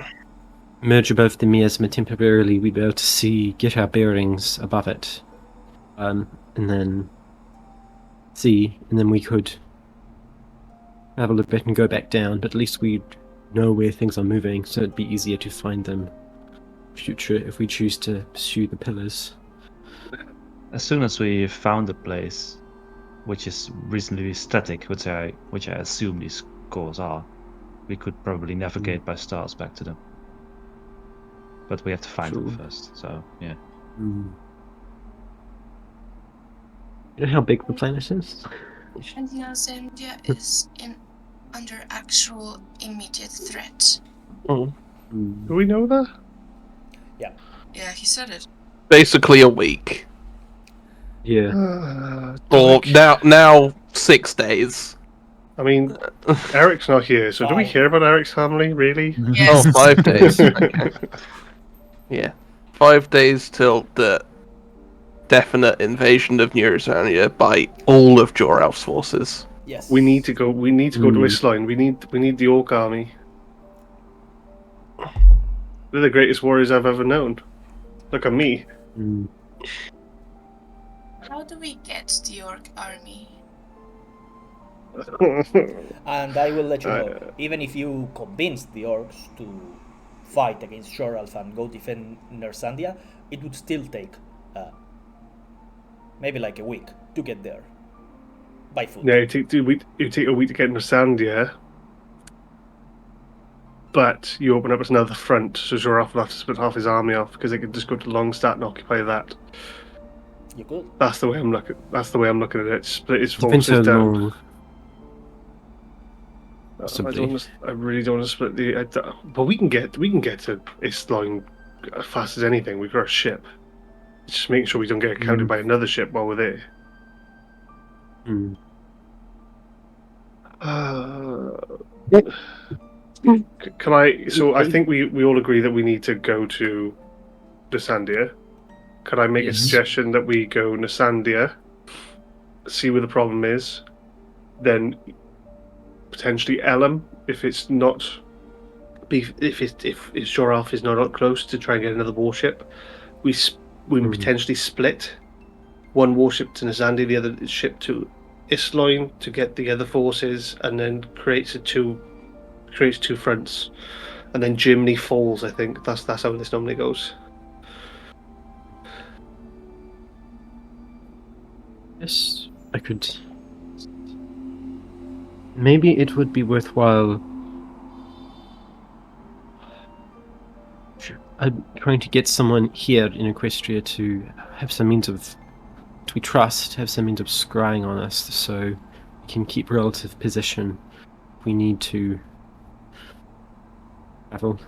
merge above the miasma temporarily, we'd be able to get our bearings above it, and then we could have a look back and go back down. But at least we'd know where things are moving, so it'd be easier to find them future if we choose to pursue the pillars. As soon as we found a place which is reasonably static, which I assume these cores are, we could probably navigate by stars back to them. But we have to find them first, so yeah. You know how big the planet is? And now Zandia is under actual immediate threat. Do we know that? Yeah, he said it. Basically a week. Yeah. Or now 6 days. I mean, Eric's not here, so do we Fine. hear about Eric's family, really? Yes. Oh, 5 days. Okay. Yeah. 5 days till the definite invasion of Neurzania by all of Jor-Elf's forces. Yes. We need to go. We need to go to Isline. We need the Orc army. They're the greatest warriors I've ever known. Look at me. How do we get the Orc army? And I will let you know, even if you convince the orcs to fight against Shoralf and go defend Nersandia, it would still take maybe like a week to get there by foot. Yeah, it take a week to get into Sandia, but you open up another front, so Joraf will have to split half his army off because they could just go to Longstadt and occupy that. You could. That's the way I'm looking. That's the way I'm looking at it. Split his Depends forces how down. long. I really don't want to split the. But we can get to Isline as fast as anything. We've got a ship. Just making sure we don't get counted by another ship while we're there. Can I? So I think we all agree that we need to go to Nasandia. Could I make a suggestion that we go Nasandia, see where the problem is, then potentially Elam if it's not, if Joralf is not up close to try and get another warship, we potentially split one warship to Nasandia, the other ship to Isline to get the other forces, and then creates two fronts, and then Germany falls. I think that's how this normally goes. Yes, I could. Maybe it would be worthwhile. I'm trying to get someone here in Equestria to have some means of, we trust, have some means of scrying on us, so we can keep relative position. We need to travel.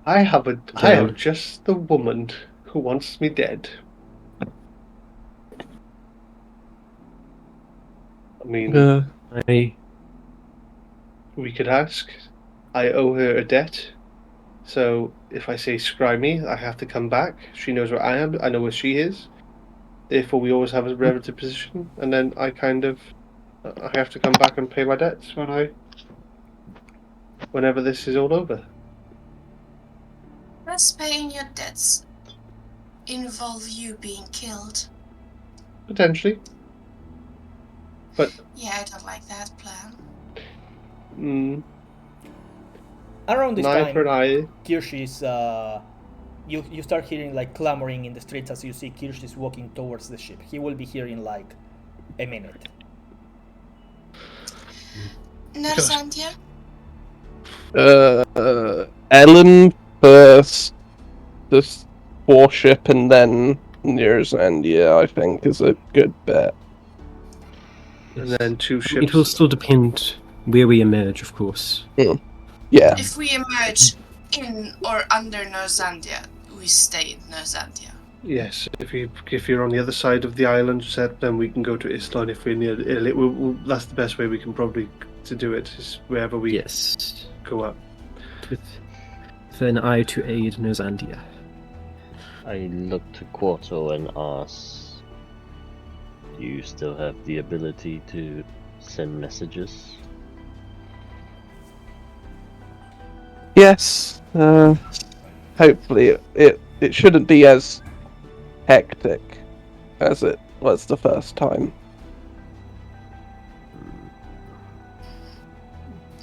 I have just the woman who wants me dead. I mean, we could ask. I owe her a debt. So if I say scry me, I have to come back. She knows where I am. I know where she is. Therefore, we always have a relative position. And then I have to come back and pay my debts whenever this is all over. Does paying your debts involve you being killed? Potentially. But yeah, I don't like that plan. Around this time, eye. Kirsch is you start hearing like clamoring in the streets as you see Kirsch is walking towards the ship. He will be here in like a minute. Nersandia? Ellen first, this warship, and then Nersandia, I think, is a good bet. And then two ships. It will still depend where we emerge, of course. Yeah. If we emerge in or under Nersandia, we stay in Nersandia. Yes, if you're on the other side of the island, then we can go to Island. If we're near, that's the best way we can probably to do it. Is wherever we go up. With an eye to aid Nersandia. I look to Quarto and ask, do you still have the ability to send messages? Yes. Hopefully it shouldn't be as hectic as it was the first time.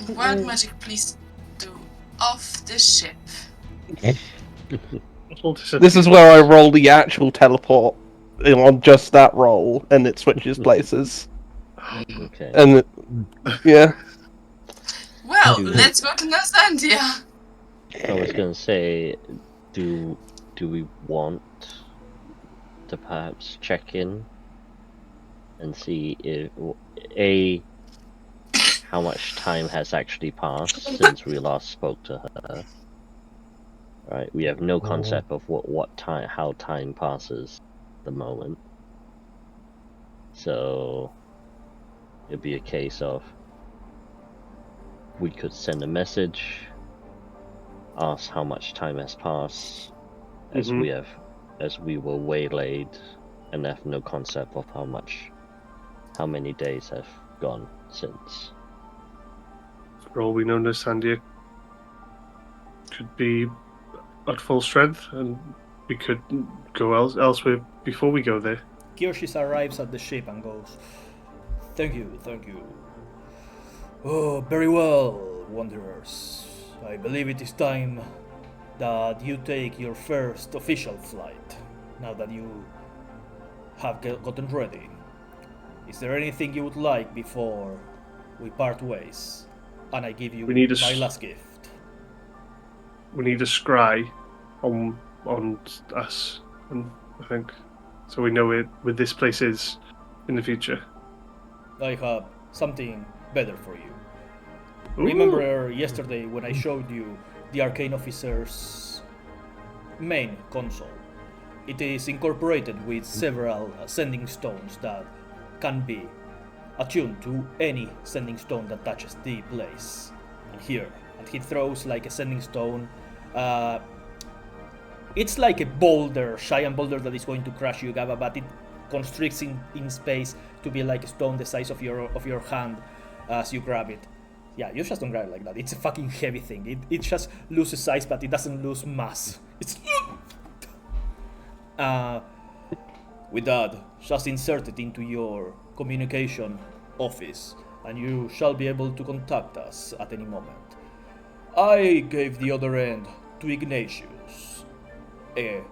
Wild magic, please do off the ship. This is where I roll the actual teleport on just that roll, and it switches places. Okay. And yeah. Well, let's go to Nersandia. I was gonna say, do we want to perhaps check in and see if how much time has actually passed since we last spoke to her? Right, we have no concept of how time passes at the moment. So it'd be a case of we could send a message, ask how much time has passed, as we were waylaid and have no concept of how many days have gone since. For all we know, Nasandia could be at full strength, and we could go elsewhere before we go there. Kirshis arrives at the ship and goes, Thank you. Oh, very well, Wanderers. I believe it is time that you take your first official flight, now that you have gotten ready. Is there anything you would like before we part ways? And I give you my last gift. We need a scry on us, and I think, so we know where this place is in the future. I have something better for you. Ooh. Remember yesterday when I showed you the Arcane Officer's main console? It is incorporated with several sending stones that can be attuned to any sending stone that touches the place. And here, and he throws like a sending stone. It's like a boulder, giant boulder that is going to crush you, Gaba, but it constricts in space to be like a stone the size of your hand as you grab it. Yeah, you just don't grab it like that. It's a fucking heavy thing. It just loses size, but it doesn't lose mass. It's with that, just insert it into your communication office, and you shall be able to contact us at any moment. I gave the other end to Ignatius, a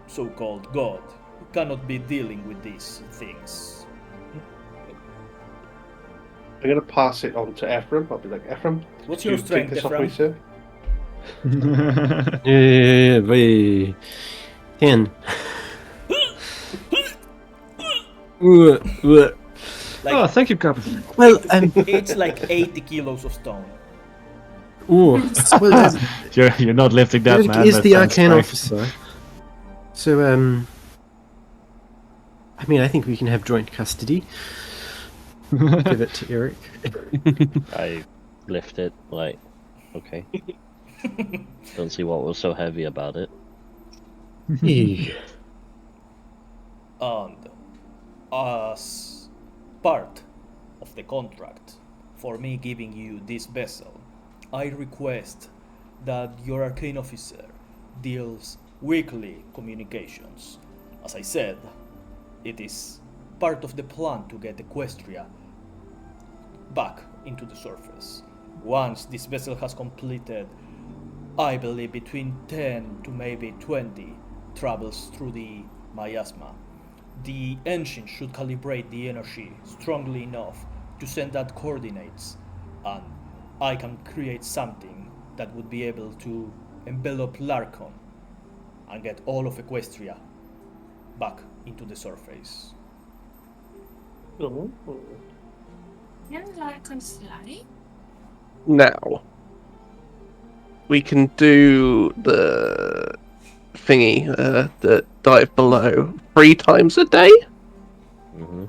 so-called god who cannot be dealing with these things. I'm gonna pass it on to Ephraim. I'll be like, Ephraim, What's your strength, Ephraim? Yeah, wait. 10. Oh, thank you, Captain. Well, It's like 80 kilos of stone. well, You're not lifting that, Eric man. is That the sounds Arcane great. officer. So, I mean, I think we can have joint custody. Give it to Eric. I lift it, like, okay. Don't see what was so heavy about it. And as part of the contract for me giving you this vessel, I request that your Arcane Officer deals weekly communications. As I said, it is part of the plan to get Aestrha back into the surface. Once this vessel has completed, I believe between 10 to maybe 20 travels through the miasma, the engine should calibrate the energy strongly enough to send out coordinates, and I can create something that would be able to envelop Larkon and get all of Aestrha back into the surface. Oh. Can Larkon fly? Now, we can do the thingy, the dive below 3 times a day. Hmm.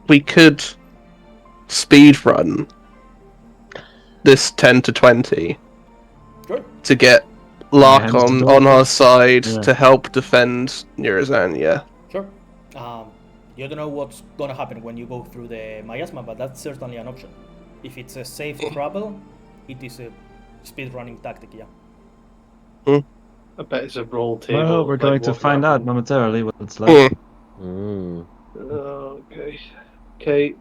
We could speed run this 10 to 20 Sure. to get hands to Larkon door. on our side Yeah. to help defend Neurazania. Sure. You don't know what's gonna happen when you go through the miasma, but that's certainly an option. If it's a safe travel, it is a speedrunning tactic, yeah. I bet it's a roll table. Well, we're like going to what find out happened. momentarily what it's like. Mm. Okay. Okay.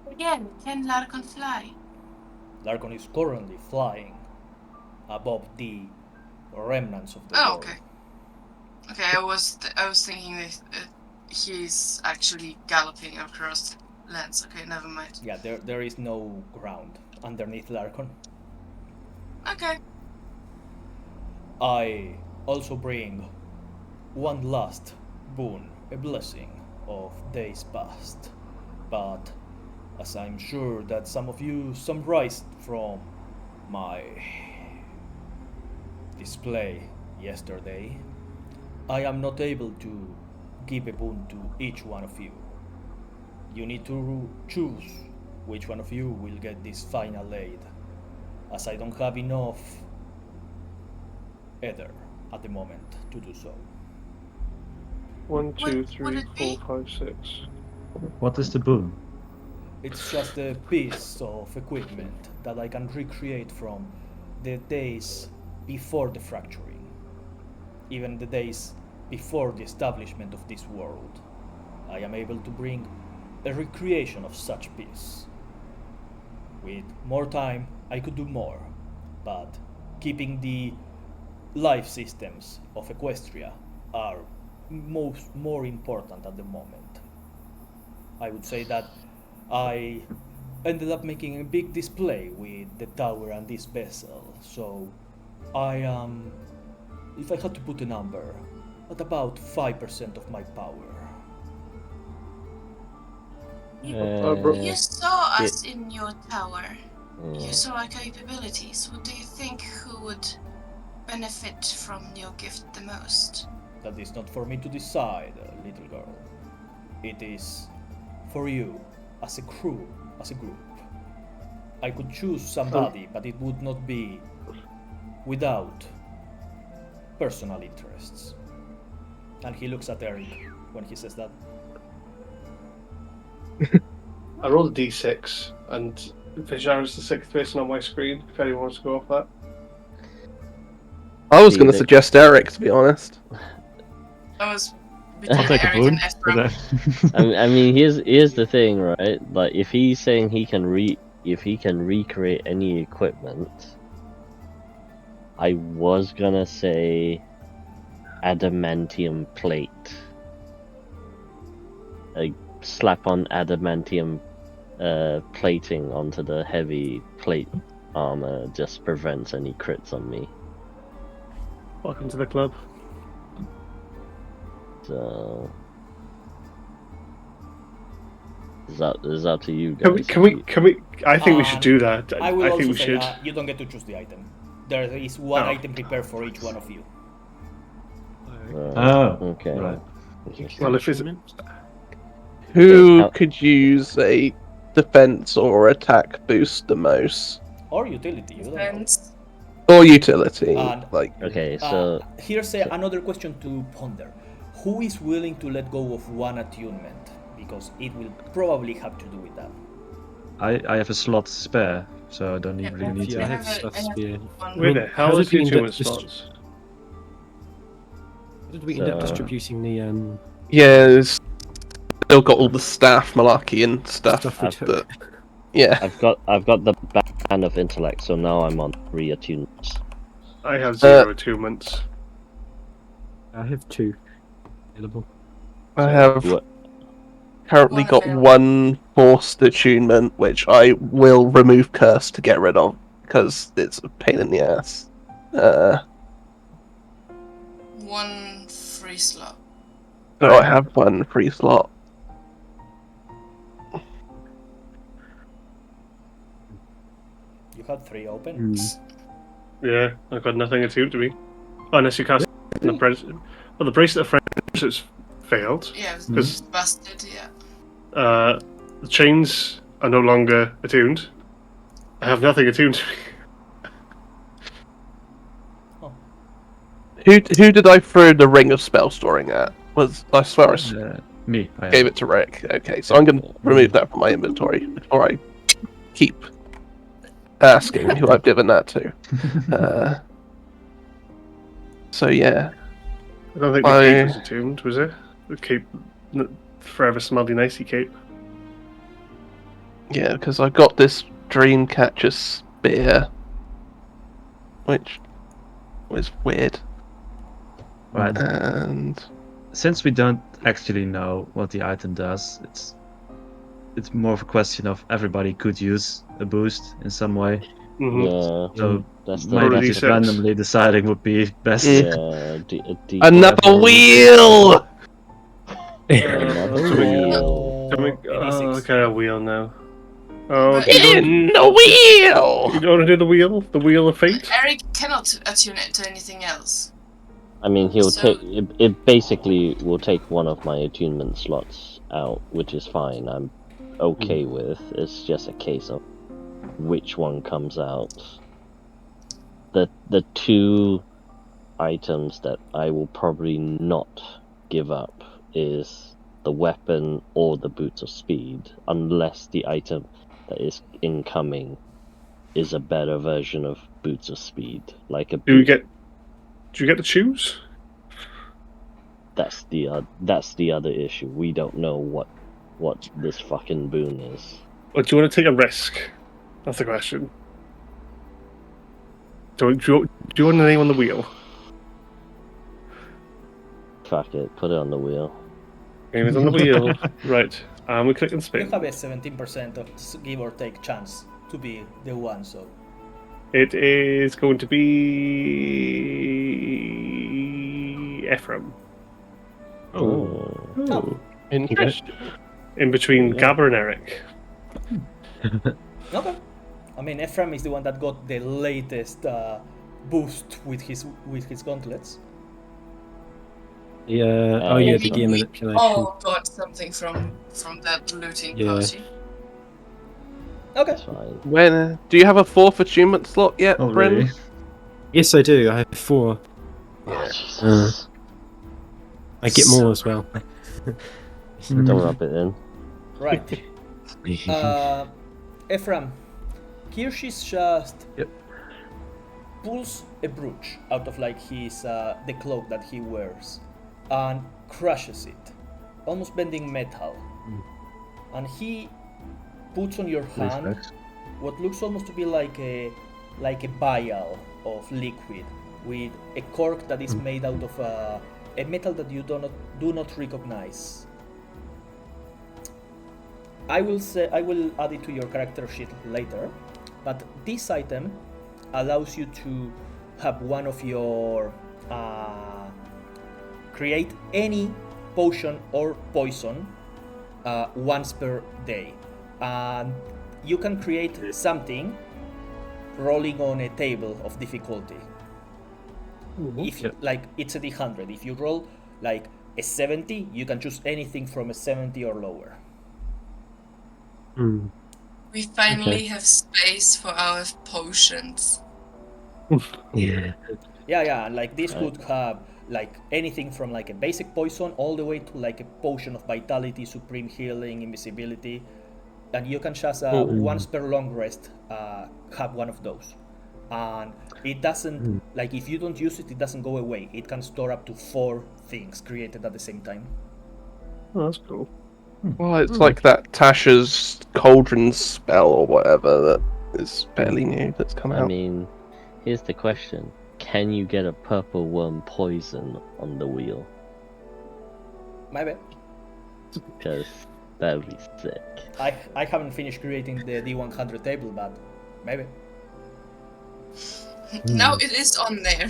Again, can Larkon fly? Larkon is currently flying above the remnants of the Oh, world. okay. Okay, I was thinking that he's actually galloping across lands. Okay, never mind. Yeah, there is no ground underneath Larkon. Okay. I also bring one last boon, a blessing of days past. But as I'm sure that some of you summarized from my display yesterday, I am not able to give a boon to each one of you. You need to choose which one of you will get this final aid, as I don't have enough Ether at the moment to do so. 1, 2, Would 3, it 4, be? 5, 6. What is the boon? It's just a piece of equipment that I can recreate from the days before the fracturing, even the days before the establishment of this world. I am able to bring a recreation of such piece. With more time, I could do more, but keeping the life systems of Aestrha are more important at the moment. I would say that I ended up making a big display with the tower and this vessel, so I am, if I had to put a number, at about 5% of my power. You saw us in your tower. Yeah. You saw our capabilities. What do you think who would benefit from your gift the most? That is not for me to decide, little girl. It is for you, as a crew, as a group. I could choose somebody, but it would not be without personal interests. And he looks at Eric when he says that. I rolled a d6, and Vijar is the 6th person on my screen, if anyone wants to go off that. I was See, going to they- suggest Eric, to be honest. I was I'll between take a Eric boon. and Aestrha. I mean, here's the thing, right? Like, if he's saying he can recreate any equipment, I was gonna say adamantium plate. Like, slap on adamantium plating onto the heavy plate armor just prevents any crits on me. Welcome to the club. So it's up to you guys. Can we? I think we should do that. I will I also think we say should. you don't get to choose the item. There is one Oh. item prepared for each one of you. Oh, okay. right. Well, if it's Who how- could use a defense or attack boost the most? Or utility, you don't know. Friends. Or utility? And- Like, Okay, so Here's another question to ponder. Who is willing to let go of one attunement? Because it will probably have to do with that. I have a slot spare, so I don't Yeah, really need Yeah, to. I have stuff spear. one. where the how hell did is we the end up 2 slots? How did we end up So- distributing the yeah, it's still got all the staff malarkey and stuff. stuff we I've took? that- Yeah. I've got the band of intellect, so now I'm on 3 attunements. I have 0 attunements. I have 2 available. I have What? currently One got available. 1 forced attunement, which I will remove curse to get rid of, because it's a pain in the ass. One free slot. So I have 1 free slot. You had 3 open. Yeah, I've got nothing attuned to me. Unless you cast the bracelet. Well, the bracelet of friendships failed. Yeah, it Mhm. was busted, yeah. The chains are no longer attuned. I have nothing attuned to me. Who did I throw the ring of spell storing at? I swear I Me. I gave it to Rick. Okay, so I'm going to remove that from my inventory before I keep asking who I've given that to. So yeah, I don't think the cape was attuned, was it? The cape, forever smelly nicey cape. yeah, because I got this Dreamcatcher spear, which was weird. Right. And Since we don't actually know what the item does, it's more of a question of everybody could use a boost in some way. Mm-hmm. Yeah, So that's maybe Roll a just D6. randomly deciding would be best. yeah. another Whatever. wheel. Another So we- wheel. Can we, D6. okay, a wheel now. Oh, But- you don't, In the wheel. you don't want to do the wheel? The wheel of fate? Eric cannot attune it to anything else. I mean, he'll So- take it. Basically will take one of my attunement slots out, which is fine. I'm okay with. It's just a case of which one comes out. The two items that I will probably not give up is the weapon or the boots of speed, unless the item that is incoming is a better version of boots of speed, like a Do you boot. get to choose? That's the other issue. We don't know what this fucking boon is. Or do you want to take a risk? That's the question. Do you want a name on the wheel? Fuck it, put it on the wheel. Name is on the wheel. Right. And we click and You spin. have a 17% of give or take chance to be the one, so It is going to be Ephraim. Oh, interesting. In between Yeah. Gabber and Eric. okay. I mean, Ephraim is the one that got the latest boost with his gauntlets. The the gear We manipulation. all got something from that looting Yeah. party. Okay. That's fine. When do you have a 4th achievement slot yet, Oh, Bren? really? Yes, I do. I have 4. Oh, Jesus. I get more as well. Don't rub it in. Right. Ephraim, Kirschis just Yep. pulls a brooch out of like his the cloak that he wears and crushes it, almost bending metal. And he puts on your hand Respect. what looks almost to be like a vial of liquid with a cork that is made out of a metal that you do not recognize. I will add it to your character sheet later, but this item allows you to have one of your create any potion or poison once per day, and you can create something rolling on a table of difficulty. If like it's a D100, if you roll like a 70, you can choose anything from a 70 or lower. We finally have space for our potions. Yeah. Yeah, and like this could have like anything from like a basic poison all the way to like a potion of vitality, supreme healing, invisibility, and you can just once per long rest have one of those. And it doesn't like if you don't use it, it doesn't go away. It can store up to 4 things created at the same time. Oh, that's cool. Well, it's like that Tasha's cauldron spell or whatever that is fairly new that's come I out. mean, here's the question. Can you get a purple worm poison on the wheel? Maybe. Because that would be sick. I haven't finished creating the D100 table, but maybe. Now it is on there.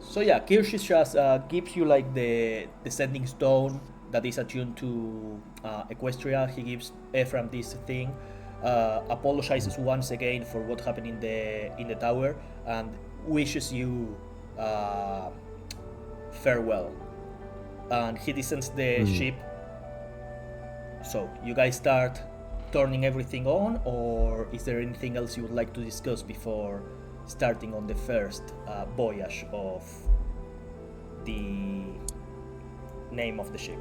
So yeah, Kirschis just gives you like the sending stone that is attuned to Aestrha. He gives Ephraim this thing, apologizes once again for what happened in the tower, and wishes you farewell. And he descends the ship. So you guys start turning everything on, or is there anything else you would like to discuss before starting on the first voyage of the name of the ship?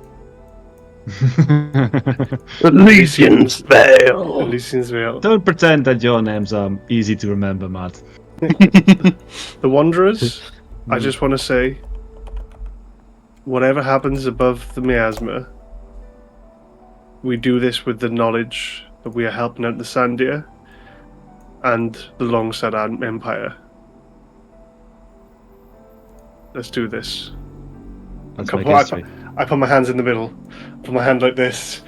Elysian's Veil. Elysian's Veil. Don't pretend that your names are easy to remember, Matt. The Wanderers, I just want to say, whatever happens above the miasma, we do this with the knowledge that we are helping out the Sandia and the Longside Empire. Let's do this. Let's Come make on, history. I put my hands in the middle. Put my hand like this.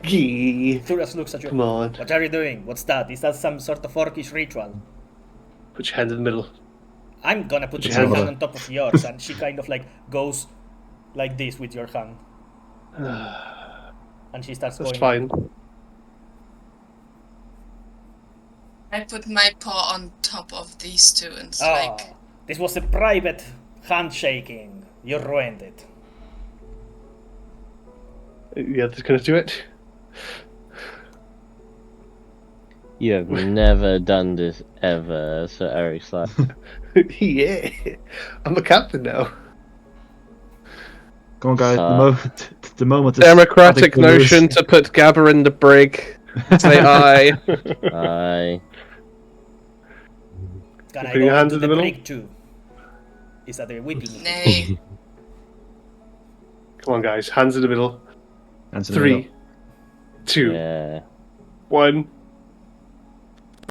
Gee. Thuras looks at you. Come on. What are you doing? What's that? Is that some sort of orcish ritual? Put your hand in the middle. I'm gonna put Your my hand hand on. on top of yours, and she kind of like goes like this with your hand, and she starts That's going. fine. I put my paw on top of these two and Oh, like, this was a private handshaking. You ruined it. Yeah, that's gonna do it. You have never done this ever, Sir Eric's like, Yeah, I'm a captain now. Come on, guys. Uh, The moment is Democratic starting to lose. notion to put Gabba in the brig. Say aye. aye. Can I Put your go hands into in the the middle. break too? Is that a whipping? Nay. Come on, guys. Hands in the middle. Hands in the middle. 3, 2, Yeah. 1.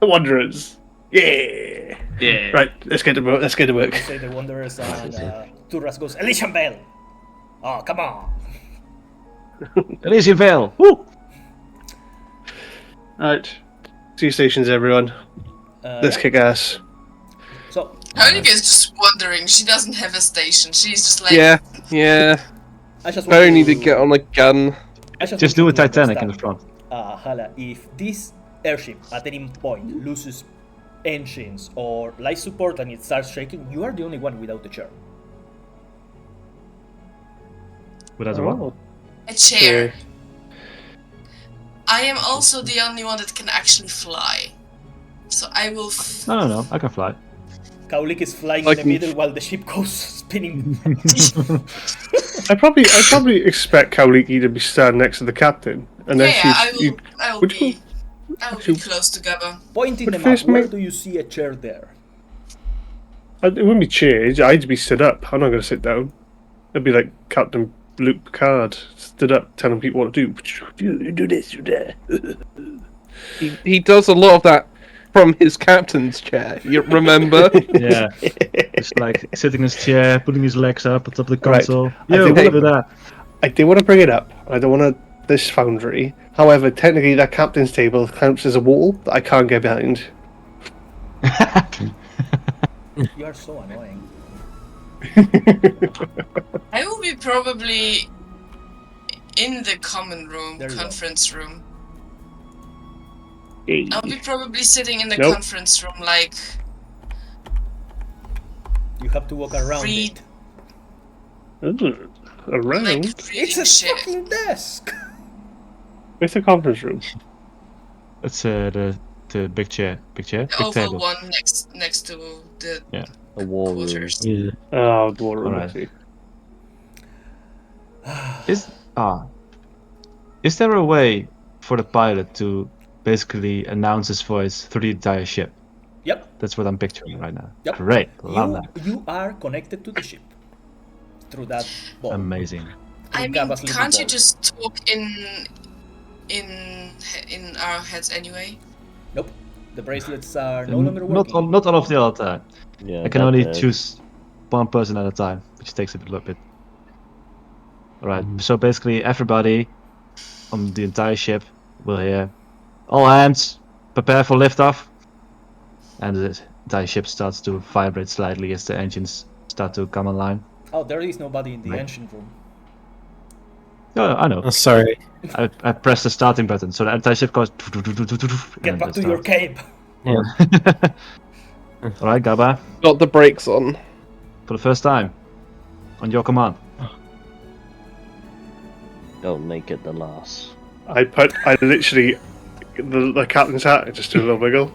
The Wanderers. Yeah. Yeah. Right. Let's get to work. Let's get to work. Say the Wanderers and Turras goes, Elysian Bell! Oh, come on! Elysian Vale. Woo! Right. 2 stations, everyone. Let's Yeah. kick ass. So, Chronicles is just wondering. She doesn't have a station. She's just like, Yeah. I just I want need to get on a gun. I Just want do you a to Titanic in the understand, front. Hala, if this airship at any point loses engines or life support and it starts shaking, you are the only one without a chair. Without a what? a chair. I am also the only one that can actually fly. So I will. No. I can fly. Kaulik is flying Like in the me. middle while the ship goes spinning. I probably expect Kauliki to be standing next to the captain, and then Yeah, I will. I will would you- be close to Gabba. Point in But the map, first where make- do you see a chair there? it wouldn't be chairs. I'd be stood up. I'm not going to sit down. It'd be like Captain Luke Picard, stood up, telling people what to do. You do this, you do that. He does a lot of that from his captain's chair. You remember? Yeah. Just like sitting in his chair, putting his legs up on top of the Right. console. I Yo, think look I- at that. I do want to bring it up. I don't want this foundry. However, technically, that captain's table counts as a wall that I can't get behind. You are so annoying. I will be probably in the common room, There you go. conference room. I'll be probably sitting in the Nope. conference room, like You have to walk around Read. it. Ooh, around? reading It's a shit. fucking desk! Where's the conference room? That's the big chair. Big chair? The Big oval table. one next to the A war room. quarters. Yeah. Oh, the water room. Alright. I see. Is there a way for the pilot to basically announce his voice through the entire ship? Yep. That's what I'm picturing right now. Yep. Great. Love that. You are connected to the ship through that ball. Amazing. I mean, Gabba's little can't you ball. just talk in our heads anyway? Nope. The bracelets are no longer Not working. all of the other time. Yeah, I can that only bit. choose one person at a time, which takes a little bit. Alright, so basically everybody on the entire ship will hear, all hands, prepare for liftoff. And the entire ship starts to vibrate slightly as the engines start to come online. Oh, there is nobody in the Right. engine room. Oh, I know. Oh, sorry. I press the starting button, so the entire ship goes. Get back to your cape! Yeah. Alright, Gabba, Got the brakes on. for the first time, on your command. Don't make it the last. I literally, the captain's hat, I just do a little wiggle.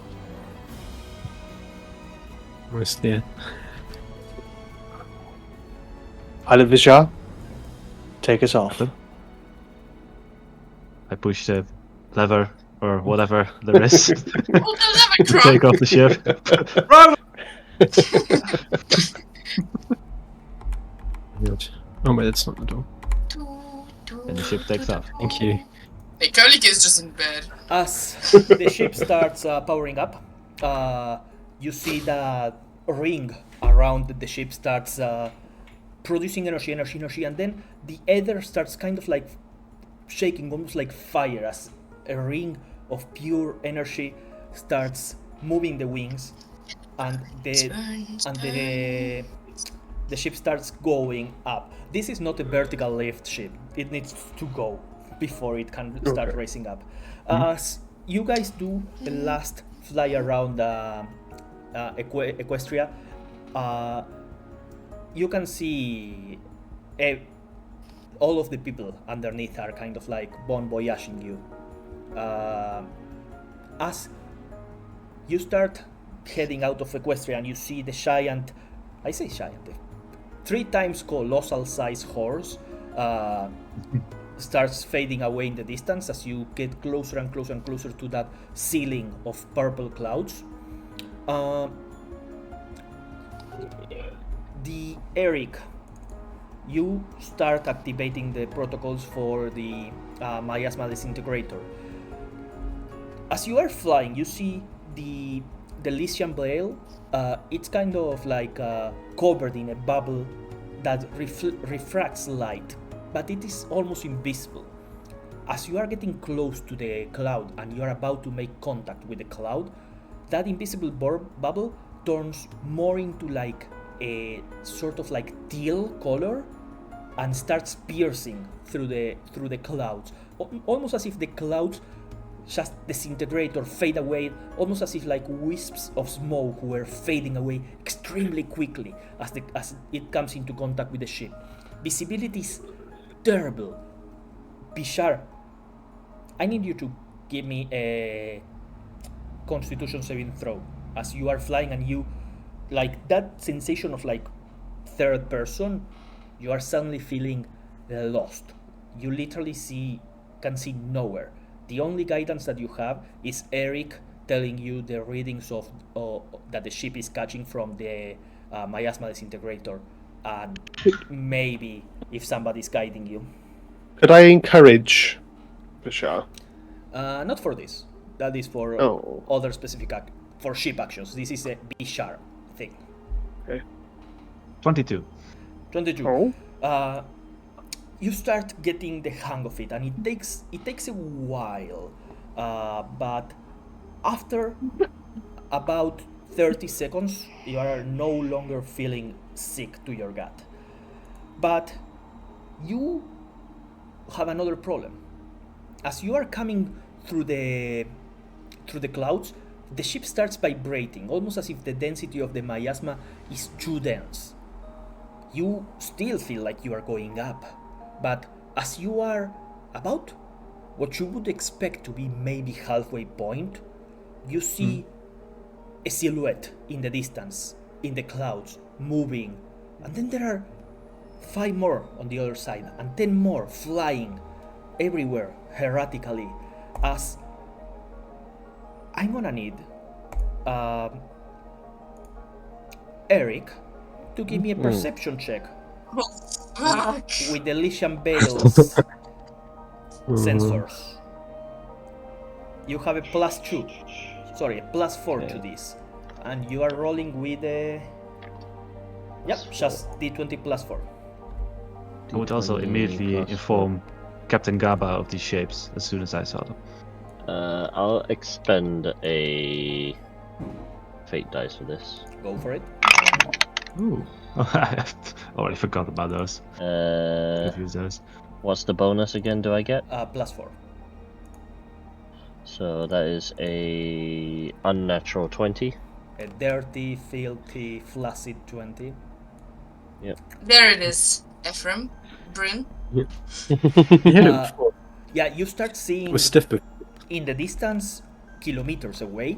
Almost there. Pilot Vishar, take us off. I push the lever or whatever there is Oh, the lever to take crop! off the ship. Good. Oh wait, that's not the door. And the ship takes off. Thank you. Hey, Kolik is just in bed. As the ship starts powering up, you see that ring around the ship starts producing energy, and then the ether starts kind of like shaking, almost like fire, as a ring of pure energy starts moving the wings, and the ship starts going up. This is not a vertical lift ship. It needs to go before it can start Okay. racing up. As you guys do the last fly around Aestrha, you can see all of the people underneath are kind of like bon voyaging you. As you start heading out of Equestria and you see the giant, I say giant, 3 times colossal size horse starts fading away in the distance as you get closer and closer and closer to that ceiling of purple clouds. The Eric, you start activating the protocols for the miasma disintegrator. As you are flying, you see the elysian veil. It's kind of like covered in a bubble that refracts light, but it is almost invisible. As you are getting close to the cloud and you are about to make contact with the cloud, that invisible bubble turns more into like a sort of like teal color and starts piercing through the clouds, almost as if the clouds just disintegrate or fade away, almost as if like wisps of smoke were fading away extremely quickly as it comes into contact with the ship. Visibility is terrible. Bishar, I need you to give me a Constitution saving throw as you are flying, and you like that sensation of like third person. You are suddenly feeling lost. You literally can see nowhere. The only guidance that you have is Eric telling you the readings of that the ship is catching from the miasma disintegrator, and maybe if somebody's guiding you. Could I encourage Bashar? Not for this. That is for other specific for ship actions. This is a Bishar thing. Okay. 22. 22. You start getting the hang of it, and it takes a while, but after about 30 seconds, you are no longer feeling sick to your gut. But you have another problem. As you are coming through the clouds, the ship starts vibrating, almost as if the density of the miasma is too dense. You still feel like you are going up, but as you are about what you would expect to be maybe halfway point, you see a silhouette in the distance, in the clouds, moving, and then there are 5 more on the other side, and 10 more flying everywhere erratically. As I'm gonna need Eric to give me a perception check with the Elysian Veils sensors. You have a +4 to this, and you are rolling with a just D20 +4. I would also immediately inform Captain Gaba of these shapes as soon as I saw them. I'll expend a fate dice for this. Go for it. Ooh. I already forgot about those. Could use those. What's the bonus again do I get? +4. So that is a unnatural 20. A dirty, filthy, flaccid 20. Yep. There it is, Ephraim. Bryn. You hit it before. Yeah, you start seeing It was stiff before. in the distance, kilometers away,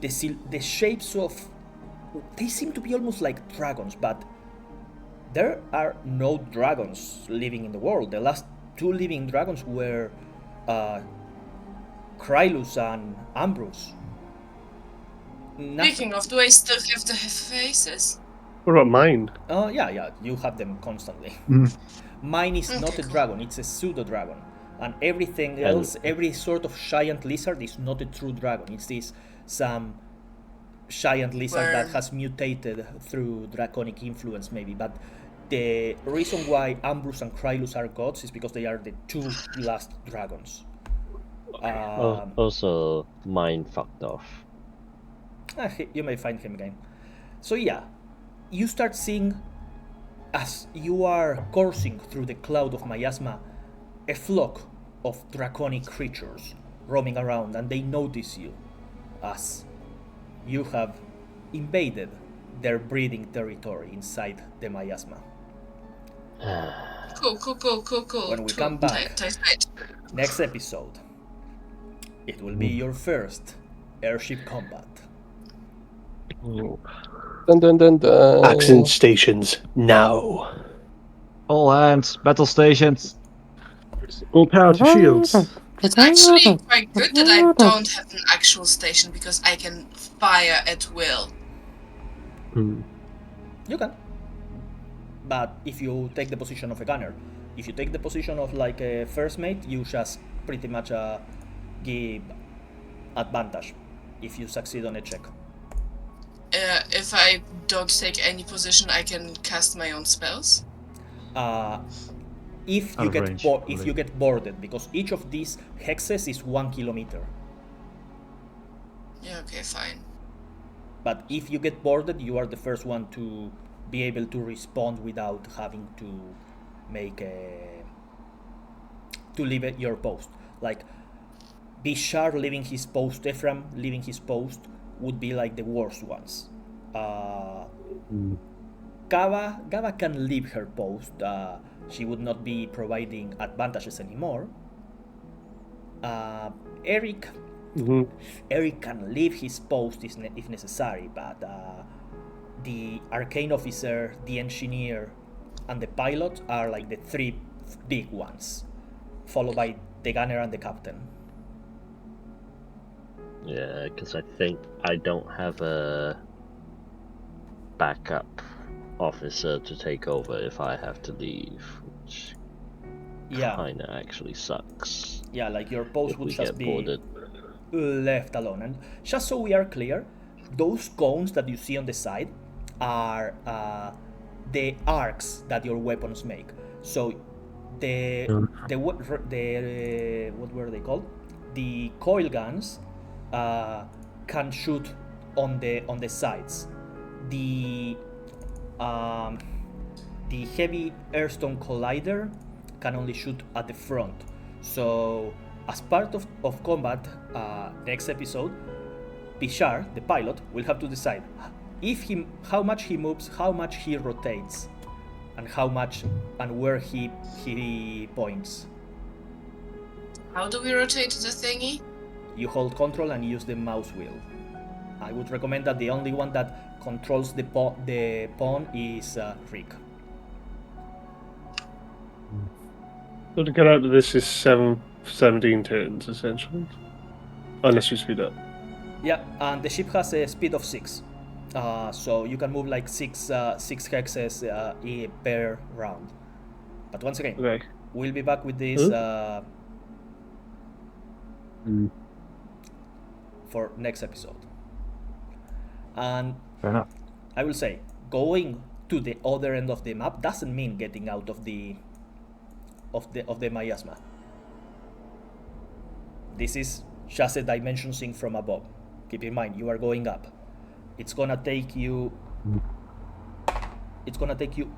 the shapes of... They seem to be almost like dragons, but there are no dragons living in the world. The last 2 living dragons were Krylus and Ambrose. Speaking of, do I still have the faces? What about mine? Yeah, you have them constantly. Mine is not a dragon, it's a pseudo-dragon. And everything else, every sort of giant lizard is not a true dragon. It's some giant lizard that has mutated through draconic influence maybe. But the reason why Ambrose and Krylus are gods is because they are the 2 last dragons. Also, mine fucked off. You may find him again. So yeah, you start seeing, as you are coursing through the cloud of miasma, a flock of draconic creatures roaming around, and they notice you as you have invaded their breeding territory inside the miasma. Cool. Cool. When we come back. Tight. Next episode, it will be your first airship combat. Dun dun dun dun. Accent stations now. All hands, battle stations. All power to shields. It's actually quite good that I don't have an actual station because I can fire at will. You can. But if you take the position of a gunner, if you take the position of like a first mate, you just pretty much give advantage if you succeed on a check. If I don't take any position, I can cast my own spells. If Out you of get range, if you get boarded, because each of these hexes is 1 kilometer. Yeah, okay, fine. But if you get boarded, you are the first one to be able to respond without having to make to leave your post. Like Bishar leaving his post, Ephraim leaving his post would be like the worst ones. Gava can leave her post. She would not be providing advantages anymore. Eric can leave his post if necessary, but the arcane officer, the engineer, and the pilot are like the three big ones, followed by the gunner and the captain. Yeah, because I think I don't have a backup officer to take over if I have to leave, which kinda actually sucks. Yeah, like your post would just be boarded. left alone. And just so we are clear, those cones that you see on the side are the arcs that your weapons make. So what were they called? The coil guns can shoot on the sides. The heavy airstone collider can only shoot at the front. So as part of combat, next episode, Bishar, the pilot, will have to decide how much he moves, how much he rotates, and how much and where he points. How do we rotate the thingy? You hold control and use the mouse wheel. I would recommend that the only one that controls the pawn is Rick. So to get out of this is 17 turns, essentially. Unless you speed up. Yeah, and the ship has a speed of 6. So you can move like six hexes per round. But once again, Okay. we'll be back with this for next episode. And Fair enough. I will say, going to the other end of the map doesn't mean getting out of the miasma. This is just a dimension sync from above. Keep in mind, you are going up. It's gonna take you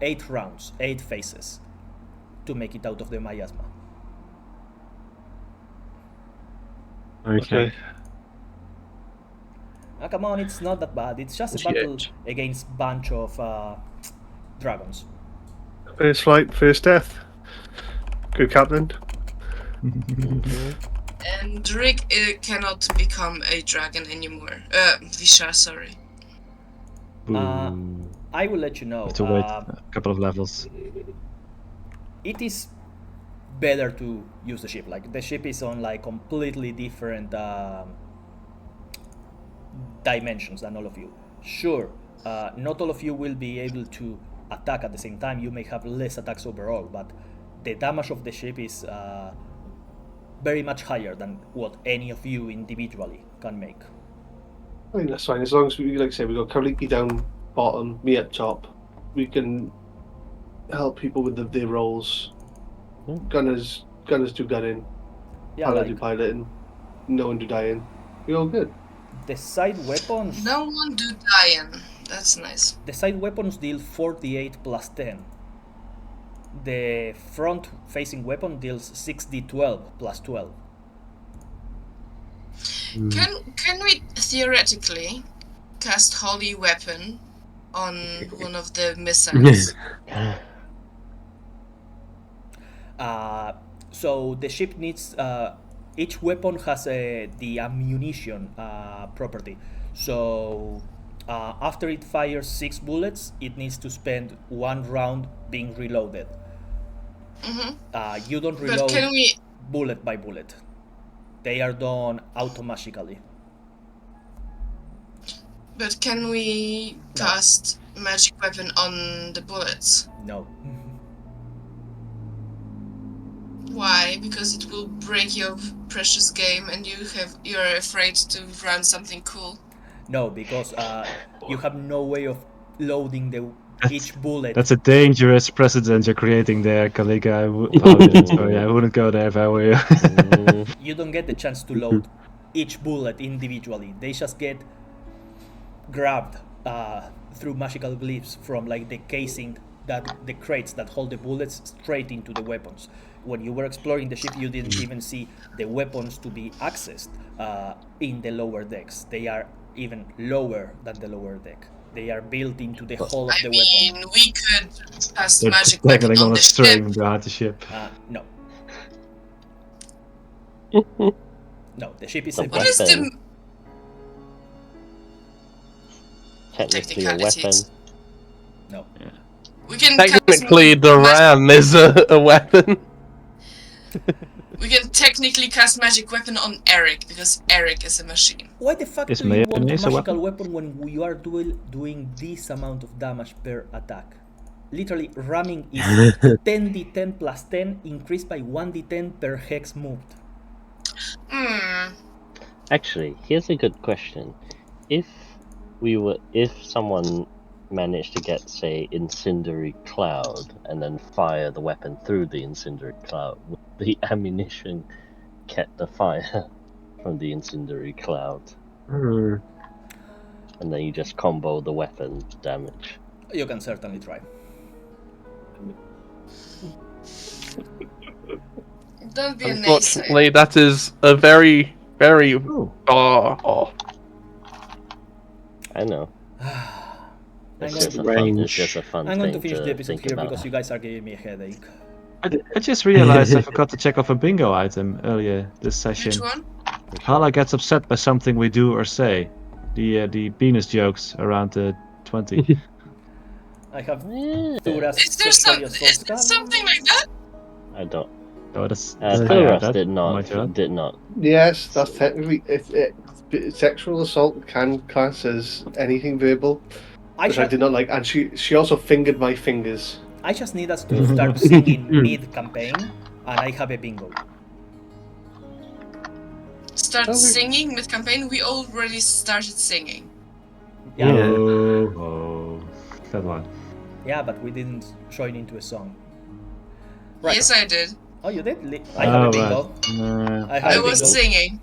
8 rounds, 8 phases to make it out of the miasma. Okay. Come on, it's not that bad. It's just a battle against bunch of dragons. First flight, first death. Good captain. And Rick cannot become a dragon anymore. Vishar, sorry. I will let you know. Have to wait a couple of levels. It is better to use the ship. Like the ship is on like completely different dimensions than all of you. Sure, not all of you will be able to attack at the same time. You may have less attacks overall, but the damage of the ship is very much higher than what any of you individually can make. I mean, that's fine. As long as we, like I say, we've got Kaliki down bottom, me up top, we can help people with their roles. Gunners do gunning. Yeah, Pilot like do piloting. No one do dying. We all good. the side weapons. No one do dying. That's nice. The side weapons deal 48 plus 10. The front-facing weapon deals 6d12 plus 12. Can we theoretically cast Holy Weapon on one of the missiles? So the ship needs. Each weapon has the ammunition property. So after it fires 6 bullets, it needs to spend 1 round being reloaded. You don't But reload can we? bullet by bullet. They are done automatically. But can we cast magic weapon on the bullets? No. Why? Because it will break your precious game, and you're afraid to run something cool. No, because you have no way of loading each bullet. That's a dangerous precedent you're creating there, Kalika. Sorry, I wouldn't go there if I were you. You don't get the chance to load each bullet individually. They just get grabbed through magical glyphs from like the casing, that the crates that hold the bullets straight into the weapons. When you were exploring the ship, you didn't even see the weapons to be accessed in the lower decks. They are even lower than the lower deck. They are built into the hull of the weapon. We could cast They're magic weapon dangling on on a the string ship. behind the ship. No. No, the ship is The a What is the Technically a weapon. technicalities? No. We can Technically, cast the ram is a weapon. We can technically cast magic weapon on Eric because Eric is a machine. Why the fuck Is do you want a mayonnaise a magical weapon? weapon when you are doing this amount of damage per attack? Literally, ramming is 10d10 plus 10 increased by 1d10 per hex moved. Actually, here's a good question. If someone managed to get, say, incendiary cloud and then fire the weapon through the incendiary cloud, would the ammunition get the fire from the incendiary cloud? And then you just combo the weapon damage. You can certainly try. Don't be a naysayer. Unfortunately, that is a very, very. I know. I'm It's going, just, to, a fun, it's just a fun I'm thing going to finish the episode think here about. because you guys are giving me a headache. I just realized I forgot to check off a bingo item earlier this session. Which one? Hala gets upset by something we do or say. The penis jokes around the 20. I have Yeah. Thura's Is there sexually assault gun. something like that? I don't. Oh, that's Thoros that did on not. my turn. Did not. Yes, that's technically sexual assault can class as anything verbal, which I did not like. And she also fingered my fingers. I just need us to start singing mid-campaign, and I have a bingo. Start singing mid-campaign? We already started singing. Yeah, Oh, that one. yeah, but we didn't join into a song. Right. Yes, I did. Oh, you did? I have a bingo. I have I a was bingo. singing.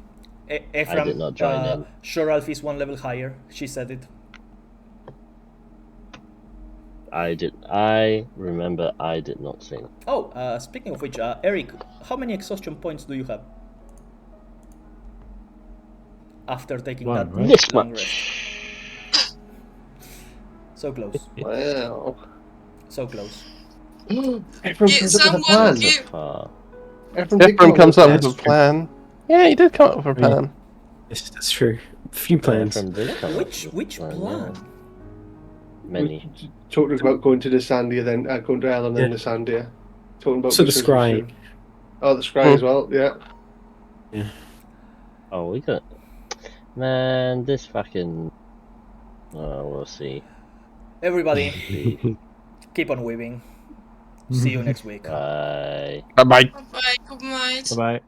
Ephraim, I did not join in. Shoralf is 1 level higher. She said it. I remember I did not sing. Oh, speaking of which, Eric, how many exhaustion points do you have? After taking One, that right? This long much. rest. So close. Wow. So close. Everyone Get comes up with a someone plan. give Everyone comes up with a That's true. plan. Yeah, he did come up with a plan. Yes, that's true. A few plans. From this come up Which with a plan? yeah. Many. Talking about going to the Sandia, then going to Ellen and the Sandia. Talking about So the which ones we scrying. should- Oh, the scry as well. Yeah. Oh, we got. Man, this fucking. We'll see. Everybody, keep on weaving. See you next week. Bye. Bye bye. Bye, good night. Bye bye.